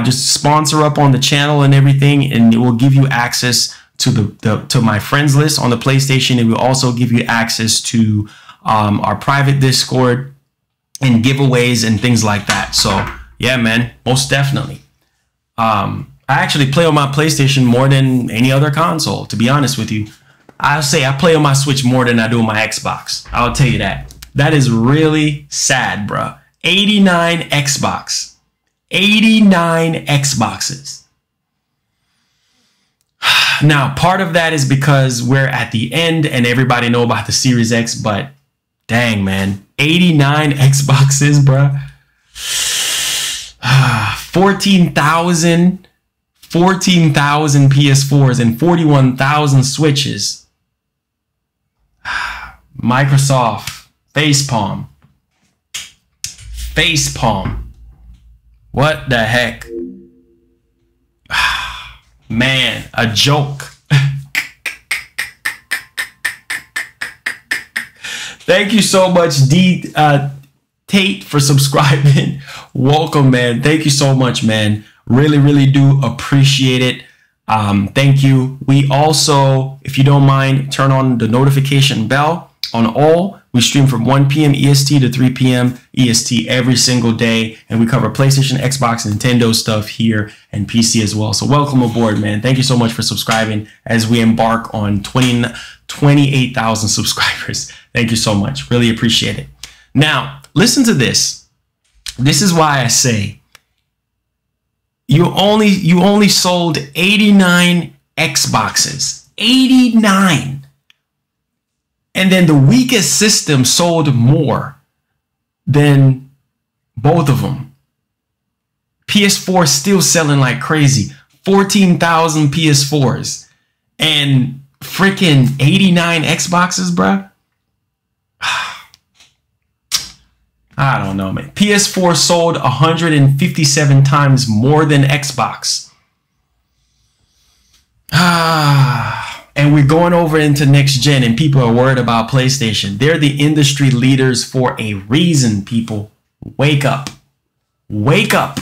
just sponsor up on the channel and everything, and it will give you access to my friends list on the PlayStation. It will also give you access to our private Discord and giveaways and things like that. So yeah, man, most definitely. I actually play on my PlayStation more than any other console, to be honest with you. I'll say I play on my Switch more than I do on my Xbox. I'll tell you that. That is really sad, bruh. 89 Xbox. 89 Xboxes. Now, part of that is because we're at the end and everybody know about the Series X, but dang, man. 89 Xboxes, bruh. 14,000 PS4s and 41,000 Switches. Microsoft, facepalm. Facepalm. What the heck? Man, a joke. Thank you so much, Tate, for subscribing. Welcome, man. Thank you so much, man. Really, really do appreciate it. Thank you. We also, if you don't mind, turn on the notification bell on all. We stream from 1 p.m. EST to 3 p.m. EST every single day, and we cover PlayStation, Xbox, Nintendo stuff here, and PC as well. So welcome aboard, man. Thank you so much for subscribing as we embark on 28,000 subscribers. Thank you so much. Really appreciate it. Now, listen to this. This is why I say you only sold 89 Xboxes. 89. And then the weakest system sold more than both of them. PS4 still selling like crazy. 14,000 PS4s and freaking 89 Xboxes, bruh. I don't know, man. PS4 sold 157 times more than Xbox. And we're going over into next gen, and people are worried about PlayStation. They're the industry leaders for a reason, people. Wake up. Wake up.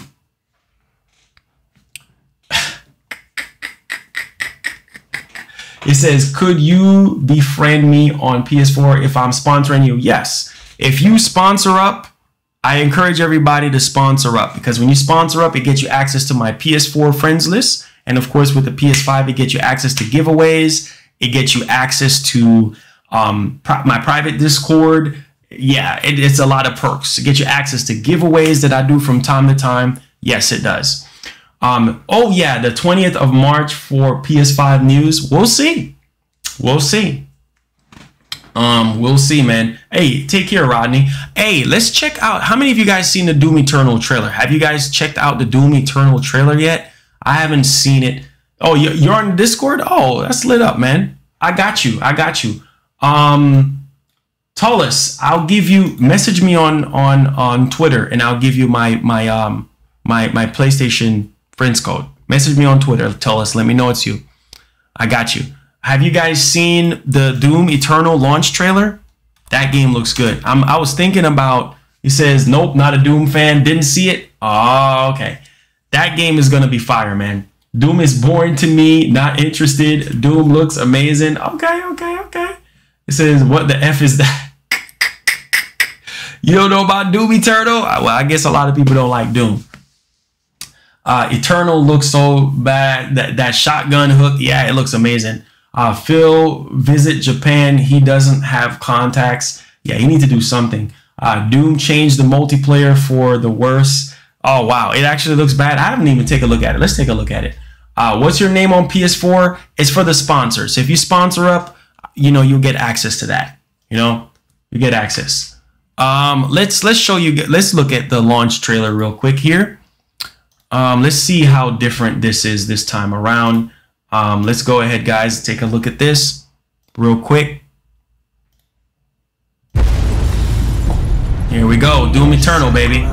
It says, could you befriend me on PS4 if I'm sponsoring you? Yes. If you sponsor up, I encourage everybody to sponsor up, because when you sponsor up, it gets you access to my PS4 friends list. And of course, with the PS5, it gets you access to giveaways. It gets you access to my private Discord. Yeah, it's a lot of perks. It gets you access to giveaways that I do from time to time. Yes, it does. Oh yeah, the 20th of March for PS5 news. We'll see. We'll see. We'll see, man. Hey, take care, Rodney. Hey, let's check out. How many of you guys seen the Doom Eternal trailer? Have you guys checked out the Doom Eternal trailer yet? I haven't seen it. Oh, you're on Discord? Oh, that's lit up, man. I got you. I got you. Tullus, I'll give you, message me on Twitter, and I'll give you my PlayStation friends code. Message me on Twitter. Tullus, let me know it's you. I got you. Have you guys seen the Doom Eternal launch trailer? That game looks good. I was thinking about, he says, nope, not a Doom fan, didn't see it. Oh, okay. That game is going to be fire, man. Doom is boring to me, not interested. Doom looks amazing. Okay, okay, okay. It says, what the F is that? You don't know about Doom Eternal? Well, I guess a lot of people don't like Doom. Eternal looks so bad. That shotgun hook, yeah, it looks amazing. Phil visit Japan. He doesn't have contacts. Yeah, he needs to do something. Doom changed the multiplayer for the worse. Oh, wow. It actually looks bad. I haven't even taken a look at it. Let's take a look at it. What's your name on PS4? It's for the sponsors. If you sponsor up, you know, you'll get access to that. You know, you get access. Let's show you. Let's look at the launch trailer real quick here. Let's see how different this is this time around. Let's go ahead, guys. Take a look at this real quick. Here we go. Doom Eternal, baby.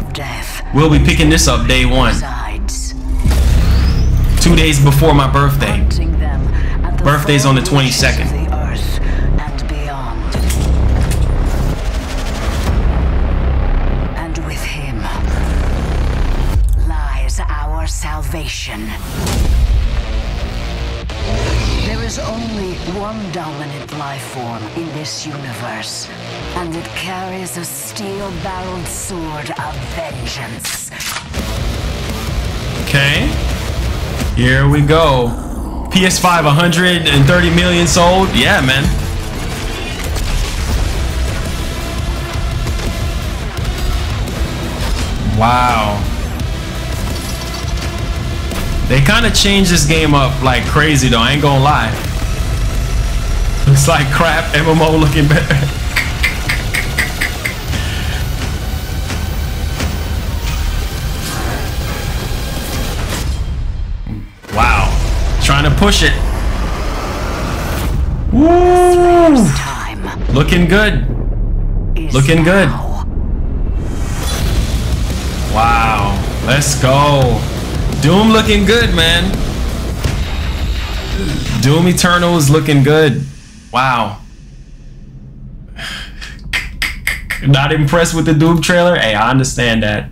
We'll be picking this up day one. 2 days before my birthday. Birthday's on the 22nd. Salvation. There is only one dominant life form in this universe, and it carries a steel-barreled sword of vengeance. Okay, here we go. PS5 130 million sold. Yeah, man. Wow. They kind of changed this game up like crazy though, I ain't gonna lie. Looks like crap, MMO looking better. Wow, trying to push it. Woo! Looking good. Looking good. Wow, let's go. Doom looking good, man. Doom Eternal is looking good. Wow. Not impressed with the Doom trailer? Hey, I understand that.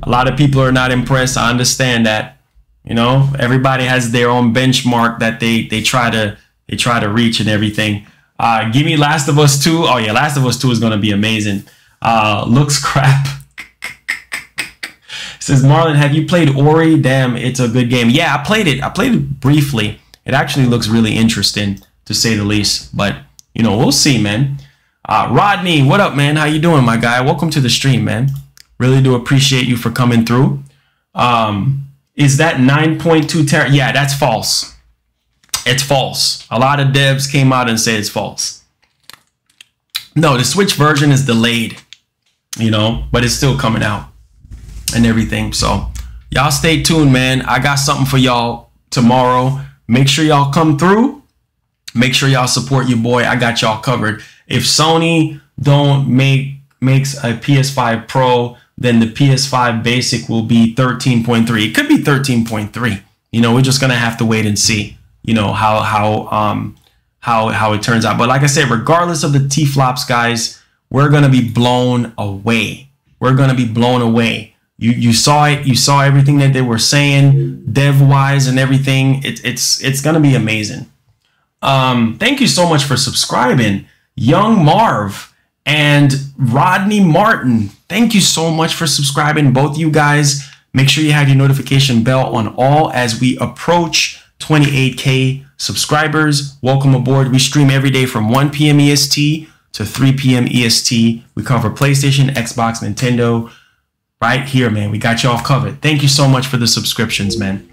A lot of people are not impressed. I understand that. You know, everybody has their own benchmark that they try to reach and everything. Give me Last of Us 2. Oh yeah, Last of Us 2 is gonna be amazing. Looks crap. Says Marlon, have you played Ori? Damn, it's a good game. Yeah, I played it. I played it briefly. It actually looks really interesting, to say the least. But, you know, we'll see, man. Rodney, what up, man? How you doing, my guy? Welcome to the stream, man. Really do appreciate you for coming through. Is that 9.2 tera? Yeah, that's false. It's false. A lot of devs came out and said it's false. No, the Switch version is delayed, you know, but it's still coming out and everything. So y'all stay tuned, man. I got something for y'all tomorrow. Make sure y'all come through. Make sure y'all support your boy. I got y'all covered. If Sony don't make makes a PS5 Pro, then the PS5 Basic will be 13.3. It could be 13.3. You know, we're just gonna have to wait and see. You know how it turns out. But like I said, regardless of the T-flops, guys, we're gonna be blown away. We're gonna be blown away. You saw it. You saw everything that they were saying, dev-wise and everything. It's gonna be amazing. Thank you so much for subscribing, Young Marv and Rodney Martin. Thank you so much for subscribing, both you guys. Make sure you have your notification bell on all as we approach 28K subscribers. Welcome aboard. We stream every day from 1 p.m. EST to 3 p.m. EST. We cover PlayStation, Xbox, Nintendo. Right here, man. We got y'all covered. Thank you so much for the subscriptions, man.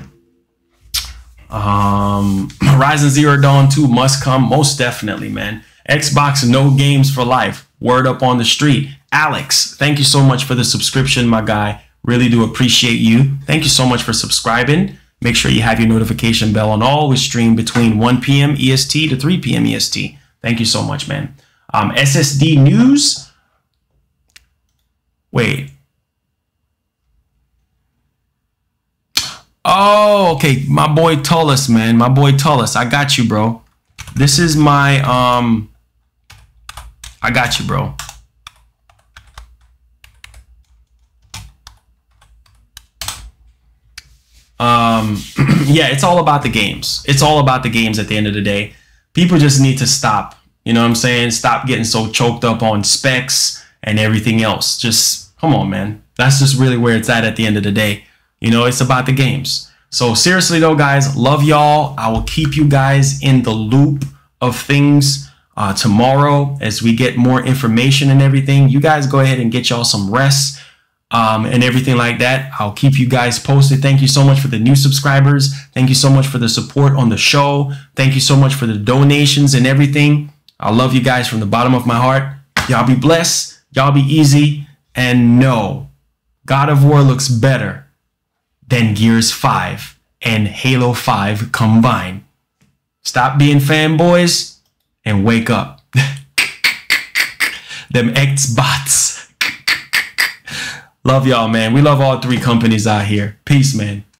Horizon Zero Dawn 2 must come. Most definitely, man. Xbox, no games for life. Word up on the street. Alex, thank you so much for the subscription, my guy. Really do appreciate you. Thank you so much for subscribing. Make sure you have your notification bell on all. We stream between 1 p.m. EST to 3 p.m. EST. Thank you so much, man. SSD news. Wait. Oh, okay. My boy Tullis, man. My boy Tullis. I got you, bro. This is my, I got you, bro. Yeah, it's all about the games. It's all about the games at the end of the day. People just need to stop. You know what I'm saying? Stop getting so choked up on specs and everything else. Just, come on, man. That's just really where it's at the end of the day. You know, it's about the games. So seriously though, guys, love y'all. I will keep you guys in the loop of things tomorrow as we get more information and everything. You guys go ahead and get y'all some rest and everything like that. I'll keep you guys posted. Thank you so much for the new subscribers. Thank you so much for the support on the show. Thank you so much for the donations and everything. I love you guys from the bottom of my heart. Y'all be blessed. Y'all be easy. And no, God of War looks better than Gears 5 and Halo 5 combined. Stop being fanboys and wake up. Them Xbots. Love y'all, man. We love all three companies out here. Peace, man.